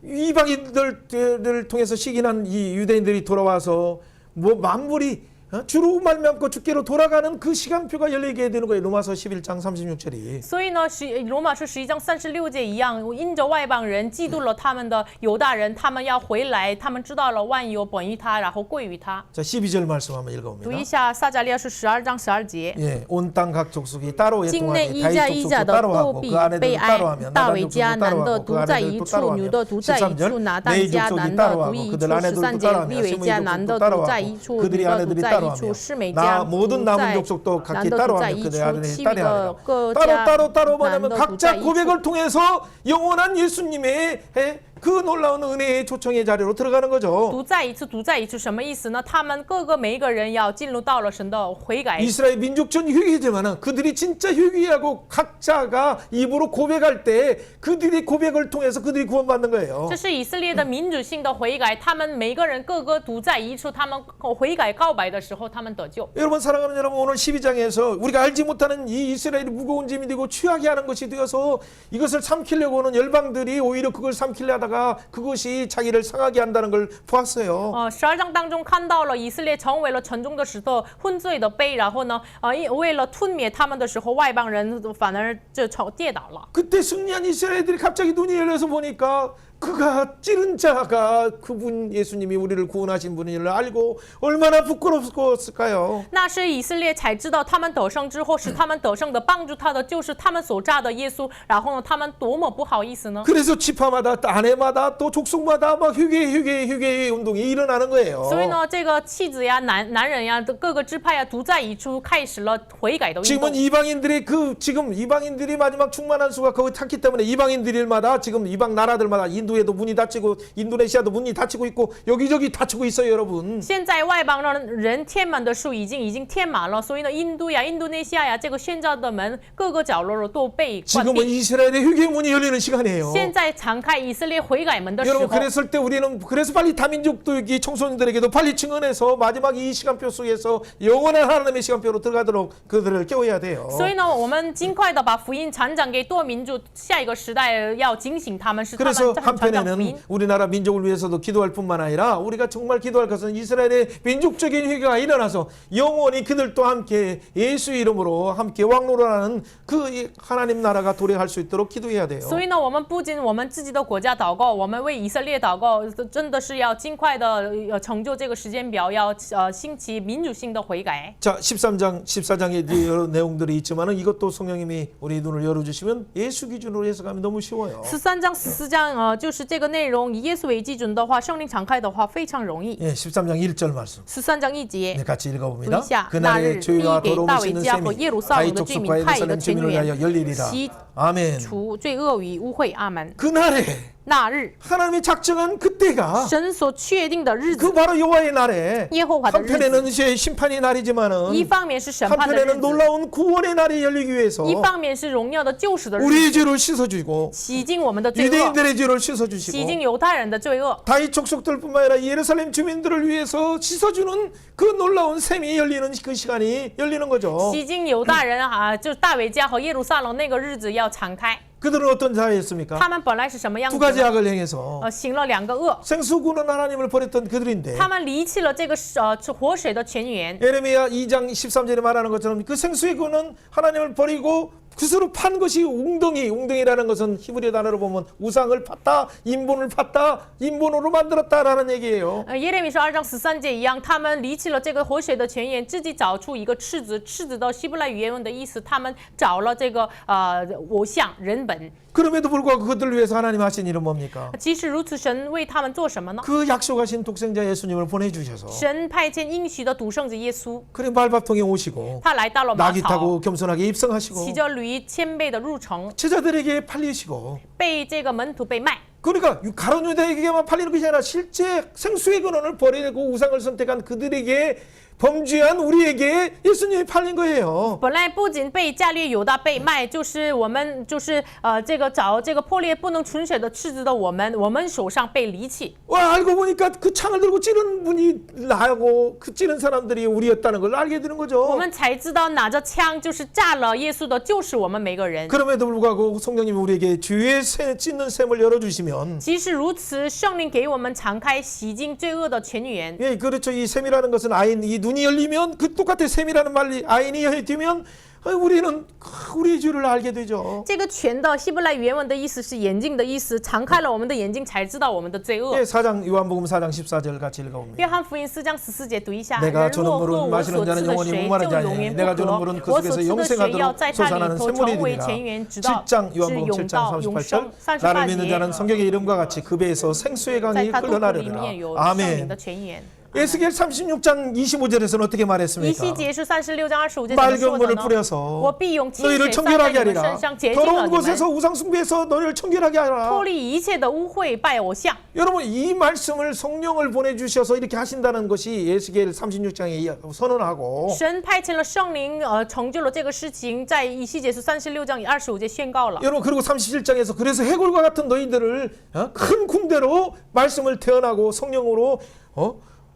[SPEAKER 1] 이방인들을 통해서 시기난 이 유대인들이 돌아와서 뭐 만물이 주로 말미암고 주께로 돌아가는 그 시간표가 열리게 되는 거예요. 로마서 11장 36절이.
[SPEAKER 2] 所以呢，罗马书11章36节一样，因着外邦人嫉妒了他们的犹大人，他们要回来，他们知道了万有本于他，然后归于他。
[SPEAKER 1] 자, 12절 말씀 한번
[SPEAKER 2] 读
[SPEAKER 1] 읽어봅니다.
[SPEAKER 2] 一下撒迦利亚书12章12节。
[SPEAKER 1] 예, 온 땅 각 족속이 따로
[SPEAKER 2] 境内
[SPEAKER 1] 예통하니
[SPEAKER 2] 一家
[SPEAKER 1] 다윗
[SPEAKER 2] 一
[SPEAKER 1] 족속도
[SPEAKER 2] 家的
[SPEAKER 1] 따로
[SPEAKER 2] 都
[SPEAKER 1] 하고
[SPEAKER 2] 必
[SPEAKER 1] 그 아내들도
[SPEAKER 2] 被
[SPEAKER 1] 따로
[SPEAKER 2] 爱，
[SPEAKER 1] 하며
[SPEAKER 2] 大
[SPEAKER 1] 나단
[SPEAKER 2] 卫家
[SPEAKER 1] 족속도
[SPEAKER 2] 男
[SPEAKER 1] 따로
[SPEAKER 2] 的
[SPEAKER 1] 하고
[SPEAKER 2] 独
[SPEAKER 1] 그
[SPEAKER 2] 在一
[SPEAKER 1] 아내들도
[SPEAKER 2] 处，
[SPEAKER 1] 따로
[SPEAKER 2] 女
[SPEAKER 1] 하며
[SPEAKER 2] 的独在一处，
[SPEAKER 1] 13절
[SPEAKER 2] 拿但
[SPEAKER 1] 레위
[SPEAKER 2] 家
[SPEAKER 1] 족속이
[SPEAKER 2] 男
[SPEAKER 1] 따로
[SPEAKER 2] 的
[SPEAKER 1] 하고
[SPEAKER 2] 独一
[SPEAKER 1] 그들
[SPEAKER 2] 处，
[SPEAKER 1] 아내들도
[SPEAKER 2] 13
[SPEAKER 1] 따로
[SPEAKER 2] 节
[SPEAKER 1] 하며
[SPEAKER 2] 利未
[SPEAKER 1] 스무이
[SPEAKER 2] 家男的
[SPEAKER 1] 족속도 따로
[SPEAKER 2] 独在
[SPEAKER 1] 하고
[SPEAKER 2] 一处，女
[SPEAKER 1] 그들이
[SPEAKER 2] 的独
[SPEAKER 1] 아내들이
[SPEAKER 2] 在
[SPEAKER 1] 따로
[SPEAKER 2] 一处，
[SPEAKER 1] 하며
[SPEAKER 2] 示每
[SPEAKER 1] 나
[SPEAKER 2] 家
[SPEAKER 1] 모든
[SPEAKER 2] 独
[SPEAKER 1] 남은
[SPEAKER 2] 在
[SPEAKER 1] 족속도
[SPEAKER 2] 男
[SPEAKER 1] 각기
[SPEAKER 2] 的
[SPEAKER 1] 따로
[SPEAKER 2] 独在
[SPEAKER 1] 하며
[SPEAKER 2] 一
[SPEAKER 1] 그들
[SPEAKER 2] 处，
[SPEAKER 1] 아내들이
[SPEAKER 2] 其余
[SPEAKER 1] 따로
[SPEAKER 2] 的
[SPEAKER 1] 하리라.
[SPEAKER 2] 各
[SPEAKER 1] 따로
[SPEAKER 2] 家
[SPEAKER 1] 따로
[SPEAKER 2] 男
[SPEAKER 1] 뭐냐면
[SPEAKER 2] 的独在
[SPEAKER 1] 각자
[SPEAKER 2] 一处。
[SPEAKER 1] 고백을 통해서 영원한 예수님의 그 놀라운 은혜의 초청의 자리로 들어가는 거죠.
[SPEAKER 2] 独在一处，独在一处什么意思呢？他们每一个人要进入到了神的悔改。
[SPEAKER 1] 이스라엘 민족전 휴게지만은 그들이 진짜 휴게하고 각자가 입으로 고백할 때 그들이 고백을 통해서 그들이 구원받는 거예요.
[SPEAKER 2] 这是以色列的民主性的悔改，他们每个人个独在一处，他们悔改告白的时候，他们得救。
[SPEAKER 1] 여러분 사랑하는 여러분 오늘 12장에서 우리가 알지 못하는 이 이스라엘이 무거운 짐이 되고 취하게 하는 것이 되어서 이것을 삼키려고 하는 열방들이 오히려 그걸 삼키려 하다가 그것이 자기를 상하게 한다는 걸 보았어요.
[SPEAKER 2] 12章当中看到了以色列成为了沉重的石头、混醉的杯，然后呢，为了吞灭他们的时候，外邦人反而就跌倒了。
[SPEAKER 1] 그때 승리한 이스라엘들이 갑자기 눈이 열려서 보니까 그가 찌른 자가 그분 예수님이 우리를 구원하신 분을 알고 얼마나 부끄럽었을까요?
[SPEAKER 2] 那是以色列才知道他们得胜之后，使他们得胜的帮助他的就是他们所炸的耶稣，然后呢，他们多么不好意思呢？
[SPEAKER 1] 그래서 지파마다 아내마다 또 족속마다 막 휴게 운동이 일어나는 거예요.
[SPEAKER 2] 所以呢，这个妻子呀、男人呀，各个支派呀，独在一处，开始了悔改的运
[SPEAKER 1] 지금은
[SPEAKER 2] 动。
[SPEAKER 1] 이방인들이 지금 이방인들이 마지막 충만한 수가 거기 탔기 때문에 이방인들마다 지금 이방 나라들마다 인도에도 문이 닫히고 인도네시아도 문이 닫히고 있고 여기저기 닫히고 있어요, 여러분.
[SPEAKER 2] 现在外邦人填满的数已经填满了，所以呢，印度呀、印度内西亚呀，这个宣教的门各个角落都被关
[SPEAKER 1] 지금은
[SPEAKER 2] 闭。
[SPEAKER 1] 이스라엘의 휴게 문이 열리는 시간이에요.
[SPEAKER 2] 现在敞开以色列悔改门的时
[SPEAKER 1] 여러분
[SPEAKER 2] 候，
[SPEAKER 1] 그랬을 때 우리는 그래서 빨리 다민족도 이 청소년들에게도 빨리 증언해서 마지막 이 시간표 속에서 영원한 하나님의 시간표로 들어가도록 그들을 깨워야 돼요.
[SPEAKER 2] 所以呢，我们尽快的把福音传讲给多民族，下一个时代要警醒他们，是他们
[SPEAKER 1] 그래서
[SPEAKER 2] 传讲福音。
[SPEAKER 1] 한편에는 우리나라 민족을 위해서도 기도할 뿐만 아니라 우리가 정말 기도할 것은 이스라엘의 민족적인 회개가 일어나서 영원히 그들도 함께 예수 이름으로 함께 왕노라는 그 하나님 나라가 도래할 수 있도록 기도해야 돼요.
[SPEAKER 2] 所以呢，我们不仅我们自己的国家祷告，我们为以色列祷告，真的是要尽快的成就这个时间表，要兴起民主性的悔改。
[SPEAKER 1] 자, 13장, 14장에 여러 내용들이 있지만은 이것도 성령님이 우리 눈을 열어주시면 예수 기준으로 해석하면 너무 쉬워요.
[SPEAKER 2] 13章、14章，就是这个内容，以耶稣为基准的话，圣灵敞开的话，非常容易。
[SPEAKER 1] 예, 13장 1절 말씀.
[SPEAKER 2] 13章1节
[SPEAKER 1] 네, ， 같이 읽어봅니다.
[SPEAKER 2] 读一下。
[SPEAKER 1] 그날에
[SPEAKER 2] 那日
[SPEAKER 1] 죄와
[SPEAKER 2] 必给
[SPEAKER 1] 더러움을
[SPEAKER 2] 大卫
[SPEAKER 1] 씻는
[SPEAKER 2] 家和
[SPEAKER 1] 셈이
[SPEAKER 2] 耶路撒冷
[SPEAKER 1] 다윗
[SPEAKER 2] 的居民
[SPEAKER 1] 족속과
[SPEAKER 2] 太乙的
[SPEAKER 1] 예루살렘
[SPEAKER 2] 泉
[SPEAKER 1] 주민을
[SPEAKER 2] 源
[SPEAKER 1] 위하여 열리리라.
[SPEAKER 2] 洗
[SPEAKER 1] 아멘.
[SPEAKER 2] 除罪恶与污秽。阿门。
[SPEAKER 1] 그날에
[SPEAKER 2] 那日，
[SPEAKER 1] 하나님이 작정한 그때가
[SPEAKER 2] 神所确定的日子，
[SPEAKER 1] 그 바로 여호와의 날에
[SPEAKER 2] 耶和华的日子，
[SPEAKER 1] 한편에는 이제 심판의
[SPEAKER 2] 一
[SPEAKER 1] 날이지만은
[SPEAKER 2] 方面是审判的日
[SPEAKER 1] 한편에는
[SPEAKER 2] 子，
[SPEAKER 1] 놀라운 구원의 날이 열리기 위해서
[SPEAKER 2] 一方面是荣耀的救赎的日子，
[SPEAKER 1] 우리의 죄를 씻어주고
[SPEAKER 2] 洗净我们的罪恶，
[SPEAKER 1] 유대인들의 죄를
[SPEAKER 2] 洗
[SPEAKER 1] 씻어주시고
[SPEAKER 2] 净犹太人的罪恶。
[SPEAKER 1] 다윗 족속들뿐만 아니라 예루살렘 주민들을 위해서 씻어주는 그 놀라운 셈이 열리는 그 시간이 열리는 거죠.
[SPEAKER 2] 洗净犹大人啊，就是大卫家和耶路撒冷那个日子要敞开。
[SPEAKER 1] 그들은 어떤 자였습니까?
[SPEAKER 2] 他们本来是什么样
[SPEAKER 1] 두
[SPEAKER 2] 子
[SPEAKER 1] 가지
[SPEAKER 2] 呢？
[SPEAKER 1] 악을 행해서
[SPEAKER 2] 行了2个恶，
[SPEAKER 1] 생수구는 하나님을 버렸던 그들인데
[SPEAKER 2] 他们离弃了这个活水的泉源。
[SPEAKER 1] 예레미야 2장 13절에 말하는 것처럼 그 생수의 구는 하나님을 버리고 그스로 판 것이 웅덩이라는 것은 히브리 단어로 보면 우상을 팠다, 인본을 팠다, 인본으로 만들었다라는 얘기예요.
[SPEAKER 2] 耶利米书2章13节一样，他们离弃了这个活水的泉源，自己找出一个赤子。赤子的希伯来语原文的意思，他们找了这个偶像人本。
[SPEAKER 1] 그럼에도 불구하고 그들을 위해서 하나님 하신 일은 뭡니까?
[SPEAKER 2] 即使如此，神为他们做什么呢？
[SPEAKER 1] 그 약속하신 독생자 예수님을 보내주셔서
[SPEAKER 2] 神派遣应许的独生子耶稣，
[SPEAKER 1] 그래 말밥통에 오시고
[SPEAKER 2] 他来到了马
[SPEAKER 1] 낙이
[SPEAKER 2] 槽，
[SPEAKER 1] 타고 겸손하게 입성하시고
[SPEAKER 2] 骑着驴谦卑的入城，
[SPEAKER 1] 제자들에게 팔리시고
[SPEAKER 2] 被这个门徒被卖。
[SPEAKER 1] 그러니까 가룟 유다에게만 팔리는 것이 아니라 실제 생수의 근원을 버리고 우상을 선택한 그들에게 범죄한 우리에게 예수님이 팔린 거예요.
[SPEAKER 2] 本来不仅被加略犹大被卖，就是我们这个找这个破裂不能存血的赤子的我们手上被离弃。
[SPEAKER 1] 와, 알고 보니까 그 창을 들고 찌른 분이 나하고 그 찌른 사람들이 우리였다는 걸 알게 되는
[SPEAKER 2] 我
[SPEAKER 1] 거죠.
[SPEAKER 2] 们才知道拿着枪就是炸了耶稣的，就是我们每个人。
[SPEAKER 1] 그럼에도 불구하고 성령님이 우리에게 죄의 찢는 셈을 열어주시면
[SPEAKER 2] 即使如此，圣灵给我们敞开洗净罪恶的泉源。
[SPEAKER 1] 예, 그렇죠. 이 셈이라는 것은 아인, 이 눈이 열리면 그 똑같아 셈이라는 말이 아인이 열리면 우리는 우리의 죄를 알게 되죠.
[SPEAKER 2] 这个泉的希伯来原文的意思是眼睛的意思，敞开了我们的眼睛，才知道我们的罪恶。
[SPEAKER 1] 예, 4장 요한복음 4장 14절 같이 읽어봅니다.
[SPEAKER 2] 约翰福音4章14节读一下：
[SPEAKER 1] 내가
[SPEAKER 2] 人
[SPEAKER 1] 주는
[SPEAKER 2] 若喝
[SPEAKER 1] 물은
[SPEAKER 2] 我
[SPEAKER 1] 마시는
[SPEAKER 2] 所赐
[SPEAKER 1] 자는
[SPEAKER 2] 的
[SPEAKER 1] 영원히
[SPEAKER 2] 水，
[SPEAKER 1] 목마르지
[SPEAKER 2] 就永
[SPEAKER 1] 아니하니
[SPEAKER 2] 远
[SPEAKER 1] 내가
[SPEAKER 2] 不
[SPEAKER 1] 주는
[SPEAKER 2] 渴。
[SPEAKER 1] 물은 그
[SPEAKER 2] 我所
[SPEAKER 1] 속에서
[SPEAKER 2] 赐的水要
[SPEAKER 1] 영생하도록
[SPEAKER 2] 在它里
[SPEAKER 1] 솟아나는
[SPEAKER 2] 头成
[SPEAKER 1] 샘물이
[SPEAKER 2] 为
[SPEAKER 1] 되리라.
[SPEAKER 2] 泉源，直到
[SPEAKER 1] 7장
[SPEAKER 2] 是
[SPEAKER 1] 요한복음
[SPEAKER 2] 永
[SPEAKER 1] 7장
[SPEAKER 2] 到永
[SPEAKER 1] 38절
[SPEAKER 2] 生。
[SPEAKER 1] 나를
[SPEAKER 2] 38
[SPEAKER 1] 믿는
[SPEAKER 2] 节，
[SPEAKER 1] 자는 성경의 이름과 같이 그 배에서 생수의
[SPEAKER 2] 在
[SPEAKER 1] 강이
[SPEAKER 2] 他肚子里
[SPEAKER 1] 흘러나르리라.
[SPEAKER 2] 面有圣灵的
[SPEAKER 1] 아멘.
[SPEAKER 2] 泉源。
[SPEAKER 1] 에스겔 36장 25절에서는 어떻게
[SPEAKER 2] 以
[SPEAKER 1] 말했습니까?
[SPEAKER 2] 西结书36章25节怎么
[SPEAKER 1] 맑은
[SPEAKER 2] 说的
[SPEAKER 1] 물을
[SPEAKER 2] 呢？
[SPEAKER 1] 뿌려서
[SPEAKER 2] 我必用清水
[SPEAKER 1] 너희를
[SPEAKER 2] 洒在
[SPEAKER 1] 청결하게
[SPEAKER 2] 你们身
[SPEAKER 1] 하리라.
[SPEAKER 2] 上，洁净了
[SPEAKER 1] 더러운
[SPEAKER 2] 你们，
[SPEAKER 1] 곳에서 우상 숭배해서 너희를 청결하게
[SPEAKER 2] 脱
[SPEAKER 1] 하라.
[SPEAKER 2] 离一切的污秽拜偶像。
[SPEAKER 1] 여러분 이 말씀을 성령을 보내주셔서 이렇게 하신다는 것이 에스겔 36장에 선언하고
[SPEAKER 2] 神派遣了圣灵，成就了这个事情，在以西结书36章25节宣告了。
[SPEAKER 1] 여러분 그리고 37장에서 그래서 해골과 같은 너희들을 큰 군대로 말씀을 태어나고 성령으로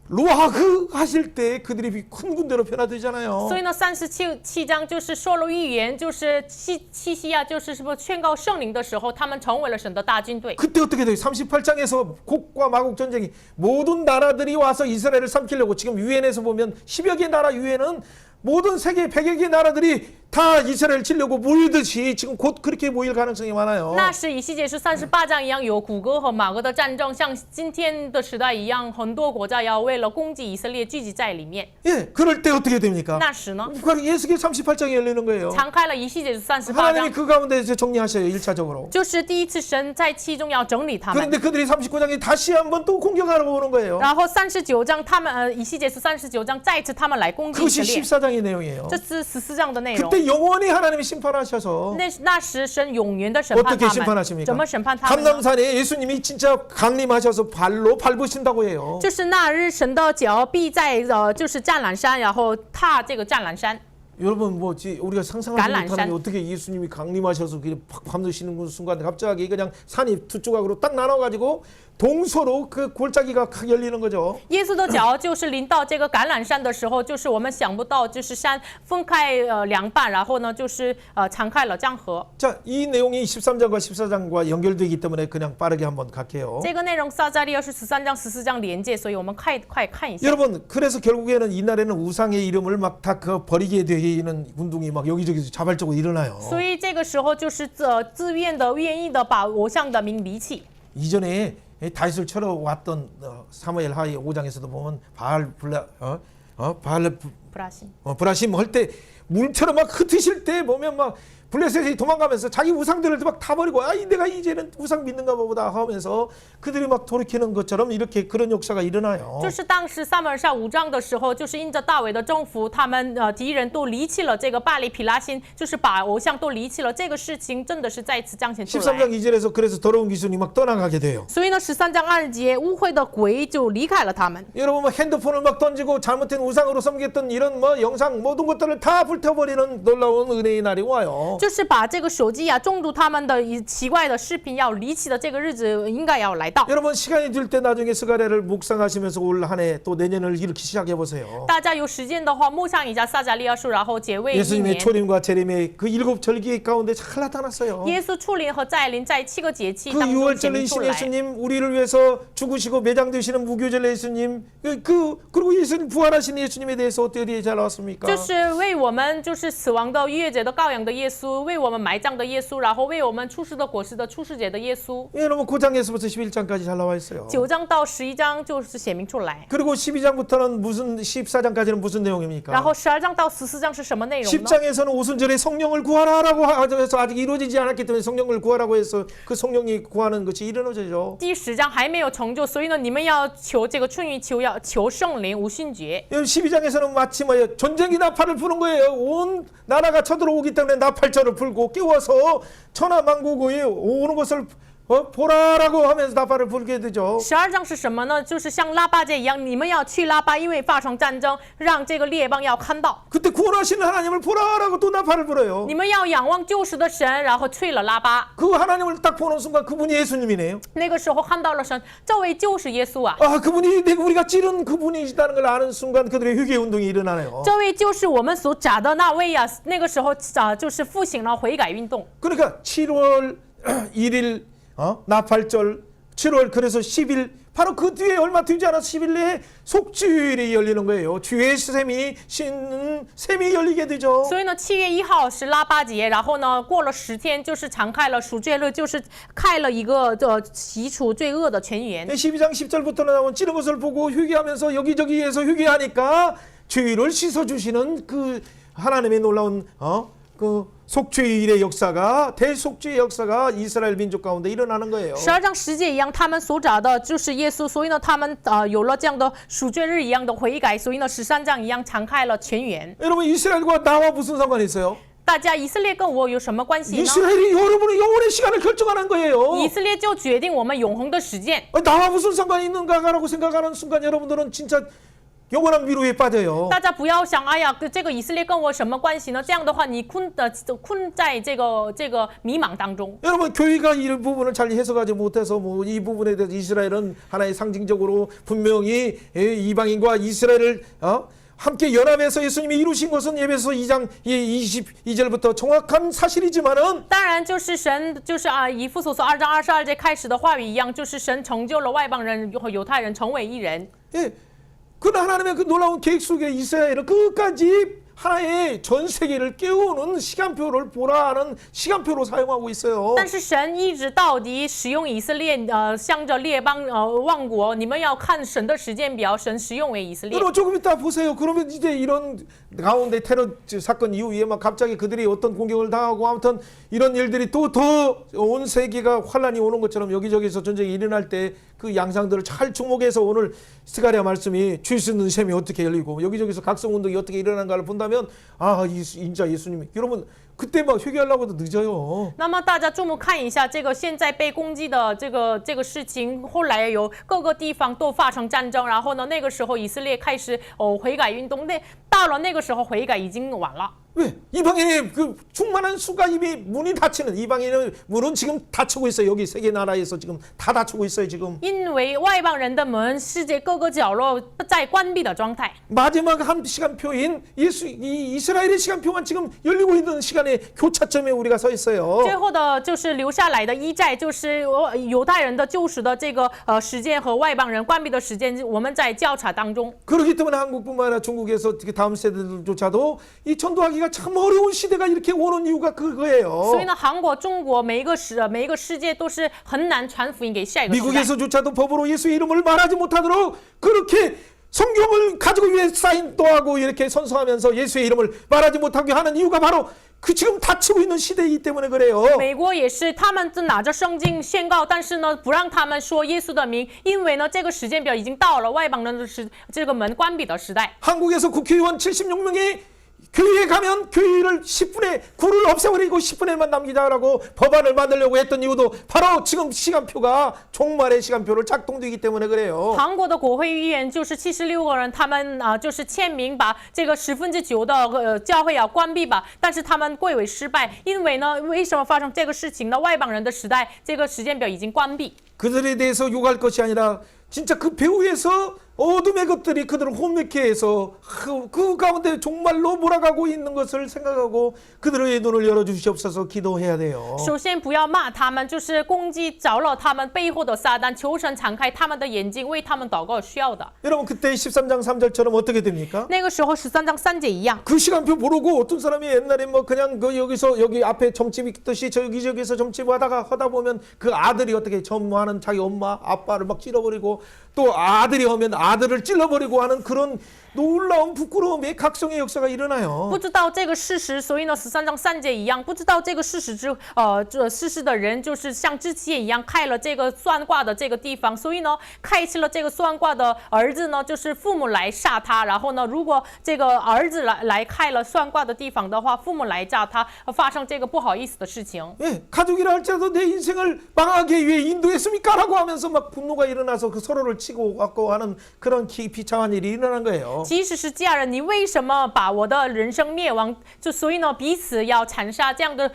[SPEAKER 1] 루아흐 하실 때 그들이 큰 군대로 변화되잖아요.
[SPEAKER 2] 所以呢，37章就是说了预言，就是西西亚，就是不宣告圣灵的时候，他们成为了神的大军队。
[SPEAKER 1] 그때 어떻게 돼요? 38장에서 곡과 마곡 전쟁이 모든 나라들이 와서 이스라엘을 삼키려고 지금 유엔에서 보면 10여 개 나라 유엔은 모든 세계 100여 개 나라들이 다 이스라엘 치려고 모이듯이 지금 곧 그렇게 모일 가능성이 많아요.
[SPEAKER 2] 那是以西结书38章一样，有古哥和马哥的战争，像今天的时代一样，很多国家要为了攻击以色列聚集在里面。
[SPEAKER 1] 예, 그럴 때 어떻게 됩니까?
[SPEAKER 2] 那时呢，
[SPEAKER 1] 예수계 38장이 열리는 거예요.
[SPEAKER 2] 敞开了以西结书38
[SPEAKER 1] 하나님이
[SPEAKER 2] 章，
[SPEAKER 1] 그 가운데 이제 정리하셔요. 1차적으로.
[SPEAKER 2] 就是第一次神在其中要整理他们。
[SPEAKER 1] 그런데 그들이 39장에 다시 한번 또 공격하러 오는 거예요.
[SPEAKER 2] 然后39章，他们以西结书39章再次他们来攻击以色
[SPEAKER 1] 그것이
[SPEAKER 2] 列，
[SPEAKER 1] 14장의 내용이에요.
[SPEAKER 2] 这是14章的内容。
[SPEAKER 1] 그때 영원히 하나님이 심판하셔서
[SPEAKER 2] 那时神永远的审判
[SPEAKER 1] 어떻게
[SPEAKER 2] 他们，
[SPEAKER 1] 심판하십니까?
[SPEAKER 2] 怎么审判他们呢？
[SPEAKER 1] 감람산에 예수님이 진짜 강림하셔서 발로 밟으신다고 해요.
[SPEAKER 2] 就是那日神的脚必在就是橄榄山，然后踏这个橄榄山。
[SPEAKER 1] 여러분 뭐지 우리가 상상하지
[SPEAKER 2] 橄榄山.
[SPEAKER 1] 못하는 게 어떻게 예수님이 강림하셔서 그냥 팍 밤새시는 순간 갑자기 그냥 산이 두 조각으로 딱 나눠가지고 동서로 그 골짜기가 확 열리는 거죠.
[SPEAKER 2] 耶稣的脚就是临到这个橄榄山的时候，就是我们想不到，就是山分开两半，然后呢就是敞开了江河。
[SPEAKER 1] 자, 이 내용이 13장과 14장과 연결되기 때문에 그냥 빠르게 한번 갈게요.
[SPEAKER 2] 这个内容撒迦利亚是13章14章连接，所以我们快看一下。
[SPEAKER 1] 여러분 그래서 결국에는 이날에는 우상의 이름을 막 다 그 버리게 되는 운동이 막 여기저기 자발적으로 일어나요.
[SPEAKER 2] 所以这个时候就是自愿的、愿意的把偶像的名离弃。
[SPEAKER 1] 이전에 다윗을 쳐러 왔던 사무엘 하위 5장에서도 보면 브라심 할 때 물처럼 막 흩으실 때 보면 막 블레셋이 도망가면서 자기 우상들을 막 다 버리고 내가 이제는 우상 믿는가 보다 하면서 그들이 막 돌이키는 것처럼 이렇게 그런 역사가 일어나요.
[SPEAKER 2] 就是当时撒母耳上5章的时候，就是因着大卫的征服，他们敌人都离弃了这个巴黎皮拉辛，就是把偶像都离弃了。这个事情真的是再次彰显出来。
[SPEAKER 1] 13장 2절에서 그래서 더러운 귀신이 막 떠나가게 돼요.
[SPEAKER 2] 所以呢，13章2节，污秽的鬼就离开了他们。
[SPEAKER 1] 여러분 뭐 핸드폰을 막 던지고 잘못된 우상으로 섬겼던 이런 뭐 영상 모든 것들을 다 불태워버리는 놀라운 은혜의 날이 와요.
[SPEAKER 2] 就是把这个手机啊中毒他们的奇怪的视频要离弃的这个日子应该要来到。
[SPEAKER 1] 여러분 시간이 될 때 나중에 스가랴를 묵상하시면서 올 한 해 또 내년을 이렇게 시작해 보세요.
[SPEAKER 2] 大家有时间的话，默想一下撒迦利亚书，然后结尾一
[SPEAKER 1] 예수님의
[SPEAKER 2] 年。
[SPEAKER 1] 초림과 재림의 그 7 절기 가운데 잘 나타났어요.
[SPEAKER 2] 耶稣出临和再临在7个节气
[SPEAKER 1] 그
[SPEAKER 2] 当中显
[SPEAKER 1] 6월절
[SPEAKER 2] 明出
[SPEAKER 1] 이신
[SPEAKER 2] 来。
[SPEAKER 1] 예수님 우리를 위해서 죽으시고 매장되시는 무교절 예수님 그리고 예수님 부활하신 예수님에 대해서 어떻게 잘 나왔습니까?
[SPEAKER 2] 就是为我们就是死亡的逾越节的羔羊的耶稣，为我们埋葬的耶稣，然后为我们出世的果实的出世节的耶稣。
[SPEAKER 1] 여러분 9장에서부터 11장까지 잘 나와 있어요.
[SPEAKER 2] 9章到11章就是显明出来，
[SPEAKER 1] 그리고 12장부터는 무슨 14장까지는 무슨 내용입니까?
[SPEAKER 2] 然后12章到14章是什么内容呢？
[SPEAKER 1] 10장에서는 오순절에 성령을 구하라고 해서 아직 이루어지지 않았기 때문에 성령을 구하라고 해서 그 성령이 구하는 것이 일어나죠.
[SPEAKER 2] 第10章还没有成就，所以呢，你们要求这个春雨求要求圣灵无训节。
[SPEAKER 1] 12장에서는 마치 뭐예요? 전쟁이 나팔을 부는 거예요. 온 나라가 쳐들어오기 때문에 나팔절을 불고 깨워서 천하만국의 오는 것을 보라라고 하면서 나팔을 불게 되죠.
[SPEAKER 2] 12章是什么呢？就是像拉巴节一样，你们要去拉巴，因为发生战争，让这个列邦要看到。
[SPEAKER 1] 그때 구원하시는 하나님을 보라라고 또 나팔을 불어요.
[SPEAKER 2] 你们要仰望救赎的神，然后吹了拉巴。
[SPEAKER 1] 그 하나님을 딱 보는 순간 그분이 예수님이네요.
[SPEAKER 2] 那个时候看到了神，这位就是耶稣啊，
[SPEAKER 1] 아, 그분이 우리가 찌른 그분이시다는 걸 아는 순간 그들의 회개 운동이 일어나네요.
[SPEAKER 2] 这位就是我们所找的那位啊。那个时候就是复兴了悔改运动。
[SPEAKER 1] 그러니까 7월 1일 나팔절 7월 그래서 10일 바로 그 뒤에 얼마 되지 않아서 10일 내에 속죄일이 열리는 거예요. 주의 셈이 신는 셈이 열리게 되죠.
[SPEAKER 2] 所以呢，7月1号是拉巴节，然后呢，过了10天就是常开了赎罪日，就是开了一个洗除罪恶的泉源。
[SPEAKER 1] 12장 10절부터 나온 찌른 것을 보고 회개하면서 여기저기에서 회개하니까 죄를 씻어주시는 그 하나님의 놀라운 그 속죄일의 역사가 대속죄의 역사가 이스라엘 민족 가운데 일어나는 거예요.
[SPEAKER 2] 12章10节一样，他们所找的就是耶稣，所以呢，他们有了这样的赎罪日一样的悔改，所以呢，13章一样敞开了泉源。
[SPEAKER 1] 여러분 이스라엘과 나와 무슨 상관이 있어요?
[SPEAKER 2] 大家，以色列跟我有什么关系呢？
[SPEAKER 1] 이스라엘이 여러분의 영혼의 시간을 결정하는 거예요.
[SPEAKER 2] 以色列就决定我们永恒的时间。
[SPEAKER 1] 나와 무슨 상관이 있는가라고 생각하는 순간 여러분들은 진짜 영원한 위로에 빠져요.
[SPEAKER 2] 大家不要想，哎呀，这个以色列跟我什么关系呢？这样的话，你困在这个迷茫当中。
[SPEAKER 1] 여러분 교회가 이 부분을 잘 해석하지 못해서 뭐 이 부분에 대해서 이스라엘은 하나의 상징적으로 분명히 이방인과 이스라엘을 함께 연합해서 예수님이 이루신 것은 에베소 2장 22절부터 정확한 사실이지만은
[SPEAKER 2] 当然，就是神，就是以弗所书2章22节开始的话语一样，就是神成就了外邦人和犹太人成为一人。
[SPEAKER 1] 예, 그러나 하나님의 그 놀라운 계획 속에 이스라엘은 끝까지 하나의 전 세계를 깨우는 시간표를 보라는 시간표로 사용하고 있어요.
[SPEAKER 2] 但是神一直到底使用以色列，向着列邦万国，你们要看神的时间表，神使用为以色列。
[SPEAKER 1] 여러분 조금 이따 보세요. 그러면 이제 이런 가운데 테러 사건 이후에 막 갑자기 그들이 어떤 공격을 당하고 아무튼 이런 일들이 또 더 온 세계가 환란이 오는 것처럼 여기저기서 전쟁이 일어날 때 그 양상들을 잘 주목해서 오늘 스가랴 말씀이 줄 수 있는 셈이 어떻게 열리고 여기저기서 각성 운동이 어떻게 일어난가를 본다면 진짜 예수님이 여러분 그때 막 회개하려고 해도 늦어요.
[SPEAKER 2] 那么大家注目看一下这个现在被攻击的这个事情，后来有各个地方都发生战争，然后呢，那个时候以色列开始悔改运动，到了那个时候悔改已经晚了。
[SPEAKER 1] 왜? 이방인의 그 충만한 수가 이미 문이 닫히는 이방인의 문은 지금 닫히고 있어요. 여기 세계 나라에서 지금 다 닫히고 있어요. 지금
[SPEAKER 2] 因为外邦人的门，世界各个角落在关闭的状态。
[SPEAKER 1] 마지막 한 시간표인 이스라엘의 시간표만 지금 열리고 있는 시간에 교차점에 우리가 서 있어요.
[SPEAKER 2] 最后的就是留下来的一寨，就是犹太人的救赎的这个时间和外邦人关闭的时间，我们在交叉当中。
[SPEAKER 1] 그렇기 때문에 한국뿐만 아니라 중국에서 다음 세대들조차도 이 전도하기가 참 어려운 시대가 이렇게 오는 이유가 그거예요.
[SPEAKER 2] 所以呢，韩国、中国每一个世界都是很难传福音给下一个时代。
[SPEAKER 1] 미국에서조차도 법으로 예수의 이름을 말하지 못하도록 그렇게 성경을 가지고 위에 사인도 하고 이렇게 선서하면서 예수의 이름을 말하지 못하게 하는 이유가 바로 그 지금 닫히고 있는 시대이기 때문에 그래요.
[SPEAKER 2] 美国也是，他们拿着圣经宣告，但是呢，不让他们说耶稣的名，因为呢，这个时间表已经到了外邦人的这个门关闭的时代。
[SPEAKER 1] 한국에서 국회의원 76명이 교회에 가면 교회를 10분에 굴을 없애버리고 10분에만 남기자라고 법안을 만들려고 했던 이유도 바로 지금 시간표가 종말의 시간표를 작동되기 때문에 그래요.
[SPEAKER 2] 韩国的国会议员就是76个人，他们就是签名把这个9%的教会要关闭吧，但是他们贵为失败，因为呢，为什么发生这个事情呢？外邦人的时代，这个时间表已经关闭。
[SPEAKER 1] 그들에 대해서 욕할 것이 아니라 진짜 그 배후에서 어둠의 것들이 그들을 혼미케 해서 그 가운데 정말로 몰아가고 있는 것을 생각하고 그들의 눈을 열어주시옵소서 기도해야 돼요.
[SPEAKER 2] 首先不要骂他们，就是攻击着了他们背后的撒旦，求神敞开他们的眼睛，为他们祷告需要的。
[SPEAKER 1] 여러분 그때 13장 3절처럼 어떻게 됩니까?
[SPEAKER 2] 那个时候13章3节一样。
[SPEAKER 1] 그 시간표 모르고 어떤 사람이 옛날에 뭐 그냥 그 여기서 여기 앞에 점집 있듯이 여기저기서 점집 하다 보면 그 아들이 어떻게 전무하는 자기 엄마 아빠를 막 찔러버리고 또 아들이 오면 아들을 찔러버리고 하는 그런 놀라운 부끄러움의 각성의 역사가 일어나요.
[SPEAKER 2] 不知道这个事实，所以呢，13章3节一样，不知道这个事实这事实的人，就是像之前一样开了这个算卦的这个地方，所以呢，开启了这个算卦的儿子呢，就是父母来杀他，然后呢，如果这个儿子来开了算卦的地方的话，父母来炸他，发生这个不好意思的事情。
[SPEAKER 1] 예, 가족이라 할지라도 내 인생을 망하게 왜 인도했습니까라고 하면서 막 분노가 일어나서 그 서로를 치고 갖고 하는 그런 비참한 일이 일어난 거예요.
[SPEAKER 2] 即使是家人，你为什么把我的人生灭亡？就所以呢，彼此要残杀这样的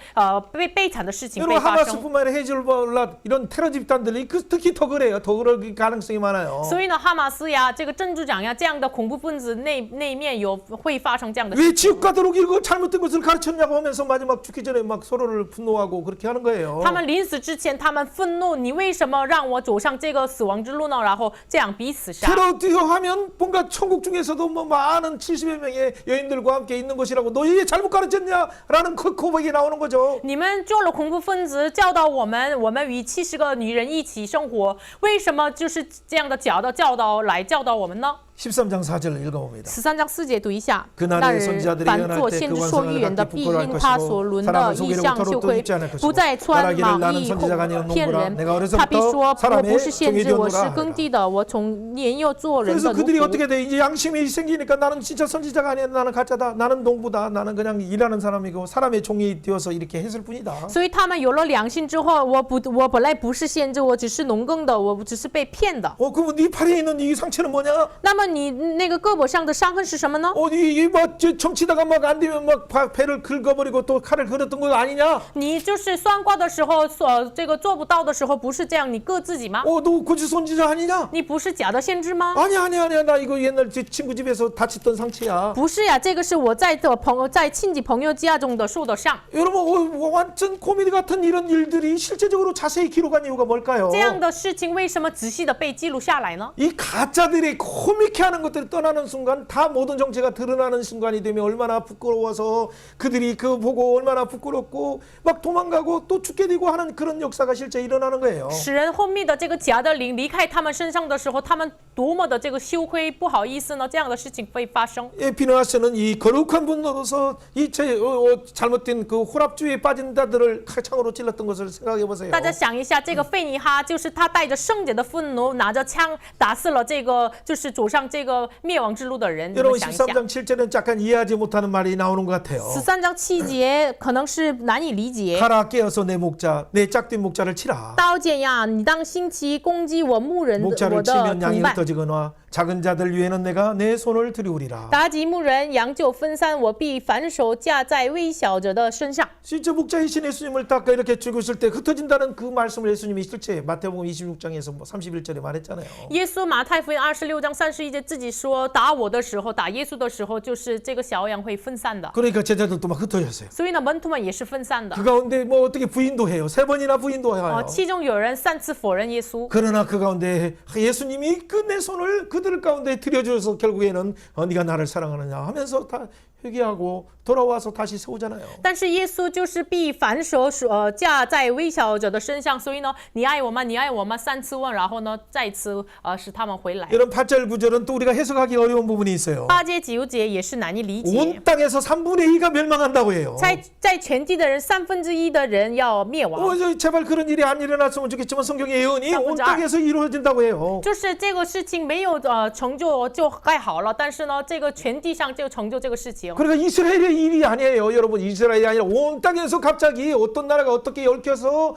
[SPEAKER 2] 悲惨的事情被
[SPEAKER 1] 여러분
[SPEAKER 2] 发生。
[SPEAKER 1] 하마스뿐만 아니라 헤즈볼라 이런 테러 집단들이 특히 더 그래요. 더 그럴 가능성이 많아요.
[SPEAKER 2] 所以呢，哈马斯呀，这个真主长呀，这样的恐怖分子那面会发生这样的事
[SPEAKER 1] 왜
[SPEAKER 2] 情。
[SPEAKER 1] 지옥 가도록 이거 잘못된 것을 가르쳤냐고 하면서 마지막 죽기 전에 막 서로를 분노하고 그렇게 하는 거예요.
[SPEAKER 2] 他们临死之前，他们愤怒，你为什么让我走上这个死亡之路呢？然后这样彼此杀。
[SPEAKER 1] 테러 하면 뭔가 천국 중에서도 뭐 많은 70여 명의 여인들과 함께 있는 것이라고 너희 잘못 가르쳤냐라는 그 고백이 나오는 거죠.
[SPEAKER 2] 你们做了恐怖分子，教导我们与70个女人一起生活，为什么就是这样的教导我们呢？
[SPEAKER 1] 13장 4절을 읽어봅니다.
[SPEAKER 2] 13章4节读一下。
[SPEAKER 1] 그날의
[SPEAKER 2] 那日
[SPEAKER 1] 선지자들이
[SPEAKER 2] 凡
[SPEAKER 1] 예언할
[SPEAKER 2] 做
[SPEAKER 1] 때
[SPEAKER 2] 先
[SPEAKER 1] 그
[SPEAKER 2] 知说
[SPEAKER 1] 완성을
[SPEAKER 2] 预言的，
[SPEAKER 1] 갖기
[SPEAKER 2] 必
[SPEAKER 1] 부끄러워할
[SPEAKER 2] 因他
[SPEAKER 1] 것이고
[SPEAKER 2] 所论
[SPEAKER 1] 사람은
[SPEAKER 2] 的异
[SPEAKER 1] 속이려고
[SPEAKER 2] 象羞
[SPEAKER 1] 털어도
[SPEAKER 2] 愧，
[SPEAKER 1] 입지 않을
[SPEAKER 2] 不
[SPEAKER 1] 것이고
[SPEAKER 2] 再穿
[SPEAKER 1] 말하기를
[SPEAKER 2] 莽
[SPEAKER 1] 나는
[SPEAKER 2] 异
[SPEAKER 1] 선지자가 아니라
[SPEAKER 2] 骗
[SPEAKER 1] 농부라
[SPEAKER 2] 人。
[SPEAKER 1] 내가
[SPEAKER 2] 他必说：
[SPEAKER 1] 어려서부터
[SPEAKER 2] 我
[SPEAKER 1] 사람의
[SPEAKER 2] 不是先知，我是
[SPEAKER 1] 종이되었노라
[SPEAKER 2] 耕地的，我从年幼做人
[SPEAKER 1] 그래서
[SPEAKER 2] 的奴
[SPEAKER 1] 그들이
[SPEAKER 2] 仆。
[SPEAKER 1] 어떻게 돼? 이제 양심이 생기니까 나는 진짜 선지자가 아니야. 나는 가짜다. 나는 농부다. 나는 그냥 일하는 사람이고 사람의 종이 되어서 이렇게 했을 뿐이다.
[SPEAKER 2] 所以他们有了良心之后，我本来不是先知，我只是农耕的，我只是被骗的。
[SPEAKER 1] 그럼 네 팔에 있는 이 상처는 뭐냐?
[SPEAKER 2] 那么你那个胳膊上的伤痕是什么呢？
[SPEAKER 1] 뭐 정치다가 막 안 되면 막 배를 긁어버리고 또 칼을 걸었던 거 아니냐?
[SPEAKER 2] 你就是算卦的时候，这个做不到的时候，不是这样，你割自己吗？
[SPEAKER 1] 너 고지 선지자 아니냐?
[SPEAKER 2] 你不是假的先知吗？
[SPEAKER 1] 아니야. 나 이거 옛날 제 친구 집에서 다쳤던 상처야.
[SPEAKER 2] 不是呀，这个是我在亲戚朋友家中的受的伤。
[SPEAKER 1] 여러분 완전 코미디 같은 이런 일들이 실제적으로 자세히 기록한 이유가 뭘까요?
[SPEAKER 2] 这样的事情为什么仔细的被记录下来呢？
[SPEAKER 1] 이 가짜들이 코믹해 하는 것들이 떠나는 순간 다 모든 정체가 드러나는 순간이 되면 얼마나 부끄러워서 그들이 그 보고 얼마나 부끄럽고 막 도망가고 또 죽게 되고 하는 그런 역사가 실제 일어나는 거예요.
[SPEAKER 2] 使人后面的这个假的灵离开他们身上的时候，他们多么的这个羞愧不好意思呢？这样的事情会发生。
[SPEAKER 1] 비느하스는 이 거룩한 분으로서 이 잘못된 그 호랍주의에 빠진 자들을 창으로 찔렀던 것을 생각해 보세요.
[SPEAKER 2] 大家想一下，这个费尼哈就是他带着圣洁的愤怒，拿着枪打死了这个就是走上这个灭亡之路的人。你
[SPEAKER 1] 여러분
[SPEAKER 2] 们想一下，
[SPEAKER 1] 13장 7절은 약간 이해하지 못하는 말이 나오는 것 같아요.
[SPEAKER 2] 13章7节可能是难以理解。
[SPEAKER 1] 가라 깨어서 내 목자 내 짝된 목자를 치라.
[SPEAKER 2] 刀剑呀，你当星期攻击我牧人，我
[SPEAKER 1] 목자를
[SPEAKER 2] 的
[SPEAKER 1] 치면 양이
[SPEAKER 2] 同伴。
[SPEAKER 1] 흩어지거나 작은 자들 위에는 내가 내 손을 들이우리라.
[SPEAKER 2] 打击牧人，羊就分散，我必反手架在微小者的身上。
[SPEAKER 1] 진짜 목자이신 예수님을 딱 이렇게 죽으실 때 흩어진다는 그 말씀을 예수님이 실제 마태복음 26장에서 31절에 말했잖아요.
[SPEAKER 2] 耶稣马太福音26章31节自己说，打我的时候，打耶稣的时候，就是这个小羊会分散的。
[SPEAKER 1] 그러니까 제자들도 막 흩어졌어요.
[SPEAKER 2] 所以呢，门徒们也是分散的。
[SPEAKER 1] 그 가운데 뭐 어떻게 부인도 해요. 3번이나 부인도 해요.
[SPEAKER 2] 其中有人3次否认耶稣。
[SPEAKER 1] 그러나 그 가운데 예수님이 그 내 손을 그들 가운데 들여줘서 결국에는 네가 나를 사랑하느냐 하면서 다 회개하고 돌아와서 다시 세우잖아요.
[SPEAKER 2] 但是耶稣就是必反手架在微小者的身上，所以呢，你爱我吗？你爱我吗？3次问，然后呢，再次使他们回来。
[SPEAKER 1] 이런 8절 9절은 또 우리가 해석하기 어려운 부분이 있어요.
[SPEAKER 2] 8节9节也是难以理解。
[SPEAKER 1] 온 땅에서 3분의 2가 멸망한다고 해요.
[SPEAKER 2] 在全地的人1/3的人要灭亡。
[SPEAKER 1] 제발 그런 일이 안 일어났으면 좋겠지만 성경의 예언이 온
[SPEAKER 2] 2/3
[SPEAKER 1] 땅에서 이루어진다고 해요.
[SPEAKER 2] 就是这个事情没有成就就该好了，但是呢，这个全地上就成就这个事情。
[SPEAKER 1] 그러니까 이스라엘의 일이 아니에요. 여러분 이스라엘이 아니라 온 땅에서 갑자기 어떤 나라가 어떻게 얽혀서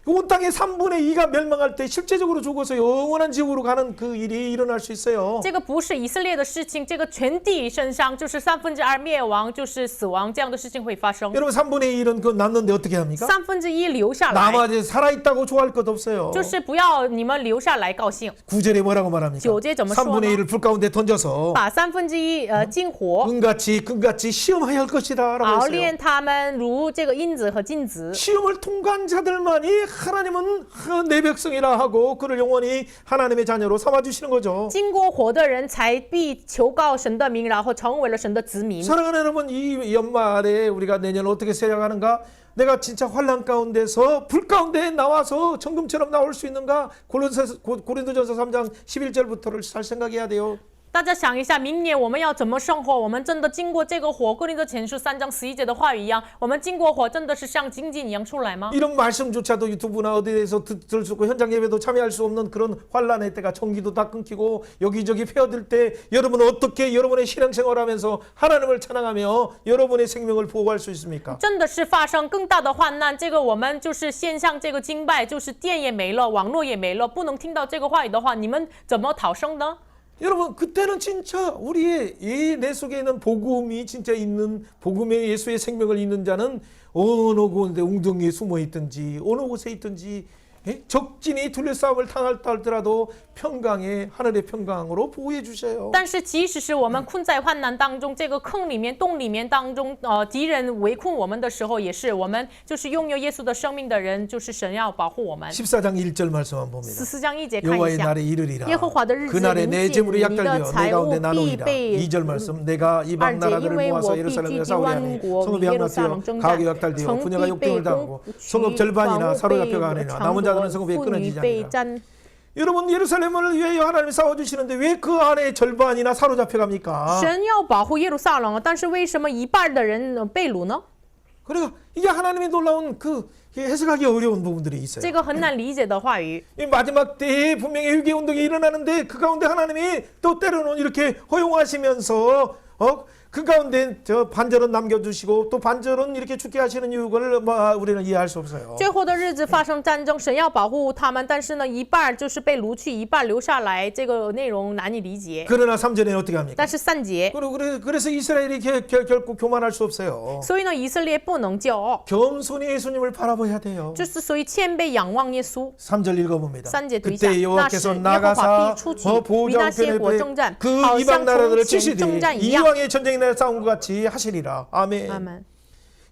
[SPEAKER 1] 온 땅의 3분의 2가 멸망할 때 실제적으로 죽어서 영원한 지옥으로 가는 그 일이 일어날 수 있어요.
[SPEAKER 2] 这个不是以色列的事情，这个全地身上就是2/3灭亡，就是死亡这样的事情会发生。
[SPEAKER 1] 여러분 3분의 1은 그 남는데 어떻게 합니까?
[SPEAKER 2] 1/3留下来，
[SPEAKER 1] 남아지 살아있다고 좋아할 것 없어요.
[SPEAKER 2] 就是不要你们留下来高兴。
[SPEAKER 1] 9절에 뭐라고 말합니까?
[SPEAKER 2] 9节怎么说呢？
[SPEAKER 1] 3분의 1을 불 가운데 던져서
[SPEAKER 2] 把1/3金火
[SPEAKER 1] 금같이 시험하여 할 것이다 라고
[SPEAKER 2] 熬
[SPEAKER 1] 했어요.
[SPEAKER 2] 炼他们如这个银子和金子。
[SPEAKER 1] 시험을 통과한 자들만이 하나님은 내 백성이라 하고 그를 영원히 하나님의 자녀로 삼아주시는 거죠.
[SPEAKER 2] 经过火的人才必求告神的名，然后成为了神的子民。
[SPEAKER 1] 사랑하는 여러분, 이 연말에 우리가 내년 어떻게 세려가는가? 내가 진짜 환난 가운데서 불 가운데 나와서 정금처럼 나올 수 있는가? 고린도전서 3장 11절부터를 잘 생각해야 돼요.
[SPEAKER 2] 大家想一下，明年我们要怎么生活？我们真的经过这个火，哥林多前书3章11节的话语一样，我们经过火真的是像金金一样出来吗？
[SPEAKER 1] 이런 말씀조차도 유튜브나 어디에서 들을 수 없고 현장 예배도 참여할 수 없는 그런 환란의 때가 전기도 다 끊기고 여기저기 페어들 때 여러분은 어떻게 여러분의 신앙생활하면서 하나님을 찬양하며 여러분의 생명을 보호할 수 있습니까?
[SPEAKER 2] 真的是发生更大的患难，这个我们就是线上这个敬拜，就是电也没了，网络也没了，不能听到这个话语的话，你们怎么逃生呢？
[SPEAKER 1] 여러분 그때는 진짜 우리의 내 속에 있는 복음이 진짜 있는 복음의 예수의 생명을 있는 자는 어느 곳에 웅덩이에 숨어 있든지 어느 곳에 있든지 적진이 둘러싸움을 당할다 할더라도 평강의 하늘의 평강으로 보호해 주셔요.
[SPEAKER 2] 但是即使是我们困在患难当中，这个坑里面、洞里面当中，敌人围困我们的时候，也是我们就是拥有耶稣的生命的人，就是神要保护我们。
[SPEAKER 1] 14장 1절 말씀 한번 봅니다.
[SPEAKER 2] 14章1节看
[SPEAKER 1] 여호와의
[SPEAKER 2] 一下，
[SPEAKER 1] 날에 이르리라.
[SPEAKER 2] 耶和华的日子
[SPEAKER 1] 그날에
[SPEAKER 2] 临
[SPEAKER 1] 내
[SPEAKER 2] 近，
[SPEAKER 1] 재물이
[SPEAKER 2] 你的
[SPEAKER 1] 약달되어 내
[SPEAKER 2] 财
[SPEAKER 1] 가운데
[SPEAKER 2] 物必
[SPEAKER 1] 나누리라.
[SPEAKER 2] 被
[SPEAKER 1] 2절 말씀 내가 이방
[SPEAKER 2] 2节，因
[SPEAKER 1] 나라들을
[SPEAKER 2] 为
[SPEAKER 1] 모아서
[SPEAKER 2] 我必
[SPEAKER 1] 예루살렘에
[SPEAKER 2] 聚集
[SPEAKER 1] 싸우려
[SPEAKER 2] 万
[SPEAKER 1] 하니
[SPEAKER 2] 国，
[SPEAKER 1] 성읍이
[SPEAKER 2] 与耶路撒
[SPEAKER 1] 함락되어
[SPEAKER 2] 冷征
[SPEAKER 1] 가옥이
[SPEAKER 2] 战，
[SPEAKER 1] 약달되어
[SPEAKER 2] 城
[SPEAKER 1] 분야가
[SPEAKER 2] 必被
[SPEAKER 1] 욕정을
[SPEAKER 2] 攻
[SPEAKER 1] 당하고
[SPEAKER 2] 取，
[SPEAKER 1] 성읍 절반이나
[SPEAKER 2] 房屋
[SPEAKER 1] 사로잡혀
[SPEAKER 2] 被
[SPEAKER 1] 가느니라.
[SPEAKER 2] 抢
[SPEAKER 1] 남은 자들은
[SPEAKER 2] 夺，
[SPEAKER 1] 성읍에
[SPEAKER 2] 妇女
[SPEAKER 1] 끊어지지
[SPEAKER 2] 被
[SPEAKER 1] 않으리라.
[SPEAKER 2] 占。
[SPEAKER 1] 여러분 예루살렘을 위하여 하나님이 싸워주시는데 왜 그 안에 절반이나 사로잡혀 갑니까?
[SPEAKER 2] 神要保护耶路撒冷，但是为什么一半的人被掳呢？
[SPEAKER 1] 그러니까 이게 하나님의 놀라운 그 해석하기 어려운 부분들이 있어요.
[SPEAKER 2] 这个很难理解的话语。
[SPEAKER 1] 이 마지막 때에 분명히 회개 운동이 일어나는데 그 가운데 하나님이 또 때로는 이렇게 허용하시면서 그 가운데 저 반절은 남겨주시고 또 반절은 이렇게 죽게 하시는 이유를 우리는 이해할 수 없어요.
[SPEAKER 2] 最后的日子发生战争，神要保护他们，但是呢，一半就是被掳去，一半留下来，这个内容难以理解。
[SPEAKER 1] 그러나 3절에는 어떻게 합니까?
[SPEAKER 2] 但是3节，
[SPEAKER 1] 그래서 이스라엘이 결국 교만할 수 없어요.
[SPEAKER 2] 所以呢，以色列不能骄傲，
[SPEAKER 1] 겸손히 예수님을 바라봐야 돼요.
[SPEAKER 2] 就是所以谦卑仰望耶稣。
[SPEAKER 1] 3절 읽어봅니다.
[SPEAKER 2] 3节读一下，
[SPEAKER 1] 그때
[SPEAKER 2] 那时
[SPEAKER 1] 여호와께서
[SPEAKER 2] 耶和华
[SPEAKER 1] 나가사
[SPEAKER 2] 必出去，与
[SPEAKER 1] 보호자
[SPEAKER 2] 那些国
[SPEAKER 1] 우편에
[SPEAKER 2] 征战，
[SPEAKER 1] 그
[SPEAKER 2] 好
[SPEAKER 1] 이방
[SPEAKER 2] 像
[SPEAKER 1] 나라들을
[SPEAKER 2] 从前
[SPEAKER 1] 치시되
[SPEAKER 2] 征战一样。
[SPEAKER 1] 이왕의 전쟁에 싸운 것 같이 하시리라. 아멘.
[SPEAKER 2] 阿门。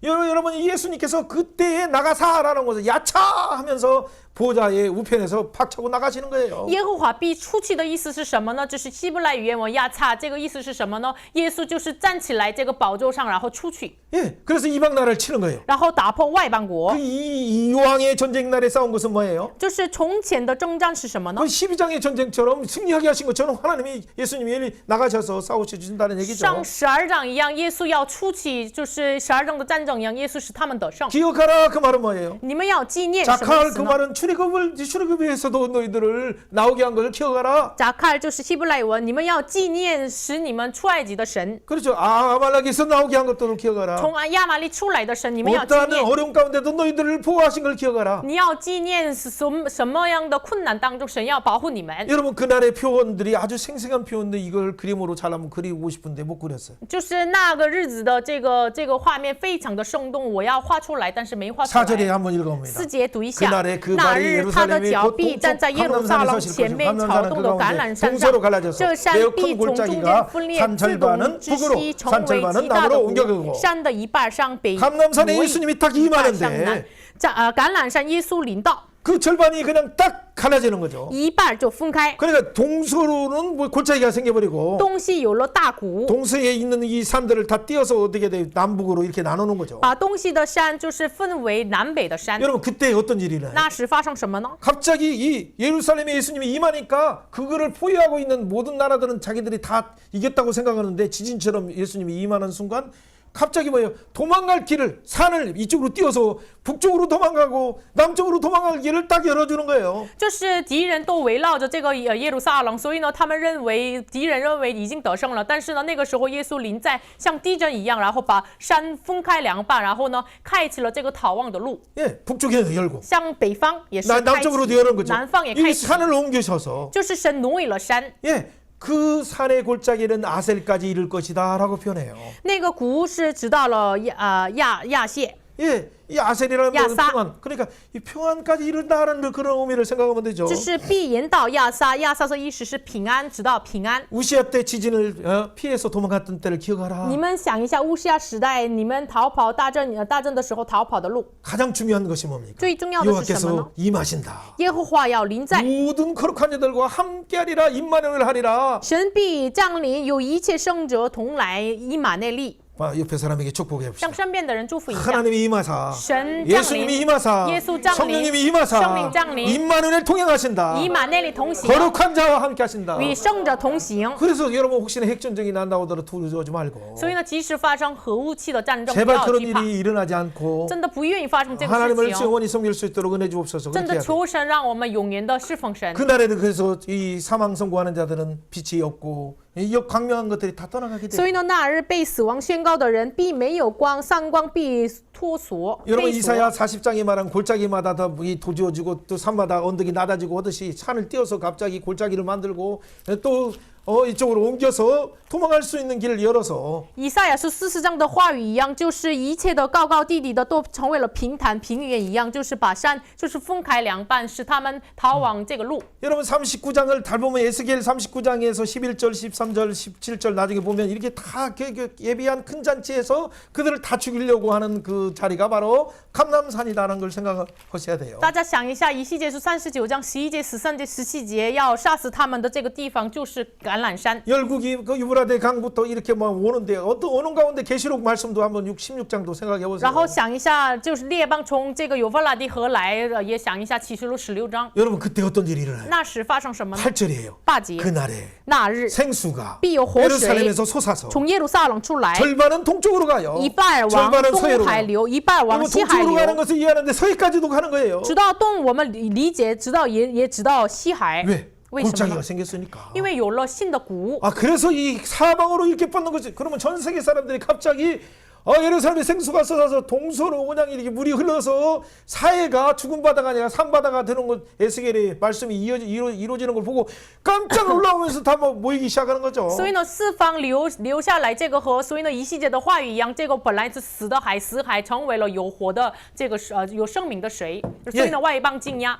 [SPEAKER 1] 여러분 예수님께서 그때에 나가사라는 것을 야차 하면서 보좌의 우편에서 박차고 나가시는 거예요.
[SPEAKER 2] 耶和华必出去的意思是什么呢？这是希伯来语言文亚擦，这个意思是什么呢？耶稣就是站起来这个宝座上，然后出去，
[SPEAKER 1] 예, 그래서 이방 나라를 치는 거예요.
[SPEAKER 2] 然后打破外邦国。
[SPEAKER 1] 이왕의 전쟁 날에 싸운 것은 뭐예요?
[SPEAKER 2] 就是从前的征战是什么呢
[SPEAKER 1] 그 12장의 전쟁처럼 승리하게 하신 것처럼 하나님이 예수님이 나가셔서 싸우셔 주신다는 얘기죠.
[SPEAKER 2] 像12章一样，耶稣要出去，就是12章的战争一样，耶稣使他们得胜。
[SPEAKER 1] 기억하라 그 말은 뭐예요?
[SPEAKER 2] 你们要纪念什么
[SPEAKER 1] 자칼
[SPEAKER 2] 意思
[SPEAKER 1] 그
[SPEAKER 2] 呢？
[SPEAKER 1] 말은 출애굽에서도 너희들을 나오게 한 것을 기억하라.
[SPEAKER 2] 扎卡尔就是希伯来文，你们要纪念使你们出埃及的神，
[SPEAKER 1] 그렇죠. 아말렉에서 나오게 한 것도 기억하라.
[SPEAKER 2] 从亚玛力出来的神，你们要纪
[SPEAKER 1] 어떠한
[SPEAKER 2] 念。
[SPEAKER 1] 어려움 가운데도 너희들을 보호하신 걸 기억하라.
[SPEAKER 2] 你要纪念是什么样的困难当中，神要保护你们。
[SPEAKER 1] 여러분 그날의 표현들이 아주 생생한 표현인데 이걸 그림으로 잘 한번 그리고 싶은데 못 그렸어요.
[SPEAKER 2] 就是那个日子的这个画面非常的生动，我要画出来，但是没画出
[SPEAKER 1] 4절에
[SPEAKER 2] 来。
[SPEAKER 1] 한번 읽어봅니다.
[SPEAKER 2] 4节读一下
[SPEAKER 1] 그날에 그
[SPEAKER 2] 那
[SPEAKER 1] 발이
[SPEAKER 2] 日他的
[SPEAKER 1] 예루살렘이
[SPEAKER 2] 脚
[SPEAKER 1] 곧
[SPEAKER 2] 必站在耶路撒
[SPEAKER 1] 감람산에
[SPEAKER 2] 冷
[SPEAKER 1] 서실
[SPEAKER 2] 前
[SPEAKER 1] 것이고
[SPEAKER 2] 面朝
[SPEAKER 1] 감람산은
[SPEAKER 2] 东
[SPEAKER 1] 그
[SPEAKER 2] 的橄
[SPEAKER 1] 가운데
[SPEAKER 2] 榄山
[SPEAKER 1] 동서로
[SPEAKER 2] 上，
[SPEAKER 1] 갈라져서
[SPEAKER 2] 这山
[SPEAKER 1] 매우
[SPEAKER 2] 必
[SPEAKER 1] 큰
[SPEAKER 2] 从中间
[SPEAKER 1] 골짜기가
[SPEAKER 2] 分裂，
[SPEAKER 1] 산
[SPEAKER 2] 自东
[SPEAKER 1] 절반은
[SPEAKER 2] 之
[SPEAKER 1] 북으로
[SPEAKER 2] 西成
[SPEAKER 1] 산
[SPEAKER 2] 为
[SPEAKER 1] 절반은
[SPEAKER 2] 极大的
[SPEAKER 1] 남으로
[SPEAKER 2] 湖，
[SPEAKER 1] 옮겨가고
[SPEAKER 2] 山的一半上北，
[SPEAKER 1] 감람산에
[SPEAKER 2] 挪
[SPEAKER 1] 예수님이 딱
[SPEAKER 2] 一半上
[SPEAKER 1] 임하는데
[SPEAKER 2] 南。橄榄山耶稣临到，
[SPEAKER 1] 그 절반이 그냥 딱 갈라지는 거죠.
[SPEAKER 2] 一半就分开，
[SPEAKER 1] 그러니까 동서로는 뭐 골짜기가 생겨버리고
[SPEAKER 2] 东西有了大谷，
[SPEAKER 1] 동서에 있는 이 산들을 다 띄어서 어떻게 돼 남북으로 이렇게 나누는 거죠.
[SPEAKER 2] 把东西的山就是分为南北的山。
[SPEAKER 1] 여러분 그때 어떤 일이 일어나요?
[SPEAKER 2] 那时发生什么呢？
[SPEAKER 1] 갑자기 이 예루살렘에 예수님이 임하니까 그거를 포위하고 있는 모든 나라들은 자기들이 다 이겼다고 생각하는데 지진처럼 예수님이 임하는 순간 갑자기 뭐예요? 도망갈 길을 산을 이쪽으로 띄어서 북쪽으로 도망가고 남쪽으로 도망갈 길을 딱 열어주는 거예요.
[SPEAKER 2] 就是敌人都围绕着这个耶路撒冷，所以呢，敌人认为已经得胜了。但是呢，那个时候耶稣临在像地震一样，然后把山分开两半，然后呢，开启了这个逃亡的路。
[SPEAKER 1] 예, 북쪽에 열고
[SPEAKER 2] 向北方也是开启，
[SPEAKER 1] 남쪽으로도 여는 거죠.
[SPEAKER 2] 南方也
[SPEAKER 1] 이
[SPEAKER 2] 开启，
[SPEAKER 1] 산을 옮기셔서
[SPEAKER 2] 就是神挪移了山。
[SPEAKER 1] 예, 그 산의 골짜기는 아셀까지 이를 것이다라고 표현해요.
[SPEAKER 2] 那个谷是直到了亚谢，
[SPEAKER 1] 예, 이 아셀이라는 것은
[SPEAKER 2] 야사.
[SPEAKER 1] 평안. 그러니까 이 평안까지 이른다는 그런 의미를 생각하면 되죠.
[SPEAKER 2] 就是必延到亚撒，亚撒的意思是平安，直到平安。
[SPEAKER 1] 우시아 때 지진을 피해서 도망갔던 때를 기억하라.
[SPEAKER 2] 你们想一下乌西亚时代，你们逃跑大震的时候逃跑的路，
[SPEAKER 1] 가장 중요한 것이 뭡니까?
[SPEAKER 2] 最重要的是什么呢？
[SPEAKER 1] 여호와께서 임하신다.
[SPEAKER 2] 耶和华要临在。
[SPEAKER 1] 모든 거룩한 자들과 함께하리라 임마누엘 하리라.
[SPEAKER 2] 神必降临，有一切圣者同来，以马内利。
[SPEAKER 1] 옆에 사람에게 축복해
[SPEAKER 2] 向
[SPEAKER 1] 봅시다.
[SPEAKER 2] 身边的人祝福一下。
[SPEAKER 1] 하나님이 임하사,
[SPEAKER 2] 神降
[SPEAKER 1] 예수님이
[SPEAKER 2] 临，
[SPEAKER 1] 임하사,
[SPEAKER 2] 예수降临，
[SPEAKER 1] 성령님이 임하사,
[SPEAKER 2] 圣灵降临，
[SPEAKER 1] 임마누엘 통행하신다.
[SPEAKER 2] 以马内利同行，
[SPEAKER 1] 거룩한 자와 함께 하신다.
[SPEAKER 2] 与圣者同行。
[SPEAKER 1] 그래서 여러분 혹시나 핵전쟁이 난다고 하더라도 두려워하지 말고
[SPEAKER 2] 所以呢，即使发生核武器的战争，不
[SPEAKER 1] 제발
[SPEAKER 2] 要
[SPEAKER 1] 그런
[SPEAKER 2] 惧怕，
[SPEAKER 1] 일이 일어나지 않고
[SPEAKER 2] 真的不愿意发生这个
[SPEAKER 1] 하나님을
[SPEAKER 2] 事情。
[SPEAKER 1] 영원히 섬길 수 있도록 은혜 주옵소서.
[SPEAKER 2] 真
[SPEAKER 1] 그렇게
[SPEAKER 2] 的
[SPEAKER 1] 해야 돼.
[SPEAKER 2] 求神让我们永远的侍奉神。
[SPEAKER 1] 그날에는 그래서 이 사망 선고하는 자들은 빛이 없고 이 광명한 것들이 다 떠나가게 돼.
[SPEAKER 2] 所以呢，那日被死亡宣告的人必没有光，散光必脱锁。
[SPEAKER 1] 여러분
[SPEAKER 2] 被
[SPEAKER 1] 이사야
[SPEAKER 2] 锁
[SPEAKER 1] 40장에 말한 골짜기마다 다 도지어지고 또 산마다 언덕이 낮아지고 하듯이 산을 띄어서 갑자기 골짜기를 만들고 또 이쪽으로 옮겨서 도망갈 수 있는 길을 열어서
[SPEAKER 2] 以赛亚是40章的话语一样，就是一切的高高低低的都成为了平坦平原一样，就是把山就是分开两半，使他们逃往这个路。
[SPEAKER 1] 여러분 39장을 달 보면 에스겔 39장에서 11절, 13절, 17절 나중에 보면 이렇게 다 예비한 큰 잔치에서 그들을 다 죽이려고 하는 그 자리가 바로 감람산이라는 걸 생각하셔야 돼요.
[SPEAKER 2] 大家想一下，以西结书39章11节、13节、17节要杀死他们的这个地方就是橄榄山。
[SPEAKER 1] 열국이 그 유브라데 강부터 이렇게 막 오는데 오는 가운데 계시록 말씀도 한번 16장도 생각해
[SPEAKER 2] 然后
[SPEAKER 1] 보세요.
[SPEAKER 2] 想一下，就是列邦从这个有弗拉底河来，也想一下启示录16章，
[SPEAKER 1] 여러분 그때 어떤 일이 일어나요?
[SPEAKER 2] 那时发生什么呢？
[SPEAKER 1] 8절이에요.
[SPEAKER 2] 8节，
[SPEAKER 1] 그날에
[SPEAKER 2] 那日
[SPEAKER 1] 생수가
[SPEAKER 2] 必有活水
[SPEAKER 1] 예루살렘에서 솟아서
[SPEAKER 2] 从耶路撒冷出来，
[SPEAKER 1] 절반은 동쪽으로 가요.
[SPEAKER 2] 一半往
[SPEAKER 1] 절반은
[SPEAKER 2] 东
[SPEAKER 1] 서해로
[SPEAKER 2] 海
[SPEAKER 1] 가요.
[SPEAKER 2] 流，一半往
[SPEAKER 1] 그리고
[SPEAKER 2] 西海
[SPEAKER 1] 동쪽으로 가는
[SPEAKER 2] 流，
[SPEAKER 1] 것을 이해하는데 서해까지도 가는 거예요.
[SPEAKER 2] 直到东我们理解，直到也直到西海。
[SPEAKER 1] 왜?
[SPEAKER 2] 为什么
[SPEAKER 1] 골짜기가
[SPEAKER 2] 呢？
[SPEAKER 1] 생겼으니까.
[SPEAKER 2] 因为有了新的谷，
[SPEAKER 1] 아 그래서 이 사방으로 이렇게 뻗는 거지. 그러면 전 세계 사람들이 갑자기 예루살렘에 생수가 쏟아서 동서로 그냥 이렇게 물이 흘러서 사해가 죽은 바다가 아니라 산 바다가 되는 것 에스겔의 말씀이 이루어지는 걸 보고 깜짝 올라오면서 다 모이기 시작하는 거죠.
[SPEAKER 2] 所以呢，四方流下来这个河，所以呢，以西结的话语一样，这个本来是死的海，死海成为了有活的这个有生命的水，所以呢，外邦惊讶。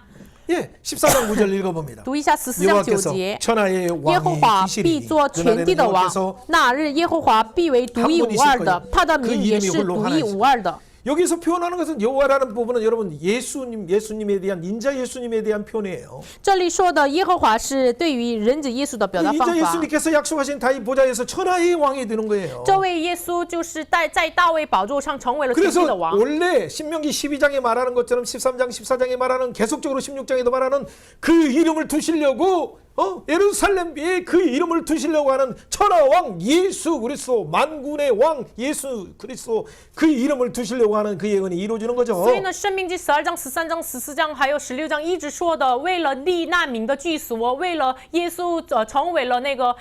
[SPEAKER 1] 예, 14장 9절 읽어봅니다.
[SPEAKER 2] 读一下14章9
[SPEAKER 1] 여호와께서
[SPEAKER 2] 节。
[SPEAKER 1] 천하의
[SPEAKER 2] 耶和
[SPEAKER 1] 왕이
[SPEAKER 2] 华必
[SPEAKER 1] 계시리니
[SPEAKER 2] 做全地的王
[SPEAKER 1] 그날에는 ，
[SPEAKER 2] 那日耶和华必为独一无二的，他的名也是独一无二的。
[SPEAKER 1] 여기서 표현하는 것은 여호와라는 부분은 여러분 예수님에 대한 인자 예수님에 대한 표현이에요.
[SPEAKER 2] 这里说的耶和华是对于人子耶稣的表达
[SPEAKER 1] 인자
[SPEAKER 2] 方法。
[SPEAKER 1] 예수님께서 약속하신 다윗 보좌에서 천하의 왕이 되는 거예요.
[SPEAKER 2] 这位耶稣就是在大卫宝座上成为了全地
[SPEAKER 1] 그래서
[SPEAKER 2] 的王。
[SPEAKER 1] 원래 신명기 12장에 말하는 것처럼 13장 14장에 말하는 계속적으로 16장에도 말하는 그 이름을 두시려고 예루살렘에 그 이름을 두시려고 하는 천하왕 예수 그리스도 만군의 왕 예수 그리스도 그 이름을 두시려고 하는 그 예언이 이루어지는 거죠.
[SPEAKER 2] 所以呢，申命记12章、13章、14章还有16章一直说的，为了立那名的居所，为了耶稣成为了那个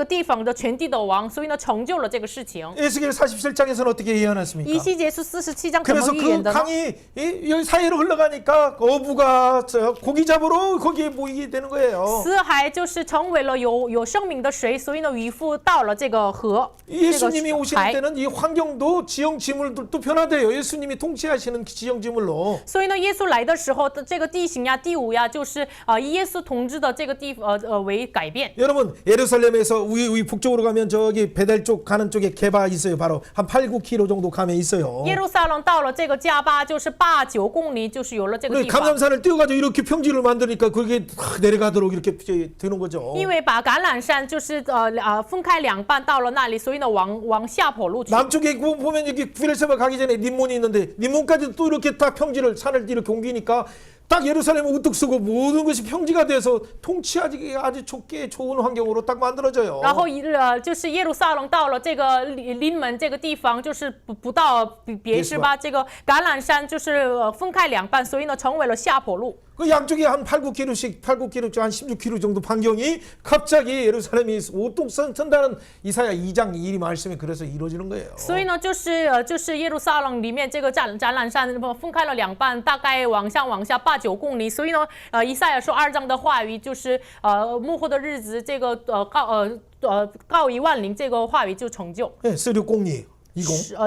[SPEAKER 2] 地方的全地的王，所以呢，成就了这个事情。
[SPEAKER 1] 에스겔 47장에서는 어떻게 예언했습니까?
[SPEAKER 2] 以西结书47章怎么
[SPEAKER 1] 그래서
[SPEAKER 2] 预言
[SPEAKER 1] 그
[SPEAKER 2] 的呢？
[SPEAKER 1] 강이 여기 사이로 흘러가니까 어부가 고기 잡으러 거기에 모이게 되는 거예요.
[SPEAKER 2] 死海就是成为了有生命的水，所以呢，渔夫到了这个河，这
[SPEAKER 1] 예수님이
[SPEAKER 2] 个
[SPEAKER 1] 오시는
[SPEAKER 2] 海。
[SPEAKER 1] 때는 이 환경도 지형지물들도 변화돼요. 예수님이 통치하시는 지형지물로.
[SPEAKER 2] 所以呢，耶稣来的时候的这个地形呀、地物呀，就是以耶稣统治的这个为改变。
[SPEAKER 1] 여러분 예루살렘에서 우리 북쪽으로 가면 저기 베델 쪽 가는 쪽에 개바 있어요. 바로 한 8, 9km 정도 가면 있어요.
[SPEAKER 2] 耶路撒冷到了这个加巴，就是8、9公里，就是有了这个
[SPEAKER 1] 우리
[SPEAKER 2] 地方。
[SPEAKER 1] 감람산을 띄워가지고 이렇게 평지를 만드니까 그게 탁 내려가도록 이렇게 되는 거죠.
[SPEAKER 2] 因为把橄榄山就是分开两半到了那里，所以呢往下坡路去。
[SPEAKER 1] 남쪽에 보면 여기 베르세바 가기 전에 림몬이 있는데 림몬까지 또 이렇게 딱 평지를 산을 이렇게 옮기니까 딱 예루살렘을 우뚝 서고 모든 것이 평지가 돼서 통치하기 아주 좋은 환경으로 딱 만들어져요.
[SPEAKER 2] 然后就是耶路撒冷到了这个临门这个地方，就是不到别是吧？这个橄榄山就是分开两半，所以呢成为了下坡路。
[SPEAKER 1] 그 양쪽에 한 8, 9km씩, 8, 9km, 한 16km 정도 반경이 갑자기 예루살렘이 우뚝 선다는 이사야 2장 1이 말씀이 그래서 이루어지는 거예요.
[SPEAKER 2] 所以呢，就是耶路撒冷里面这个橄榄山分开了两半，大概往下8、9公里。所以呢，以赛亚书2章的话语就是幕后的日子，这个告一万灵这个话语就成就。
[SPEAKER 1] 예, 16공리.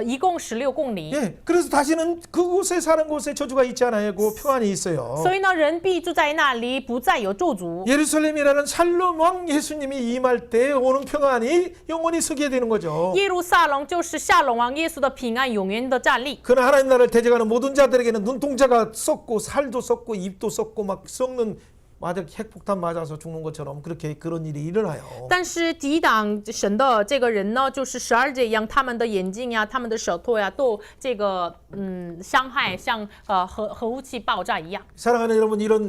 [SPEAKER 2] 一共16公里。
[SPEAKER 1] 예, 그래서 다시는 그곳에 사는 곳에 저주가 있지 않아요. 그 평안이 있어요.
[SPEAKER 2] 所以呢，人必住在那里，不再有咒诅。
[SPEAKER 1] 예루살렘이라는 샬롬 왕 예수님이 임할 때 오는 평안이 영원히 서게 되는 거죠.
[SPEAKER 2] 耶路撒冷就是夏龙王耶稣的平安永远的站立。
[SPEAKER 1] 그러나 하나님 나라를 대적하는 모든 자들에게는 눈동자가 썩고 살도 썩고 입도 썩고 막 썩는 맞아 핵폭탄 맞아서 죽는 것처럼 그렇게 그런 일이 일어나요.
[SPEAKER 2] 但是抵挡神的这个人呢，就是12节一样，他们的眼睛呀、他们的舌头呀，都这个伤害，像核武器爆炸一样。
[SPEAKER 1] 사랑하는 여러분 이런